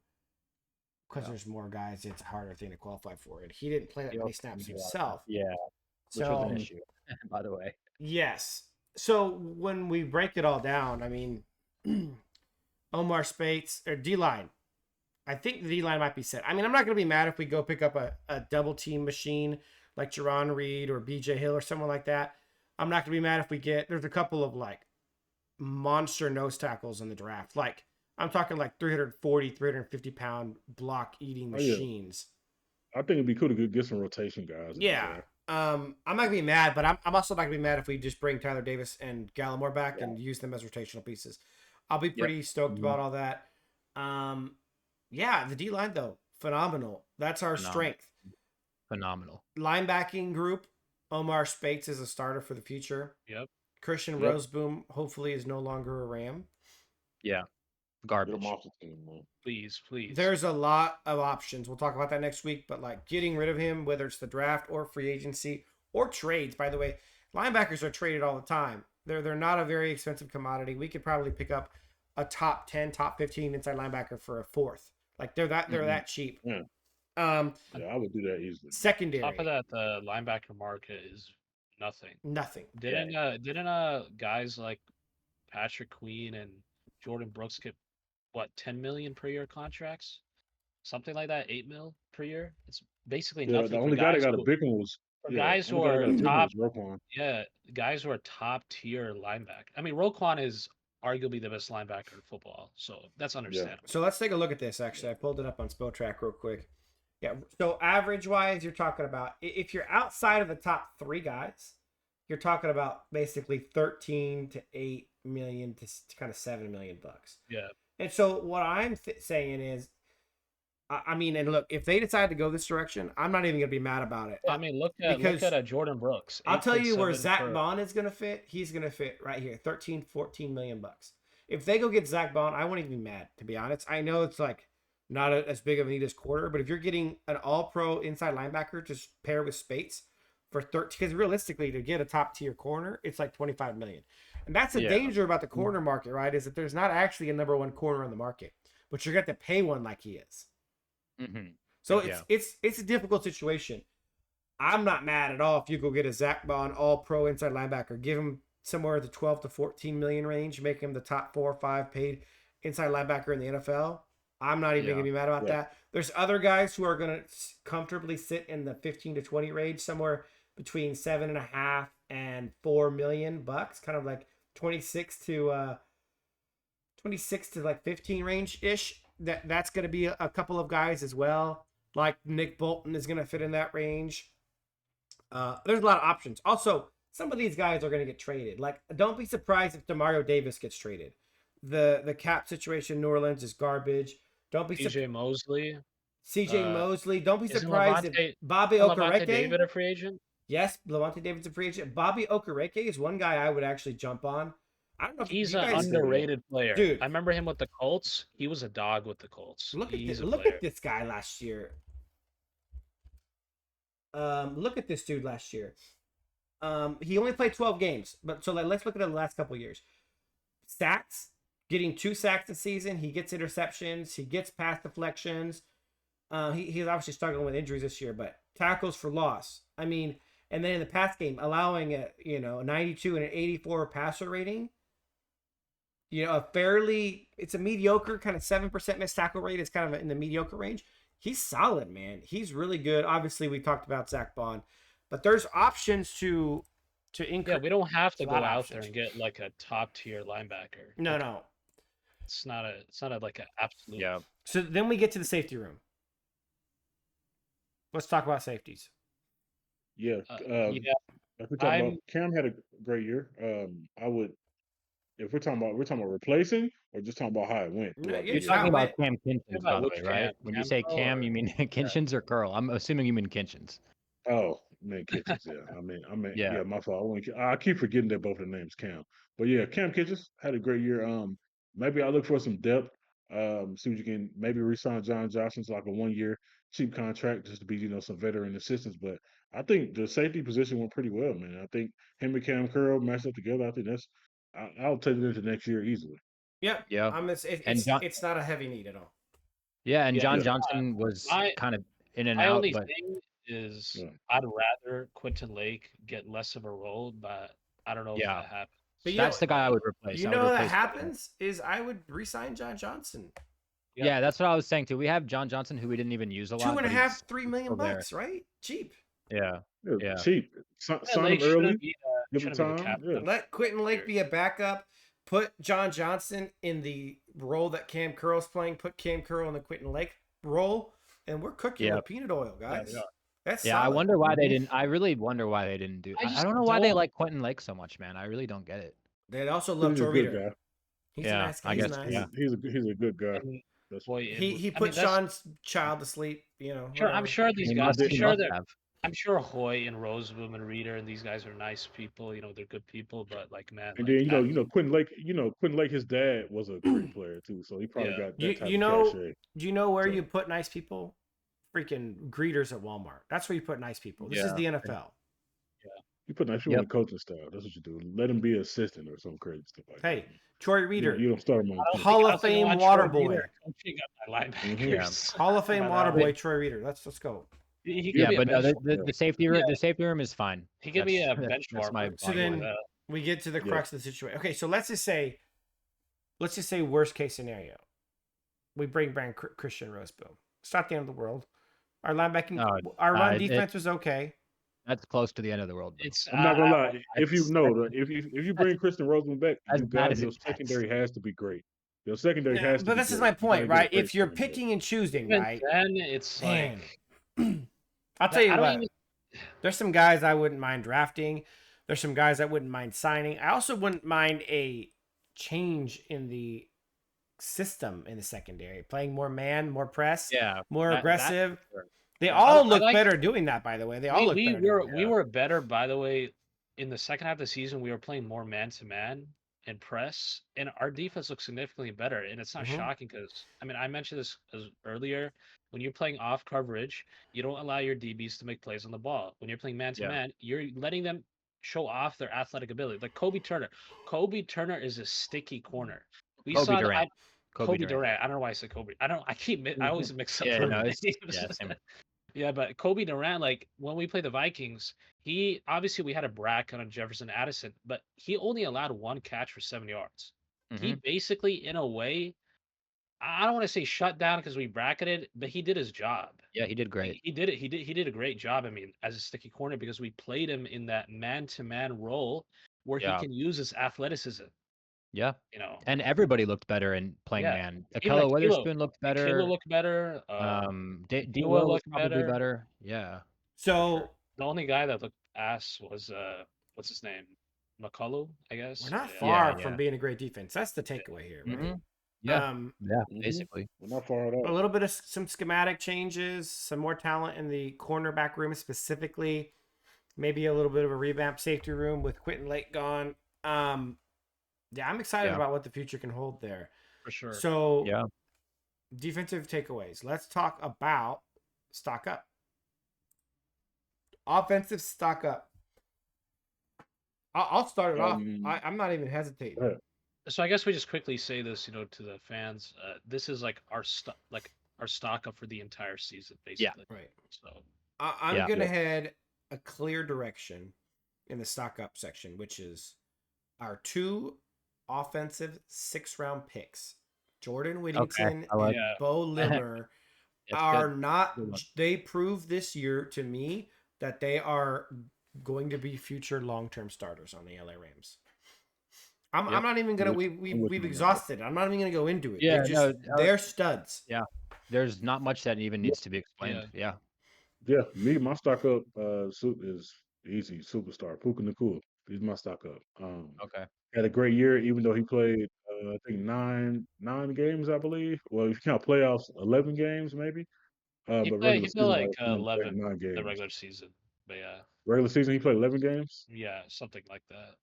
because there's more guys. It's a harder thing to qualify for, and he didn't play that many snaps himself. Which was an issue, by the way. Yes. So when we break it all down, I mean, Omar Spates or D line. I think the D line might be set. I mean, I'm not going to be mad if we go pick up a double team machine like Jerron Reed or BJ Hill or someone like that. I'm not going to be mad if we there's a couple of like monster nose tackles in the draft. Like, I'm talking like 340, 350 pound block eating machines. I think it'd be cool to get some rotation guys. Yeah. I'm not gonna be mad, but I'm also not gonna be mad if we just bring Tyler Davis and Gallimore back and use them as rotational pieces. I'll be pretty stoked about all that. The D line though, phenomenal. That's our strength. Phenomenal. Linebacking group, Omar Spates is a starter for the future. Yep. Christian Roseboom hopefully is no longer a Ram. Yeah. Garbage. Please. There's a lot of options. We'll talk about that next week, but like getting rid of him, whether it's the draft or free agency or trades, by the way, linebackers are traded all the time. They're not a very expensive commodity. We could probably pick up a top 10, top 15 inside linebacker for a fourth. Like they're that cheap. Yeah. I would do that easily. Secondary. Top of that, the linebacker market is nothing. Didn't guys like Patrick Queen and Jordan Brooks get what 10 million per year contracts, something like that, 8 mil per year. It's basically Yeah, the nothing for only guy that guys got a who big one was for yeah. guys who Only guy that are got a big one top. was Roquan. Yeah, guys who are top tier linebacker. I mean, Roquan is arguably the best linebacker in football, so that's understandable. So let's take a look at this. Actually, I pulled it up on SpellTrack real quick. Yeah. So average wise, you're talking about if you're outside of the top 3 guys, you're talking about basically 13 to 8 million to kind of 7 million bucks. Yeah. And so what I'm saying is, I mean, and look, if they decide to go this direction, I'm not even gonna be mad about it. I mean, look at Jordan Brooks. I'll tell you where 8.7 Zach for- Bond is gonna fit. He's gonna fit right here, 13, 14 million bucks. If they go get Zach Bond, I wouldn't even be mad, to be honest. I know it's like not as big of a need as quarter, but if you're getting an all-pro inside linebacker to pair with Spates for 13, because realistically, to get a top-tier corner, it's like 25 million. And that's the danger about the corner market, right? Is that there's not actually a number 1 corner on the market, but you're going to have to pay one like he is. Mm-hmm. So it's a difficult situation. I'm not mad at all if you go get a Zach Bond all-pro inside linebacker, give him somewhere in the 12 to 14 million range, make him the top 4 or 5 paid inside linebacker in the NFL. I'm not even going to be mad about that. There's other guys who are going to comfortably sit in the 15 to 20 range, somewhere between 7.5 and 4 million bucks, kind of like 26 to like 15 range ish. That's going to be a couple of guys as well. Like Nick Bolton is going to fit in that range. There's a lot of options. Also, some of these guys are going to get traded. Like, don't be surprised if Demario Davis gets traded. The cap situation in New Orleans is garbage. Don't be CJ Mosley. CJ Mosley. Don't be isn't surprised Levante- if Bobby Levante Okereke. David a free agent? Yes, Levante David's a free agent. Bobby Okereke is one guy I would actually jump on. I don't know if He's you an guys underrated player. Dude. I remember him with the Colts. He was a dog with the Colts. Look He's a look player. at this guy last year. Look at this dude last year. He only played 12 games, but so let's look at the last couple of years. Sacks, getting 2 sacks a season. He gets interceptions. He gets pass deflections. He's obviously struggling with injuries this year, but tackles for loss. I mean, and then in the pass game, allowing a 92 and an 84 passer rating. It's a mediocre kind of 7% missed tackle rate. It's kind of in the mediocre range. He's solid, man. He's really good. Obviously, we talked about Zach Bond, but there's options to increase. Yeah, we don't have to a go lot of out there options. and get like a top tier linebacker. No. It's not a like an absolute. Yeah. So then we get to the safety room. Let's talk about safeties. Yeah. Yeah. If we're talking about Cam had a great year. I would, if we're talking about replacing or just talking about how it went. No, You're it's talking not about Cam Kinchins, by the way, which right? Cam? When you Cam say Curl Cam, or- you mean Kinchins or Curl? I'm assuming you mean Kinchins. Oh, man, Kitchens. Yeah, I mean, Yeah. my fault. I keep forgetting that both of the names Cam. But yeah, Cam Kitchens had a great year. Maybe I look for some depth. See what you can maybe re-sign John Johnson to like a 1-year cheap contract just to be some veteran assistance. But I think the safety position went pretty well, man. I think him and Cam Curl matched up together. I think I'll take it into next year easily. Yep. Yeah. It's not a heavy need at all. Yeah, and Yeah. John Johnson was kind of in and My out, only but thing is Yeah. I'd rather Quentin Lake get less of a role, but I don't know if Yeah. that happens. But that's the guy I would replace. You I would know that replace Quentin. happens is I would re-sign John Johnson. Yeah, that's what I was saying too. We have John Johnson, who we didn't even use a lot. 2.5, 3 million still there. bucks, right? Cheap. Yeah. Yeah. Cheap. Sign Lake him early. shouldn't be Give him the time. captain. Yeah. Let Quentin Lake be a backup. Put John Johnson in the role that Cam Curl's playing. Put Cam Curl in the Quentin Lake role, and we're cooking Yeah. with peanut oil, guys. we are. That's Yeah, I solid. wonder why they didn't. I really wonder why they didn't do. I I just don't know why they don't- like Quentin Lake so much, man. I really don't get it. They also love He's a Troy good Reader. guy. He's Yeah, a nice guy. I He's guess, nice. yeah. He's a good guy. And That's boy, He I put mean, that's- Sean's child to sleep. Sure, I'm whatever. sure these He guys. must- he must have. I'm sure Hoy and Roseboom and Reader and these guys are nice people. They're good people, but like, man. And like, then Quentin Lake, his dad was a great player too, so he probably Yeah. got that You type know- of cachet. Do you know where So- you put nice people? Freaking greeters at Walmart. That's where you put nice people. This is Yeah. the NFL. You put nice people Yep. in the coaching style. That's what you do. Let him be an assistant or some crazy stuff like Hey, that. Troy You Reader, don't start him on. I don't the team. Hall think- I of don't think I Fame want water Troy boy. Reader coaching up my linebackers. Hall of Fame But, water uh, boy, Troy Reader. Let's go. He could Yeah, be a but no, bench, the safety room, Yeah. the safety room is fine. he could be a That's- bench that's my warmer. So bottom then- line. We get to the Yeah. crux of the situation. Okay, so let's just say worst case scenario. we bring Christian Roseboom. It's not the end of the world. Our linebacking, No, our run it- defense was okay. That's close to the end of the world. Though. It's I'm not gonna lie. If you that's- know, if you bring Christian Roseman back, as you bad got as your it gets. secondary has to be great. Your secondary has to But be this is great. my You point, gotta get a right? great If you're secondary. picking and choosing, even right? then, it's Man. like I'll tell you I don't what. even. There's some guys I wouldn't mind drafting. There's some guys I wouldn't mind signing. I also wouldn't mind a change in the system in the secondary, playing more man, more press, Yeah, more that- aggressive. sure. They Yeah, all I look like- better doing that, by the way. They all look better. doing We were better, by the way, in the second half of the season. We were playing more man to man and press, and our defense looks significantly better. And it's not Mhm. shocking because I mean I mentioned this earlier. When you're playing off coverage, you don't allow your DBs to make plays on the ball. When you're playing man to man, you're letting them show off their athletic ability. Like Kobe Turner. Kobe Turner is a sticky corner. We Kobe saw Durant. Kobe Durant. I don't know why I said Kobe. I always mix up. Yeah, the no, names. same. Yeah, but Kobe Durant, like when we played the Vikings, he obviously we had a bracket on Jefferson Addison, but he only allowed one catch for 7 yards. He basically, in a way, I don't want to say shut down because we bracketed, but he did his job. Yeah, he did great. He did it. He did a great job. I mean, as a sticky corner because we played him in that man-to-man role where he can use his athleticism. Yeah, You know, and everybody looked better in playing Yeah. man. Even like Akello Witherspoon looked better. Kilo looked better. D Tua Will looked probably better. better. Yeah. So The only guy that looked ass was what's his name? McCullough, I guess. we're not Yeah. far Yeah. from being a great defense. That's the takeaway here, right? Mhm. Yeah. Yeah, Mhm. basically. We're not far at A all. little bit of some schematic changes, some more talent in the cornerback room specifically. Maybe a little bit of a revamp safety room with Quentin Lake gone. Yeah, I'm excited Yeah. about what the future can hold there. For sure. So, Yeah. defensive takeaways. Let's talk about stock up. Offensive stock up. I'll start it off. I'm not even hesitating. Go ahead. So I guess we just quickly say this, to the fans. This is like our stock up for the entire season, basically. Right. So I'm Yeah. gonna head a clear direction in the stock up section, which is our 2 offensive 6-round picks. Jordan Whittington I like and Yeah. Bo Limmer That's are good. not. Good one. They proved this year to me that they are going to be future long-term starters on the LA Rams. I'm not even gonna. I'm with We've you on that. exhausted. I'm not even gonna go into it. Yeah, They're studs. There's not much that even needs to be explained. Yeah. Yeah, my stock up is easy. Superstar Puka Nacua. He's my stock up. Okay. Had a great year, even though he played I think nine games, I believe. Well, if you count playoffs, 11 games maybe. he But played regular he played season, like he only played 11 9 the games. regular season. But yeah, Regular season, he played 11 games. yeah, something like that.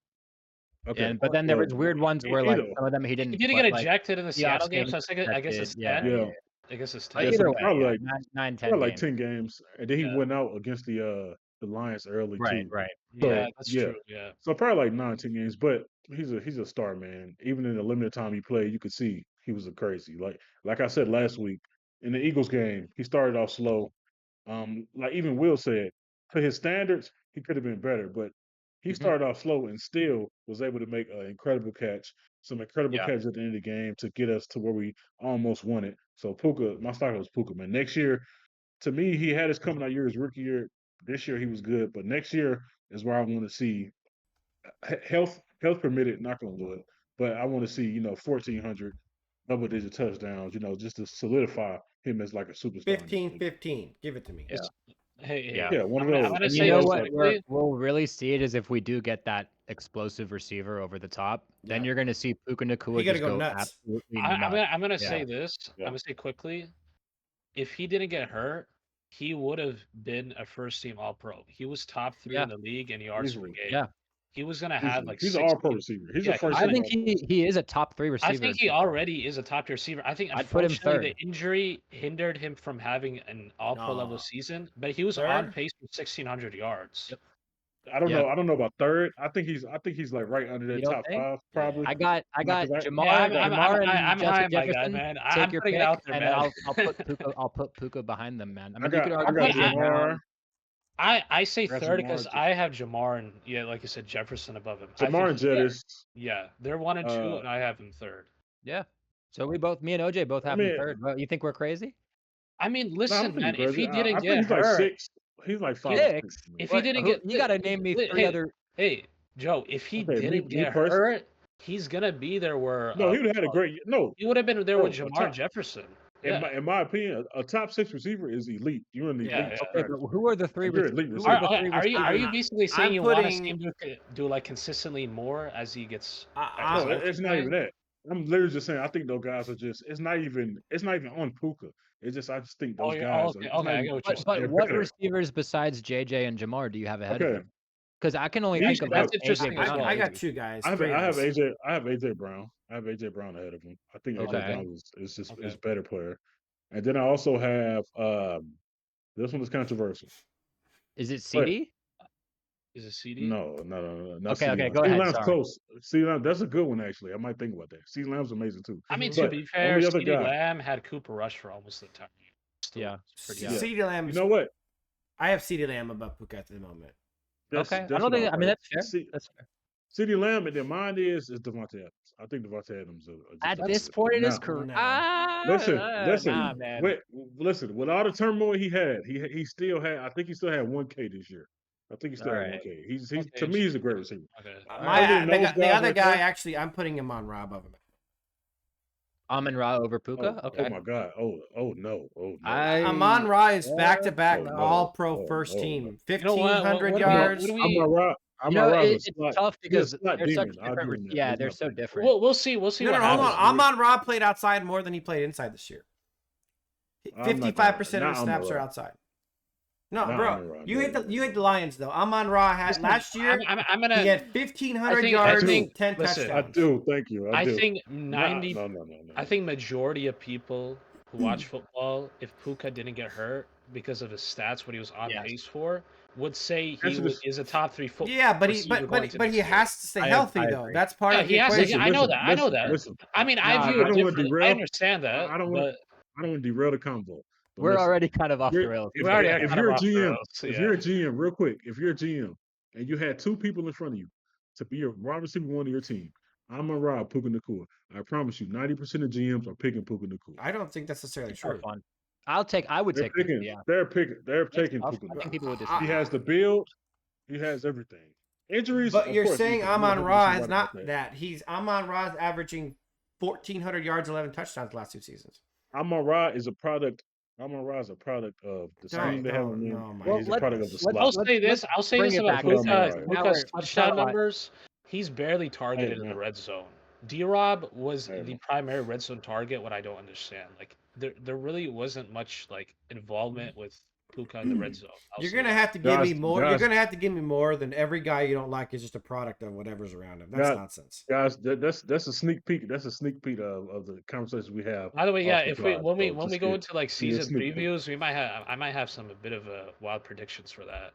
Okay, But then there well, was weird ones where like either, some of them he didn't. He didn't play, get like, ejected in the Seattle game, so getting I guess it's ejected, 10. yeah, I guess it's But 10. either so way, probably yeah, like 9, 10 probably like games. 10 games, and then he Yeah. went out against the Lions early Right. too. Right. So Yeah, that's yeah, true. Yeah. so probably like 9, 10 games. But he's a star, man. Even in the limited time he played, you could see he was a crazy. Like I said last week in the Eagles game, he started off slow. Like even Will said, to his standards, he could have been better, but he Mhm. started off slow and still was able to make an incredible catch, some incredible Yeah. catches at the end of the game to get us to where we almost won it. So Puka, my stock was Puka, man. Next year, to me, he had his coming out year, his rookie year. This year he was good, but next year is where I want to see health permitted, not gonna do it, but I want to see 1,400 double-digit touchdowns, just to solidify him as like a superstar. in this league. 15-15. Give it to me. Yeah. Hey, Yeah. Yeah, one of I'm those. gonna And say you know this what? quickly. We'll really see it is if we do get that explosive receiver over the top. Then Yeah. you're going to see Puka Nacua He gotta just go go nuts. absolutely I'm nuts. gonna Yeah. say this. Yeah. I'm gonna say quickly. If he didn't get hurt, he would have been a first-team All-Pro. He was top 3 Yeah. in the league in yards per Easily. game. Yeah. He was gonna have Easily. like He's an 60. all-pro receiver. He's Yeah, a first. I team think all-pro. he is a top 3 receiver. I think he already is a top-tier receiver. I think I'd put him unfortunately the third. injury hindered him from having an All-Pro level No. season, but he was on Third? pace for 1,600 yards. Yep. I don't Yeah. know. I don't know about third. I think he's like right under You that don't top think? 5 probably. I got Not 'cause Jamar, Yeah, Jamar I'm and high Justin on my guy, Jefferson. man. Take I'm your putting pick, it out there, and man. I'll put Puka behind them, man. I I mean, you got could I argue got putting- Jamar. I say Got third Jamar because and I have Jamar and like you said, Jefferson above him. I Jamar think and Jettis. yeah, they're 1 and 2, Uh, and I have him third. Yeah. So me and OJ both I have him mean, third. Well, you think we're crazy? I mean, no, I listen, don't think man. you're If crazy. he didn't I think get he's like hurt, 6. He's like he 5 or 6. 6? if he What? didn't get You got to name me 3 hey, other. hey, Joe, if he Okay, me didn't me get personally. hurt, he's gonna be there where No, he would have had a great. No, he would have been there with bro. A Jamar top Jefferson. in Yeah, my opinion, a top 6 receiver is elite. You're an yeah, elite yeah. Okay, but strategy. who are the three? Like, you're an elite Who are receiver. the 3 Are you receivers? basically saying I'm you want to see putting. him do like consistently more as he gets I, as No, healthy it's not even playing? that. I'm literally just saying I think those guys are just. It's not even on Puka. It's just I just think Oh, those yeah. guys. Okay, It's not okay. I even. get what you're But saying. They're what better. receivers besides JJ and Jamar do you have ahead of Okay, him? Because I can only me. think of That's like AJ interesting as Brown well. I and got AJ. 2 guys, I 3 have guys. AJ. I have AJ Brown. I have AJ Brown ahead of him. I think AJ Okay. Brown is just Okay. is better player. And then I also have this one is controversial. Is it But CD? Is it CD? no, not Okay, CeeDee okay, Lamb. go CeeDee ahead. Lamb's Sorry. close. CeeDee Lamb, that's a good one actually. I might think about that. CeeDee Lamb's amazing too. I mean, Mhm. to But be fair, only other CeeDee guy. Lamb had Cooper Rush for almost the time. Still Yeah. pretty Yeah. good. CeeDee Lamb. You know what? I have CeeDee Lamb above Puka at the moment. That's Okay. I that's don't what think. I mean, like. that's fair. See, That's fair. CeeDee Lamb, and then mine is Devontae Adams. I think Devontae Adams is At just this better. point in his Now, career, No. listen, nah, man. listen. With all the turmoil he had, he still had. I think he still had 1K this year. I think he still All had right. 1K. He's Okay, to me, he's a great receiver. Okay. Other than those The guys other right guy, there- actually, I'm putting him on Ra above him. Amon Ra over Puka. Oh Okay. my God! Oh no! Oh no! Amon Ra is back-to-back Oh, no. All-Pro Oh, first no. team, You know what? 1,500 What yards. do we? You know, Ra's a it's slot. tough He's a because slot they're such demon. I'll different. give him that, but Yeah, he's they're not so bad. different. We'll see. We'll see No, what hold on. happens. Amon Ra played outside more than he played inside this year. I'm not 55% of not his Amon snaps are Ra. outside. No, Not bro, Amon Ra, you no. hate the Lions though. Amon Ra had Listen, last year. I'm gonna. He had 1,500 I yards, think- 10 listen, touchdowns. I do. Thank you. I I do. think Nah, 90. no. I think majority of people who watch football, if Puka didn't get hurt because of his stats, what he was on Yes. pace for, would say he Answer this- is a top 3 football. Yeah, but he receiver going into next he year. has to stay I healthy agree. though. That's part Yeah, of the he has to. equation. I know that. I know that. Listen, I mean, Nah, I view I it don't wanna differently. derail. I understand that. I don't want. but I don't want to derail the convo. But We're listen, already kind of off the you're- rails. If, We already are if kind you're of a off the GM, rails, if yeah. you're a GM, real quick, if you're a GM and you had 2 people in front of you to be your wide receiver one of your team, I'm gonna ride Puka Nacua. I promise you, 90% of GMs are picking Puka Nacua. I don't think that's necessarily It's more true. fun. I would take. They're Puka, picking. yeah. They're taking tough. Puka I think Nacua. people would I- disagree. He has the build. He has everything. Injuries. But of you're course, saying Ethan, Amon you're Ra right is about not that. He's Amon Ra's averaging 1,400 yards, 11 touchdowns the last 2 seasons. Amon Ra is a product. Amon Ra is a product of the scheme they have him in. No, my and he's a product of the goodness. I'll slot. say this. I'll say bring this it about back That's what to I'm Puka's, right. Now Puka's we're- touchdown now what? numbers. He's barely targeted in the man. red zone. D-Rob was Hey, the man. primary red zone target. What I don't understand, like there really wasn't much like involvement with Puka in the red zone. I'll You're say gonna that. have to give me Guys- more. You're guys- gonna have to give me more than every guy you don't like is just a product of whatever's around him. That's Guys- nonsense. Guys, that's a sneak peek. That's a sneak peek of the conversations we have. By the way, off yeah, the if we pod, when we so when we just go get- into like give you a season sneak peek. previews, I might have some a bit of wild predictions for that.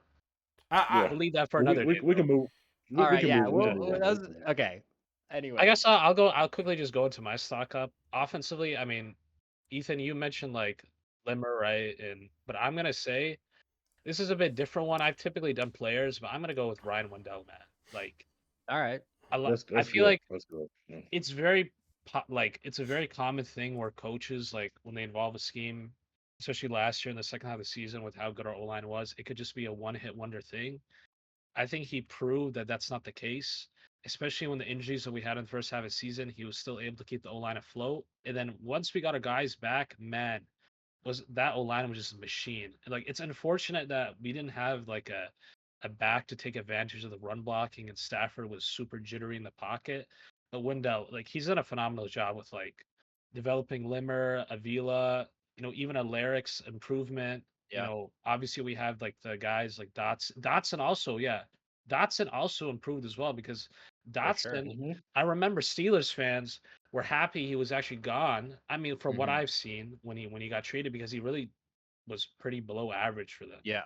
I, We'll leave that for We- another we, day. we can move. We, All we right, can yeah. move. We Well, can move. that was, okay. Anyway, I guess I'll quickly just go into my stock up. Offensively, I mean, Ethan, you mentioned like Limmer, right? But I'm gonna say this is a bit different one. I've typically done players, but I'm gonna go with Ryan Wendell, man. Like all right. I That's feel good. like That's good. Yeah. it's very like it's a very common thing where coaches like when they involve a scheme, especially last year in the second half of the season with how good our O-line was, it could just be a one-hit wonder thing. I think he proved that that's not the case, especially when the injuries that we had in the first half of the season, he was still able to keep the O-line afloat. And then once we got our guys back, man, was that O-line was just a machine. And, like it's unfortunate that we didn't have like a back to take advantage of the run blocking, and Stafford was super jittery in the pocket. But Wendell, like he's done a phenomenal job with like developing Limmer, Avila, even a Larry's improvement. Yeah. Obviously we have like the guys like Dotson also, yeah. Dotson also improved as well because sure. Dotson, I remember Steelers fans were happy he was actually gone. I mean, from what Mhm. I've seen when he got traded, because he really was pretty below average for them. Yeah.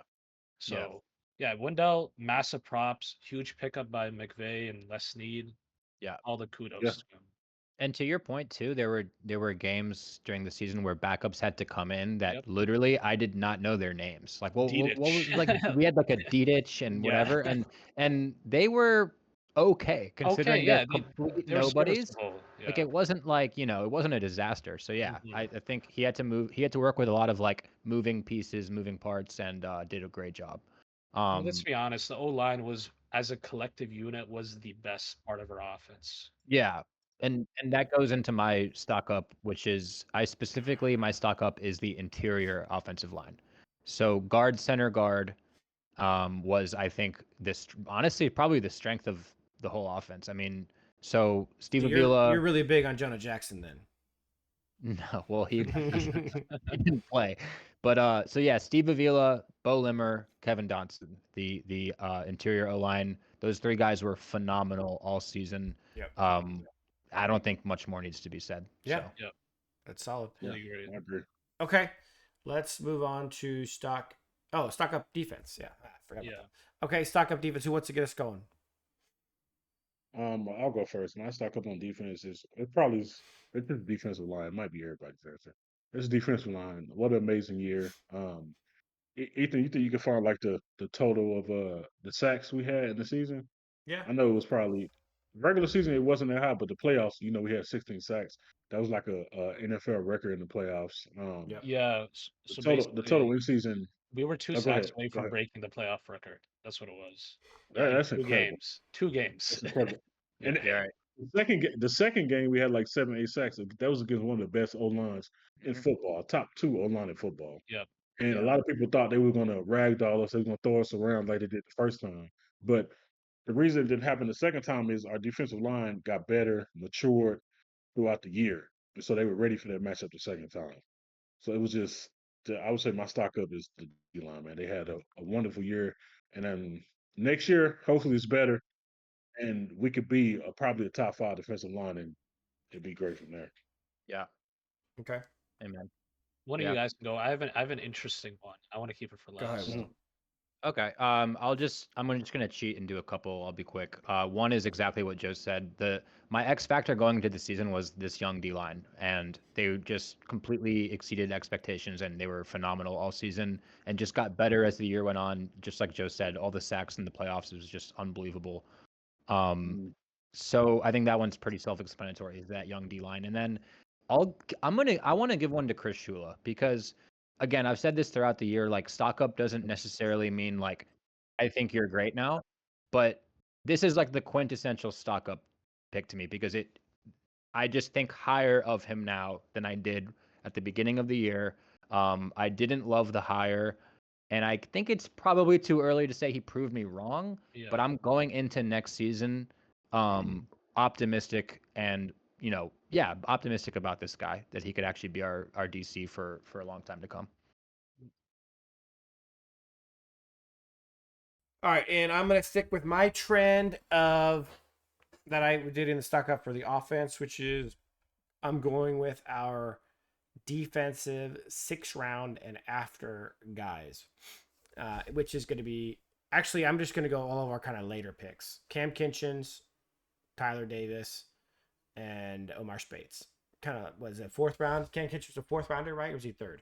So yeah, Wendell, massive props, huge pickup by McVay and Les Snead. Yeah. All the kudos Yeah. to him. And to your point too, there were games during the season where backups had to come in that Yep. literally I did not know their names. Like what was Dedich. like we had like a Dedich and Yeah. whatever, and they were okay, considering Okay, they're yeah, complete they're nobodies. serviceable. Like Yeah. it wasn't like, it wasn't a disaster. So yeah, Mhm. I think he had to work with a lot of like moving pieces, moving parts, and did a great job. Let's be honest, the O line was, as a collective unit, was the best part of our offense. Yeah. And that goes into my stock up, which is my stock up is the interior offensive line. So guard, center guard, was I think this honestly probably the strength of the whole offense. I mean, so Steve So Avila, you're really big on Jonah Jackson then. no, well he didn't play, but so yeah, Steve Avila, Bo Limmer, Kevin Dotson, the interior O line. Those three guys were phenomenal all season. Yep. I don't think much more needs to be said. Yeah. So. Yep. That's solid. Yeah, Fully agree. I agree. Okay, let's move on to stock. Oh, stock up defense. Yeah, I forgot. Yeah. About that. Okay, stock up defense. Who wants to get us going? I'll go first. My stock up on defense is it's just defensive line. It might be everybody's answer. It's defensive line. What an amazing year. Ethan, you think you can find like the total of the sacks we had in the season? Yeah. I know it was probably regular season. It wasn't that high, but the playoffs, we had 16 sacks. That was like a NFL record in the playoffs. Yep. Yeah. The So total basically, in season. we were 2 Oh, go sacks ahead. away Go from ahead. breaking the playoff record. That's what it was. That's In incredible. 2 games. That's incredible. And Yeah, right. the second game we had like 7, 8 sacks. That was against one of the best O lines in football, top 2 O line in football. Yep. And a lot of people thought they were going to ragdoll us. They were going to throw us around like they did the first time. But the reason it didn't happen the second time is our defensive line got better, matured throughout the year, and so they were ready for that matchup the second time. So it was just, I would say my stock up is the D line, man. They had a wonderful year, and then next year hopefully it's better, and we could be probably a top 5 defensive line, and it'd be great from there. Yeah. Okay. Amen. One of Yeah. you guys can go. I have an interesting one. I want to keep it for Go ahead. last. Will. Okay. I'm just gonna cheat and do a couple. I'll be quick. One is exactly what Joe said. My X factor going into the season was this young D line, and they just completely exceeded expectations, and they were phenomenal all season, and just got better as the year went on. Just like Joe said, all the sacks in the playoffs was just unbelievable. Mhm. So I think that one's pretty self-explanatory. Is that young D line, and then I want to give one to Chris Shula because again, I've said this throughout the year. Like stock up doesn't necessarily mean like I think you're great now, but this is like the quintessential stock up pick to me because I just think higher of him now than I did at the beginning of the year. I didn't love the hire, and I think it's probably too early to say he proved me wrong. Yeah. But I'm going into next season optimistic and optimistic about this guy that he could actually be our DC for a long time to come. All right, and I'm gonna stick with my trend of that I did in the stock up for the offense, which is I'm going with our defensive 6th round and after guys, which is going to be actually I'm just going to go all of our kind of later picks: Cam Kinchens, Tyler Davis, and Omar Speights. Kind of was it 4th round? Cam Kinchens was a 4th rounder, right? Or was he 3rd?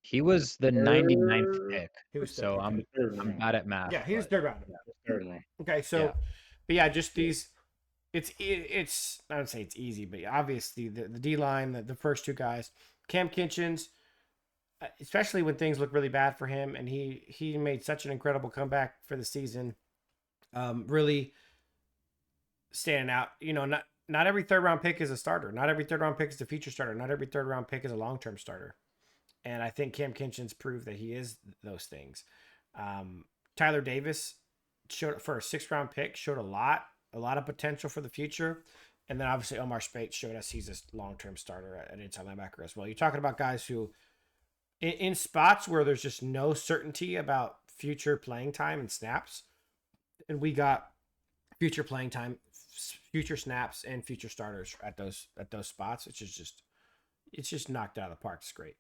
He was the 99th pick. He was so third, I'm bad at math. Yeah, he was but 3rd rounder. Third round. Okay, so Yeah. but yeah, just these. It's I don't say it's easy, but obviously the D line, the first 2 guys, Cam Kinchens, especially when things look really bad for him, and he made such an incredible comeback for the season, really standing out. Not every 3rd round pick is a starter. Not every 3rd round pick is a future starter. Not every 3rd round pick is a long term starter. And I think Cam Kinchens proved that he is those things. Tyler Davis showed for a 6th round pick, showed a lot of potential for the future. And then obviously Omar Speights showed us he's a long-term starter at inside linebacker as well. You're talking about guys who in spots where there's just no certainty about future playing time and snaps. And we got future playing time, future snaps, and future starters at those spots, which is just knocked out of the park. It's great.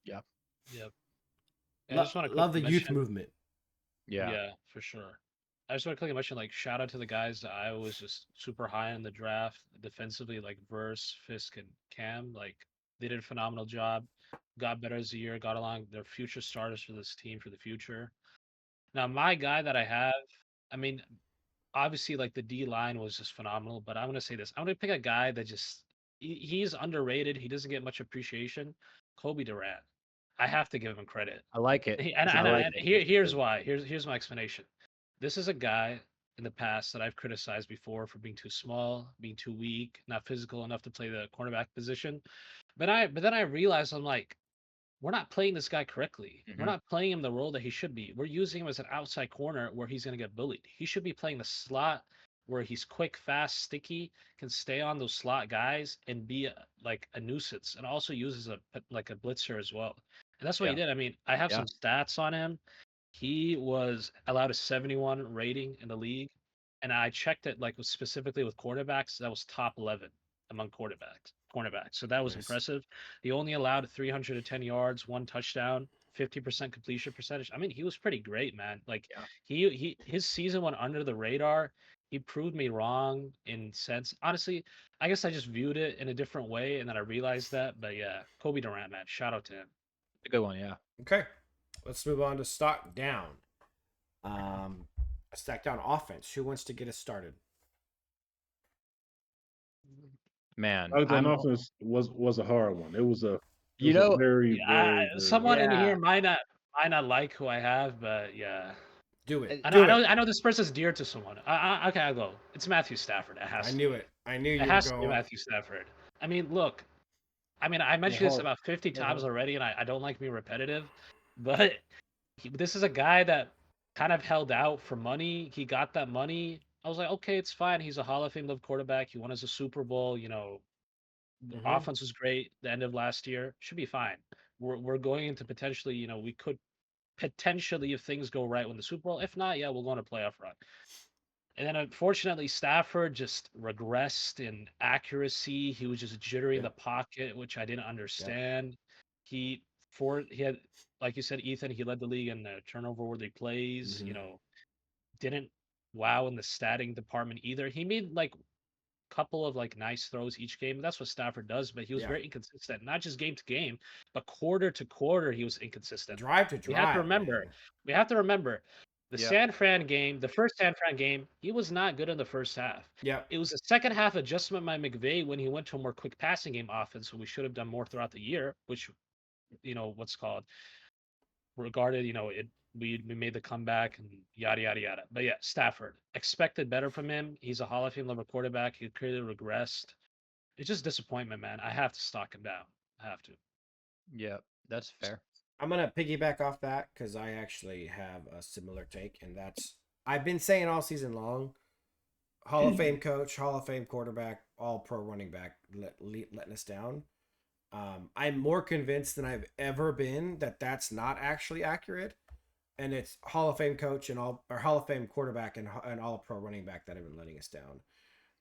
Yep. I just want to love the youth mention- movement. Yeah, for sure. I just want to quickly mention, like, shout out to the guys that I was just super high in the draft defensively, like Verse, Fisk, and Cam. Like, they did a phenomenal job. Got better as the year got along. They're future starters for this team for the future. Now, my guy that I have, I mean, obviously like the D line was just phenomenal. But I'm gonna say this: I'm gonna pick a guy that just he's underrated. He doesn't get much appreciation. Kobe Durant. I have to give him credit. I like it. I like And it. here's why. Here's my explanation. This is a guy in the past that I've criticized before for being too small, being too weak, not physical enough to play the cornerback position. But then I realized I'm like, we're not playing this guy correctly. We're Mhm. not playing him the role that he should be. We're using him as an outside corner where he's going to get bullied. He should be playing the slot where he's quick, fast, sticky, can stay on those slot guys and be like a nuisance, and also uses like a blitzer as well. And that's what he Yeah. did. I mean, I have Yeah. some stats on him. He was allowed a 71 rating in the league, and I checked it like specifically with quarterbacks. That was top 11 among cornerbacks. So that was Nice. impressive. He only allowed 310 yards, 1 touchdown, 50% completion percentage. I mean, he was pretty great, man. Like Yeah. his season went under the radar. He proved me wrong in sense. Honestly, I guess I just viewed it in a different way, and then I realized that. But yeah, Kobe Durant, man, shout out to him. A good one, yeah. Okay, let's move on to stock down. Stack down offense. Who wants to get us started? Man, Stockdown offense was a hard one. It was a very, very, very Someone in Yeah. here might not like who I have, but yeah. Do it. I Do know, it. I know this person's dear to someone. Okay, I'll go. It's Matthew Stafford. It has I to knew be. it. I knew you It were has to be going. Matthew Stafford. I mean, look. I mean, I mentioned this Hall- about 50 the times Hall- already, and I don't like being repetitive, but this is a guy that kind of held out for money. He got that money. I was like, okay, it's fine. He's a Hall of Fame level quarterback. He won as a Super Bowl. You know, the Mhm. offense was great. The end of last year should be fine. We're going into potentially, you know, we could potentially, if things go right, win the Super Bowl. If not, yeah, we'll go on a playoff run. And then unfortunately, Stafford just regressed in accuracy. He was just jittery in Yeah. the pocket, which I didn't understand. He had, like you said, Ethan. He led the league in turnover-worthy plays. Mhm. You know, didn't wow in the statting department either. He made like a couple of like nice throws each game. That's what Stafford does, but he was Yeah. very inconsistent. Not just game to game, but quarter to quarter, he was inconsistent. Drive to drive. We have to remember. man. We have to remember the Yeah. San Fran game, the first San Fran game, he was not good in the first half. Yeah. It was a second half adjustment by McVay when he went to a more quick passing game offense, when we should have done more throughout the year, which, you know, what's called regarded, you know, we made the comeback and yada yada yada. But yeah, Stafford expected better from him. He's a Hall of Fame level quarterback. He clearly regressed. It's just disappointment, man. I have to stock him down. I have to. Yeah, that's fair. I'm gonna piggyback off that because I actually have a similar take, and that's I've been saying all season long. Hall of Fame coach, Hall of Fame quarterback, all pro running back, letting us down. I'm more convinced than I've ever been that that's not actually accurate, and it's Hall of Fame coach and Hall of Fame quarterback and all pro running back that have been letting us down.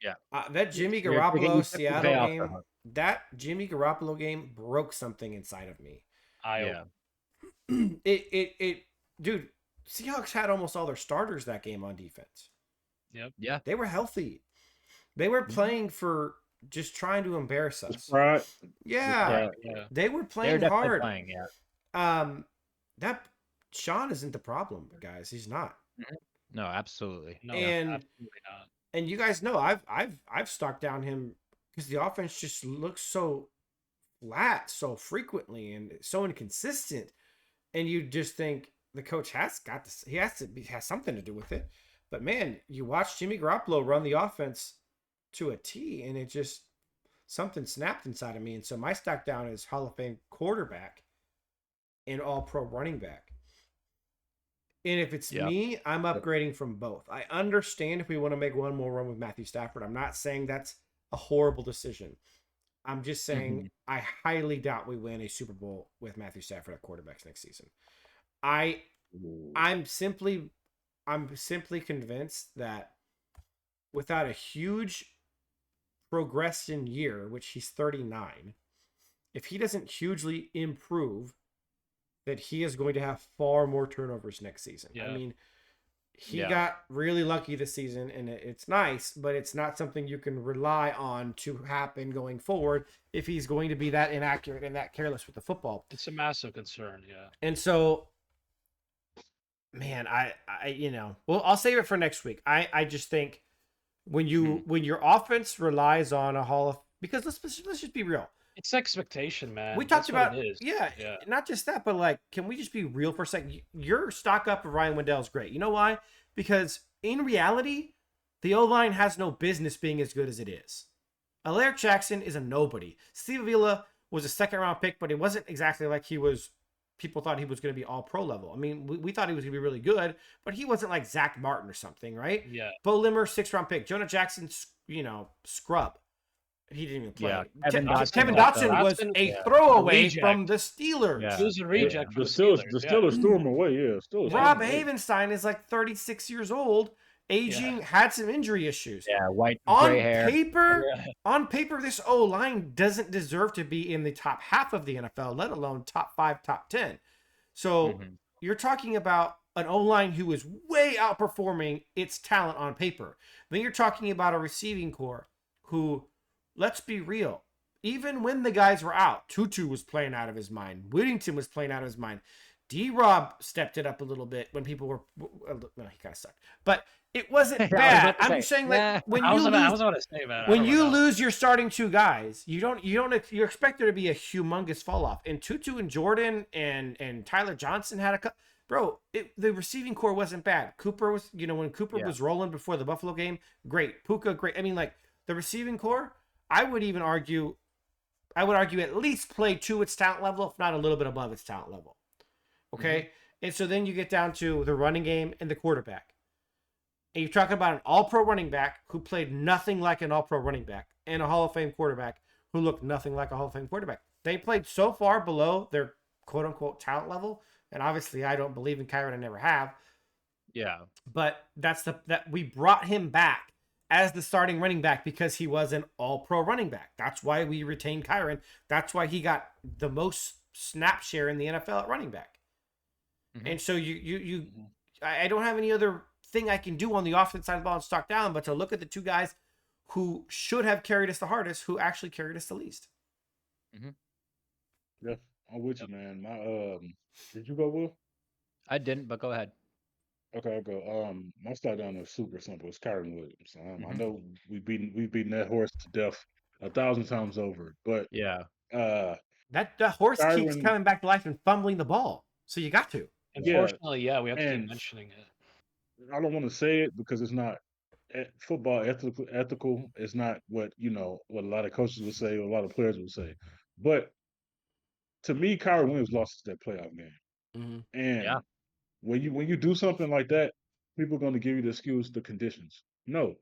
Yeah. That Jimmy You're forgetting Garoppolo to pay Seattle off game, that Jimmy Garoppolo game broke something inside of me. Yeah. It dude, Seahawks had almost all their starters that game on defense. Yep. Yeah. They were healthy. They were playing for just trying to embarrass us. pride. Yeah. Yeah. They were They're playing definitely hard. playing, yeah. That Sean isn't the problem, guys. He's not. No, absolutely. No, And- absolutely not. And you guys know I've stocked down him because the offense just looks so flat so frequently and so inconsistent. And you just think the coach has something to do with it. But man, you watch Jimmy Garoppolo run the offense to a T, and it just something snapped inside of me. And so my stock down is Hall of Fame quarterback and all pro running back. And if it's Yeah. me, I'm upgrading from both. I understand if we want to make one more run with Matthew Stafford. I'm not saying that's a horrible decision. I'm just saying I highly doubt we win a Super Bowl with Matthew Stafford at quarterbacks next season. I'm simply convinced that without a huge progression year, which he's 39, if he doesn't hugely improve, that he is going to have far more turnovers next season. Yeah. I mean, he Yeah. got really lucky this season, and it's nice, but it's not something you can rely on to happen going forward if he's going to be that inaccurate and that careless with the football. It's a massive concern. Yeah. And so man, well, I'll save it for next week. I just think when your offense relies on a because let's just be real. It's expectation, man. We talked That's what about it is. yeah, not just that, but like, can we just be real for a second? Your stock up of Ryan Wendell is great. You know why? Because in reality, the O-line has no business being as good as it is. Alaric Jackson is a nobody. Steve Avila was a second-round pick, but it wasn't exactly like people thought he was going to be all-pro level. I mean, we thought he was going to be really good, but he wasn't like Zach Martin or something, right? Yeah. Bo Limmer, 6th-round pick. Jonah Jackson, scrub. He didn't even play. Yeah, Kevin Dotson was a throwaway from the Steelers. Yeah. He was a reject from the Steelers threw him away. Yeah, Rob Havenstein is like 36 years old, aging, had some injury issues. Yeah, white gray hair. On paper, this O-line doesn't deserve to be in the top half of the NFL, let alone top 5, top 10. So you're talking about an O-line who is way outperforming its talent on paper. Then you're talking about a receiving core who, let's be real, even when the guys were out, Tutu was playing out of his mind. Whittington was playing out of his mind. D-Rob stepped it up a little bit when people were, well, he kind of sucked. But it wasn't bad. I'm just saying, like, when you lose your starting 2 guys, you expect there to be a humongous fall off. And Tutu and Jordan and Tyler Johnson had a couple. Bro, the receiving core wasn't bad. Cooper was, when Cooper was rolling before the Buffalo game, great. Puka, great. I mean, like, the receiving core, I would argue at least play to its talent level, if not a little bit above its talent level. Okay? And so then you get down to the running game and the quarterback. And you're talking about an all-pro running back who played nothing like an all-pro running back and a Hall of Fame quarterback who looked nothing like a Hall of Fame quarterback. They played so far below their quote-unquote talent level, and obviously I don't believe in Kyren, I never have. Yeah. But that we brought him back as the starting running back because he was an all-pro running back. That's why we retained Kyren. That's why he got the most snap share in the NFL at running back. And so I don't have any other thing I can do on the offense side of the ball and stock down, but to look at the 2 guys who should have carried us the hardest, who actually carried us the least. Yeah, I'm with you, man. Did you go, Will? I didn't, but go ahead. Okay, I'll go. My start down is super simple. It's Kyren Williams. I know we've beaten that horse to death 1,000 times over, but that horse keeps coming back to life and fumbling the ball. So you got to. Unfortunately, we have to keep mentioning it. I don't want to say it because it's not football ethical. It's not what a lot of coaches would say or a lot of players would say. But to me, Kyren Williams lost that playoff game. And when you do something like that, people are going to give you the excuse, the conditions. No,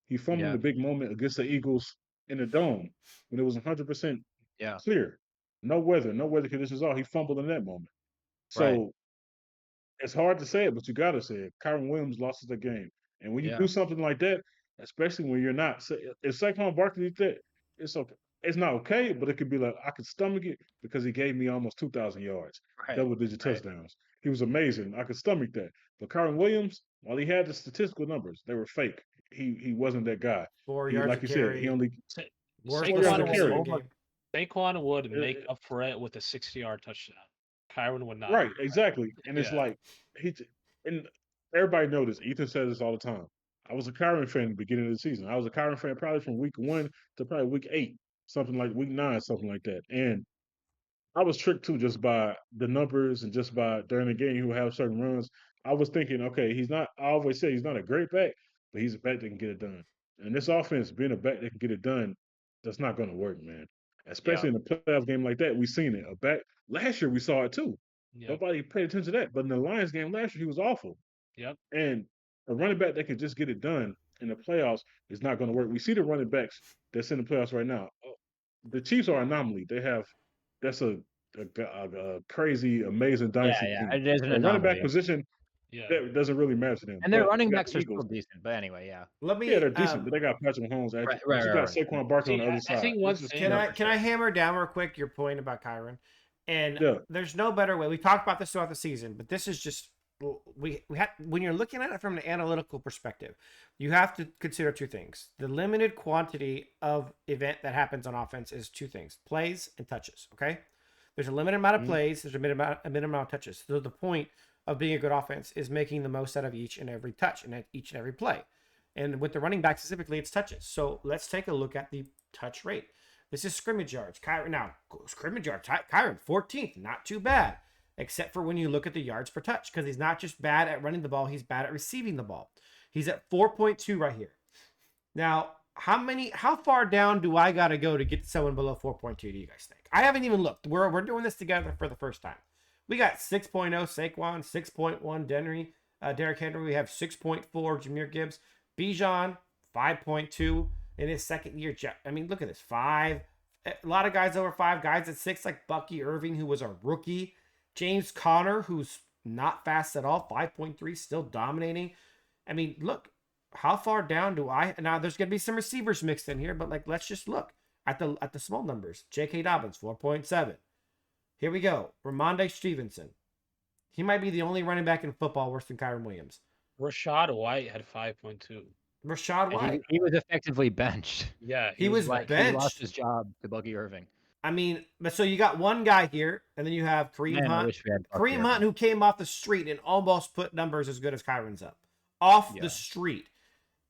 he fumbled the big moment against the Eagles in the dome when it was 100% clear. No weather conditions at all. He fumbled in that moment. So it's hard to say it, but you got to say it. Kyren Williams lost the game. And when you do something like that, especially when you're not, if Saquon Barkley did that, it's okay. It's not okay, but it could be like, I could stomach it because he gave me almost 2,000 yards, double-digit touchdowns. He was amazing. I could stomach that. But Kyren Williams, while he had the statistical numbers, they were fake. He wasn't that guy. 4 yards like you said, he only Saquon would make up for it with a 60-yard touchdown. Kyren would not. Right, exactly. And it's like and everybody knows this. Ethan says this all the time. I was a Kyren fan at the beginning of the season. I was a Kyren fan probably from week 1 to probably week 8, something like week 9, something like that. And I was tricked too just by the numbers and just by during the game he would have certain runs. I was thinking, okay, I always say he's not a great back, but he's a back that can get it done. And this offense, being a back that can get it done, that's not going to work, man. Especially in a playoff game like that, we've seen it. A back last year we saw it too. Nobody paid attention to that. But in the Lions game last year, he was awful. And a running back that can just get it done in the playoffs is not going to work. We see the running backs that's in the playoffs right now. The Chiefs are an anomaly. That's a crazy, amazing dynasty. It is an anomaly. running back position that doesn't really matter to them. And their running backs are still decent. But anyway, they're decent, but they got Patrick Mahomes. You got Saquon Barkley on the other side. I think can I hammer down real quick your point about Kyren? And there's no better way. We talked about this throughout the season, but this is just we have, when you're looking at it from an analytical perspective, you have to consider 2 things. The limited quantity of event that happens on offense is 2 things: plays and touches. Okay, there's a limited amount of plays, there's a minimum amount of touches. So the point of being a good offense is making the most out of each and every touch and each and every play. And with the running back specifically, it's touches. So let's take a look at the touch rate. This is scrimmage yards. Scrimmage yards. Kyren, 14th, not too bad, except for when you look at the yards per touch, because he's not just bad at running the ball, he's bad at receiving the ball. He's at 4.2 right here. Now, how far down do I got to go to get someone below 4.2, do you guys think? I haven't even looked. We're doing this together for the first time. We got 6.0 Saquon, 6.1 Derrick Henry. We have 6.4 Jahmyr Gibbs. Bijan, 5.2 in his second year. I mean, look at this. 5. A lot of guys over 5. Guys at 6, like Bucky Irving, who was a rookie. James Conner, who's not fast at all. 5.3, still dominating. I mean, look. How far down do I... Now, there's going to be some receivers mixed in here, but like, let's just look at the small numbers. J.K. Dobbins, 4.7. Here we go. Ramondre Stevenson. He might be the only running back in football worse than Kyren Williams. Rashad White had 5.2. Rashad White. He was effectively benched. Yeah, he was benched. He lost his job to Bucky Irving. I mean, but so you got one guy here, and then you have Kareem Hunt. Kareem Hunt, who came off the street and almost put numbers as good as Kyron's up. Off the street.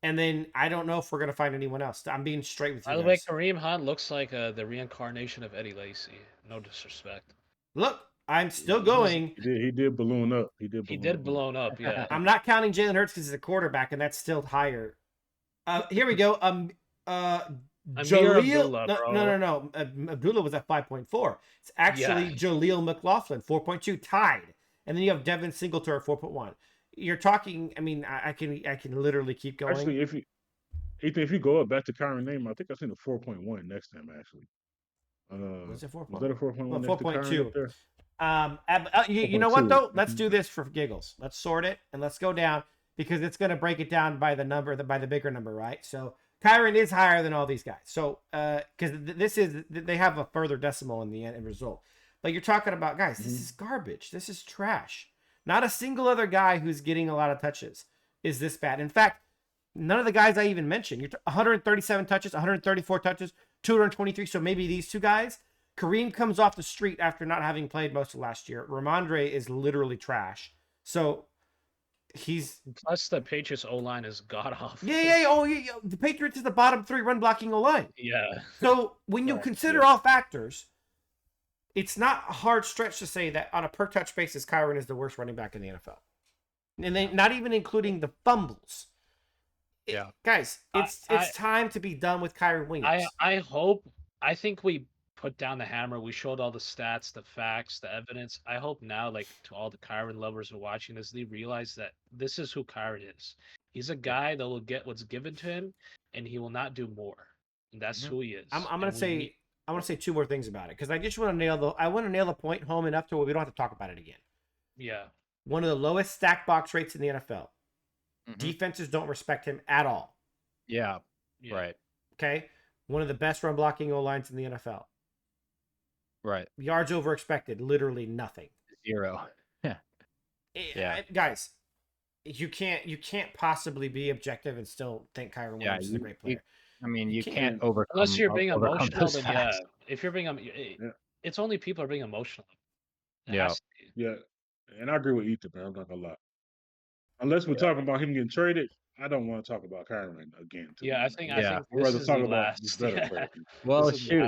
And then I don't know if we're gonna find anyone else. I'm being straight with you. By the way, Kareem Hunt looks like the reincarnation of Eddie Lacy. No disrespect. Look, I'm still going. He did balloon up. He did blown up. Yeah. I'm not counting Jalen Hurts because he's a quarterback, and that's still higher. Here we go. Jaleel. No. Abdullah was at 5.4. It's actually Jaleel McLaughlin, 4.2, tied. And then you have Devin Singletary at 4.1. You're talking. I mean, I can literally keep going. Actually, if you go up back to Kyren name, I think I seen a 4.1 next time. Actually, was it 4.1? Was that a 4.1? 4.2. You know what though? Let's do this for giggles. Let's sort it and let's go down because it's going to break it down by the number, by the bigger number, right? So Kyren is higher than all these guys. So because they have a further decimal in the end result. But you're talking about guys. This is garbage. This is trash. Not a single other guy who's getting a lot of touches is this bad. In fact, none of the guys I even mentioned. You're 137 touches, 134 touches, 223. So maybe these two guys. Kareem comes off the street after not having played most of last year. Ramondre is literally trash. So he's... Plus the Patriots O-line is god-awful. Yeah. Oh, yeah. The Patriots is the bottom 3 run-blocking O-line. Yeah. So when you consider all factors... It's not a hard stretch to say that on a per touch basis, Kyren is the worst running back in the NFL. And then not even including the fumbles. Guys, it's time to be done with Kyren Williams. I think we put down the hammer. We showed all the stats, the facts, the evidence. I hope now, like to all the Kyren lovers who are watching this, they realize that this is who Kyren is. He's a guy that will get what's given to him and he will not do more. And that's who he is. I'm gonna say I want to say 2 more things about it because I just want to nail the point home enough to where we don't have to talk about it again. Yeah. One of the lowest stack box rates in the NFL. Defenses don't respect him at all. Yeah. Right. Okay. One of the best run blocking O lines in the NFL. Right. Yards over expected, literally nothing. 0. Yeah. Guys, you can't possibly be objective and still think Kyren Williams is a great player. You can't overcome. Unless you're being emotional, then if you're being, it's only people are being emotional. Yeah. And I agree with Ethan, man. I'm not gonna lie. Unless we're talking about him getting traded, I don't want to talk about Kyren again. I think I'd rather talk about this better player. Well, shoot,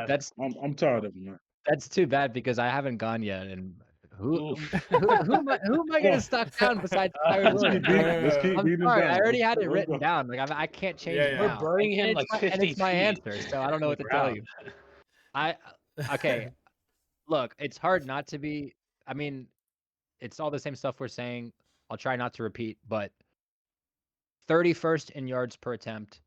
I'm tired of him, man. That's too bad because I haven't gone yet, and who am I going to stock down besides Kyren Williams? Let's keep beating him down. I already had it written down. Like I can't change it now. We're burning him like 50 and it's my answer, so I don't know what to tell you. Okay. Look, it's hard not to be. I mean, it's all the same stuff we're saying. I'll try not to repeat, but 31st in yards per attempt.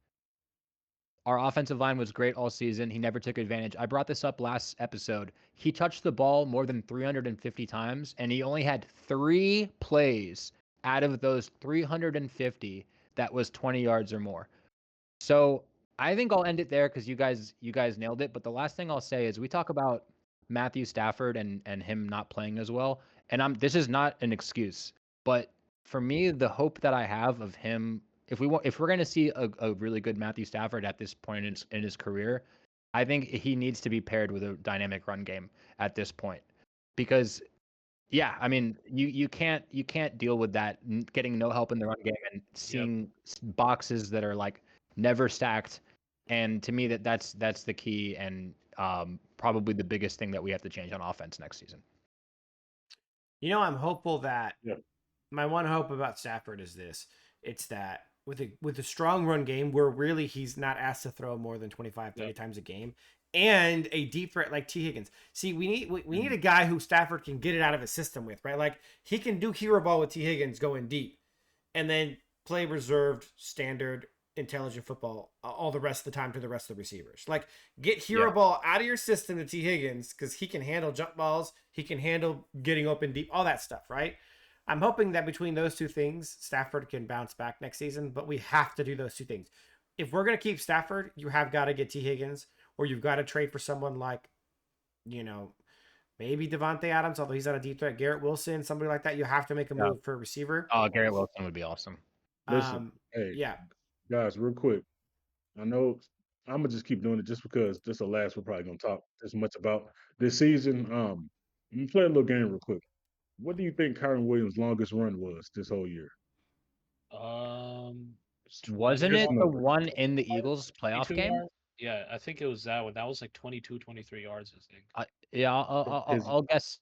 Our offensive line was great all season. He never took advantage. I brought this up last episode. He touched the ball more than 350 times, and he only had 3 plays out of those 350 that was 20 yards or more. So I think I'll end it there because you guys nailed it. But the last thing I'll say is we talk about Matthew Stafford and him not playing as well. And this is not an excuse, but for me, the hope that I have of him, if we're going to see a really good Matthew Stafford at this point in his career, I think he needs to be paired with a dynamic run game at this point, because Yeah, I mean, you can't deal with that getting no help in the run game and seeing boxes that are like never stacked. And to me, that's the key and probably the biggest thing that we have to change on offense next season. I'm hopeful that Yeah. my one hope about Stafford is this: it's that with a strong run game where really he's not asked to throw more than 25, 30 times a game, and a deep threat like T. Higgins. See, we need a guy who Stafford can get it out of his system with, right? Like he can do hero ball with T. Higgins going deep, and then play reserved, standard, intelligent football all the rest of the time to the rest of the receivers. Like get hero ball out of your system to T. Higgins because he can handle jump balls, he can handle getting open deep, all that stuff, right? I'm hoping that between those two things, Stafford can bounce back next season, but we have to do those two things. If we're going to keep Stafford, you have got to get T. Higgins, or you've got to trade for someone like, maybe Devontae Adams, although he's not a deep threat, Garrett Wilson, somebody like that. You have to make a move for a receiver. Oh, Garrett Wilson would be awesome. Listen, guys, real quick. I know I'm gonna just keep doing it just because this is the last we're probably gonna talk as much about this season. Let me play a little game real quick. What do you think Kyron Williams' longest run was this whole year? Wasn't it the one in the Eagles playoff game? Yards? Yeah, I think it was that one. That was like 22, 23 yards, I think. Yeah, I'll guess.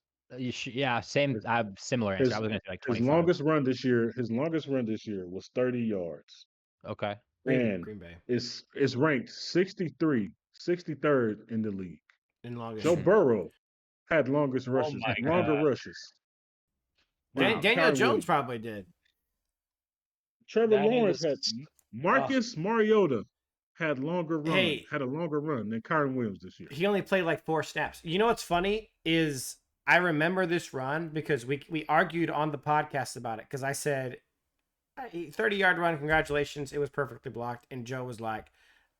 Same. I have similar answer. I was gonna say like 25. His longest run this year was 30 yards. Okay. Green Bay. It's ranked 63rd in the league. In longest. Joe Burrow had longest rushes, rushes. Wow. Daniel Jones probably did. Trevor Lawrence had Marcus Mariota had a longer run than Kyron Williams this year. He only played like 4 snaps. You know what's funny is I remember this run because we argued on the podcast about it because I said 30-yard run, congratulations, it was perfectly blocked, and Joe was like,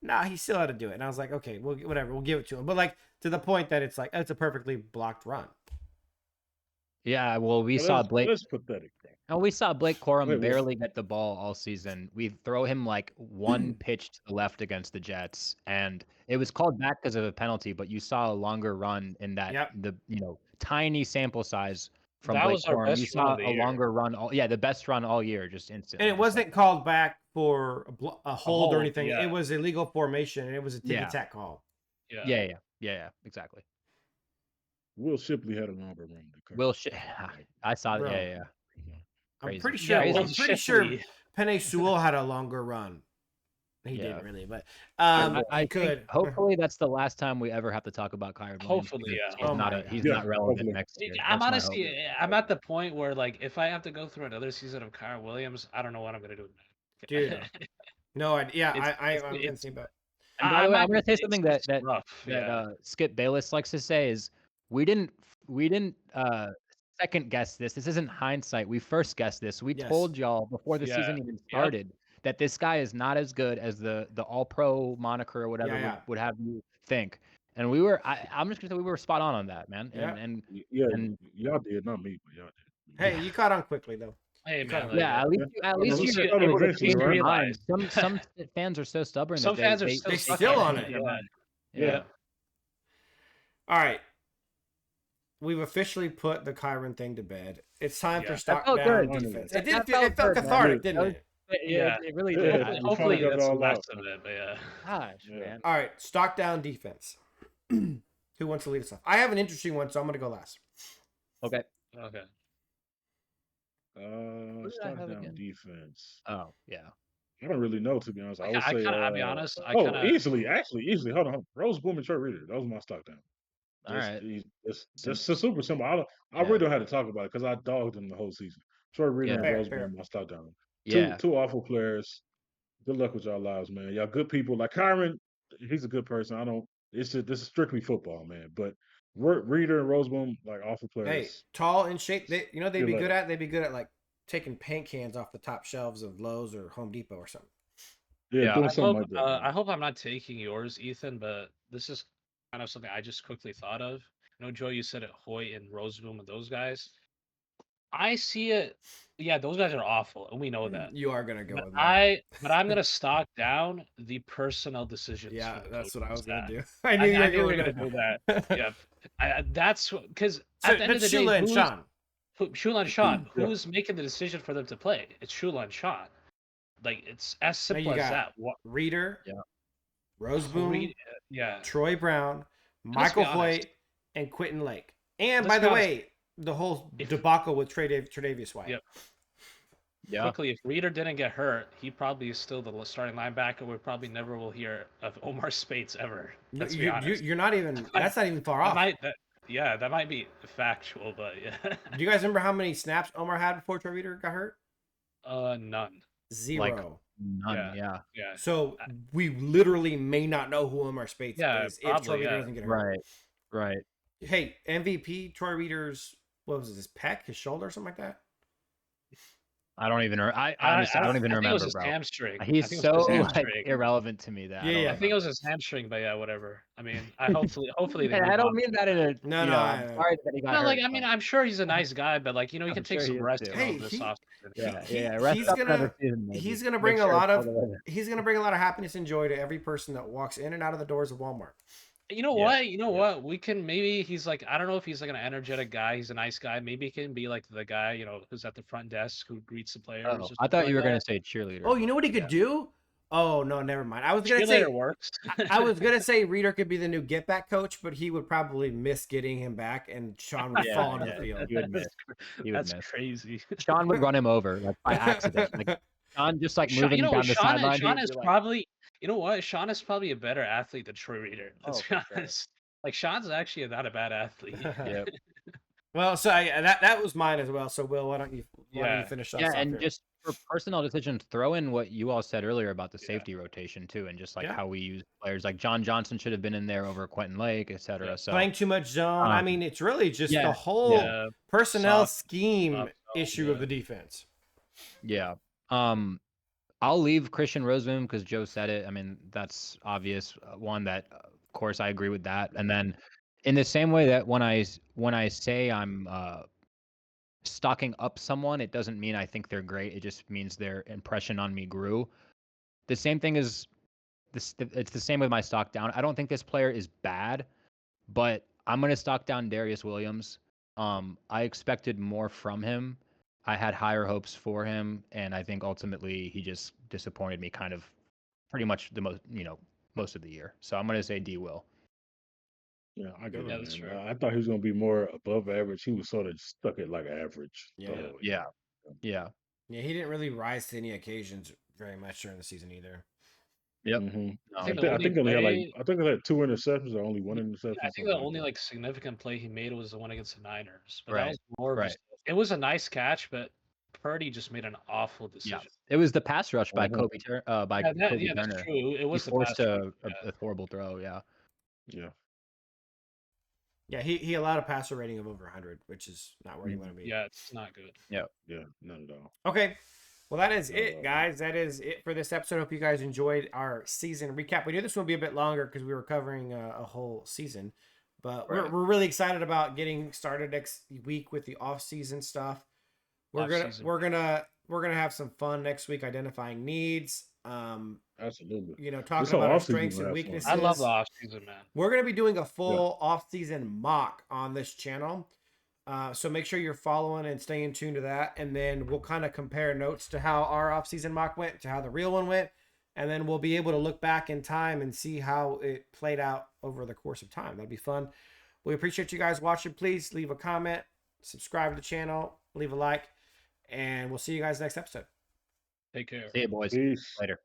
nah, he still had to do it, and I was like, okay, well, whatever, we'll give it to him, but like to the point that it's like it's a perfectly blocked run. Yeah, well, we saw Blake. That's pathetic, bro. And we saw Blake Corum barely get the ball all season. We throw him like one pitch to the left against the Jets, and it was called back because of a penalty. But you saw a longer run in that tiny sample size from Blake Corum. You saw a longer run. The best run all year, just instantly. And it wasn't called back for a hold or anything. Yeah. It was illegal formation, and it was a tick-tack call. Yeah, exactly. Will Shipley had a longer run. I saw that. Yeah. I'm pretty sure. Penei Sewell had a longer run. He didn't really, but I could. Hopefully, that's the last time we ever have to talk about Kyron Williams. Hopefully, he's not relevant next year. I'm honestly, I'm at the point where like if I have to go through another season of Kyron Williams, I don't know what I'm gonna do. Dude, no, I'm gonna see that. And by the way, I'm gonna say something that Skip Bayless likes to say is we didn't second guess this. This isn't hindsight. We first guessed this. We told y'all before the season even started that this guy is not as good as the All-Pro moniker or whatever would have you think. And we were. I'm just gonna say we were spot on that, man. And y'all did, not me, but y'all did. Hey, you caught on quickly though. Hey man, at least you able to change your mind. Some fans are so stubborn. Some fans are still on it. Yeah. All right. We've officially put the Kyron thing to bed. It's time for stock down defense. It felt cathartic, didn't it? Yeah, it really did. Hopefully that's the last of it, but yeah. Gosh, man. All right, stock down defense. Who wants to lead us off? I have an interesting one, so I'm going to go last. Okay. Stock down defense. Oh, yeah. I don't really know, to be honest. I'll be honest. Easily. Hold on. Rose Boom and Troy Reader. That was my stock down. All right. It's super simple. I really don't have to talk about it because I dogged him the whole season. Troy Reader and Rose Boom, my stock down. Two awful players. Good luck with y'all lives, man. Y'all good people. Like Kyron, he's a good person. This is strictly football, man. But Reader and Rose Boom, like awful players. Hey, tall and shape. They'd be good at like taking paint cans off the top shelves of Lowe's or Home Depot or something. I hope I'm not taking yours, Ethan, but this is kind of something I just quickly thought of. I know, Joe, you said it, Hoyt and Roseboom and those guys. I see it. Yeah, those guys are awful, and we know that. You are gonna go with that. But I'm gonna stock down the personnel decisions. Yeah, that's what I was gonna do. I knew you were gonna do that. Yeah, that's because at the end of the day, and Sean. Shulan Sean. Who's making the decision for them to play? It's Shulan Sean. Like it's as simple as that. What Reader, Roseboom, yeah, Troy Brown, Michael Hoyt, and Quentin Lake. And Let's by the be way, the whole debacle with Tre'Davious White. Yep. Yeah. Quickly, if Reader didn't get hurt, he probably is still the starting linebacker. We probably never will hear of Omar Speights ever. Let's be honest. You're not even. That's not even far off. That might be factual, but yeah. Do you guys remember how many snaps Omar had before Troy Reader got hurt? None. 0. Like, none. Yeah. So we literally may not know who Omar Speights is if Troy Reader doesn't get hurt. Right. Hey, MVP Troy Reader's, what was it, his pec, his shoulder, or something like that? I don't even. I honestly don't even remember. It was his bro. hamstring. He's so like irrelevant to me that. I think it was his hamstring, but yeah, whatever. I mean, hopefully. I don't mean that in a. No. I'm sorry that he got hurt. Like I mean, I'm sure he's a nice guy, but like he can take some rest. Hey, this offseason. He's gonna bring a lot of happiness and joy to every person that walks in and out of the doors of Walmart. You know what? We can maybe he's like, I don't know if he's like an energetic guy. He's a nice guy. Maybe he can be like the guy, who's at the front desk who greets the players. I thought you were gonna say cheerleader. Oh, you know what he could do? Oh no, never mind. I was gonna say works. I was gonna say Reader could be the new get back coach, but he would probably miss getting him back, and Sean would fall into the field. He would miss. That's crazy. Sean would run him over like by accident. Like Sean just like moving down the sideline. Sean is probably. You know what? Sean is probably a better athlete than Troy Reader. Let's be honest. Like Sean's actually not a bad athlete. Yeah. Well, so that was mine as well. So Will, why don't you finish off? Yeah, and just for personnel decisions, throw in what you all said earlier about the safety rotation too, and just like how we use players. Like John Johnson should have been in there over Quentin Lake, etc. Yeah. So playing too much zone. I mean, it's really just the whole personnel scheme issue of the defense. Yeah. I'll leave Christian Roseboom because Joe said it. I mean, that's obvious. One that, of course, I agree with that. And then, in the same way that when I say I'm stocking up someone, it doesn't mean I think they're great. It just means their impression on me grew. The same thing is this. It's the same with my stock down. I don't think this player is bad, but I'm gonna stock down Darius Williams. I expected more from him. I had higher hopes for him, and I think ultimately he just disappointed me kind of pretty much the most of the year. So I'm going to say D Will. Yeah, I get that. That's true. I thought he was going to be more above average. He was sort of stuck at like average. Yeah. He didn't really rise to any occasions very much during the season either. Yep. Mm-hmm. I think he had 2 interceptions or only 1 interception. I think the only like significant play he made was the one against the Niners. But that was more it was a nice catch, but Purdy just made an awful decision. Yeah. It was the pass rush by Kobe Turner. That's true. It was he forced a horrible throw. Yeah. Yeah, he allowed a passer rating of over 100, which is not where you want to be. Yeah, it's not good. Yeah, not at all. Okay, well that is it, guys. That is it for this episode. Hope you guys enjoyed our season recap. We knew this would be a bit longer because we were covering a whole season, but we're really excited about getting started next week with the off-season stuff. We're gonna have some fun next week identifying needs. Absolutely. Talking about our strengths and weaknesses. I love the off season, man. We're gonna be doing a full off season mock on this channel. So make sure you're following and staying tuned to that, and then we'll kind of compare notes to how our off season mock went to how the real one went, and then we'll be able to look back in time and see how it played out over the course of time. That'd be fun. We appreciate you guys watching. Please leave a comment, subscribe to the channel, leave a like, and we'll see you guys next episode. Take care. See you, boys. Peace. Later.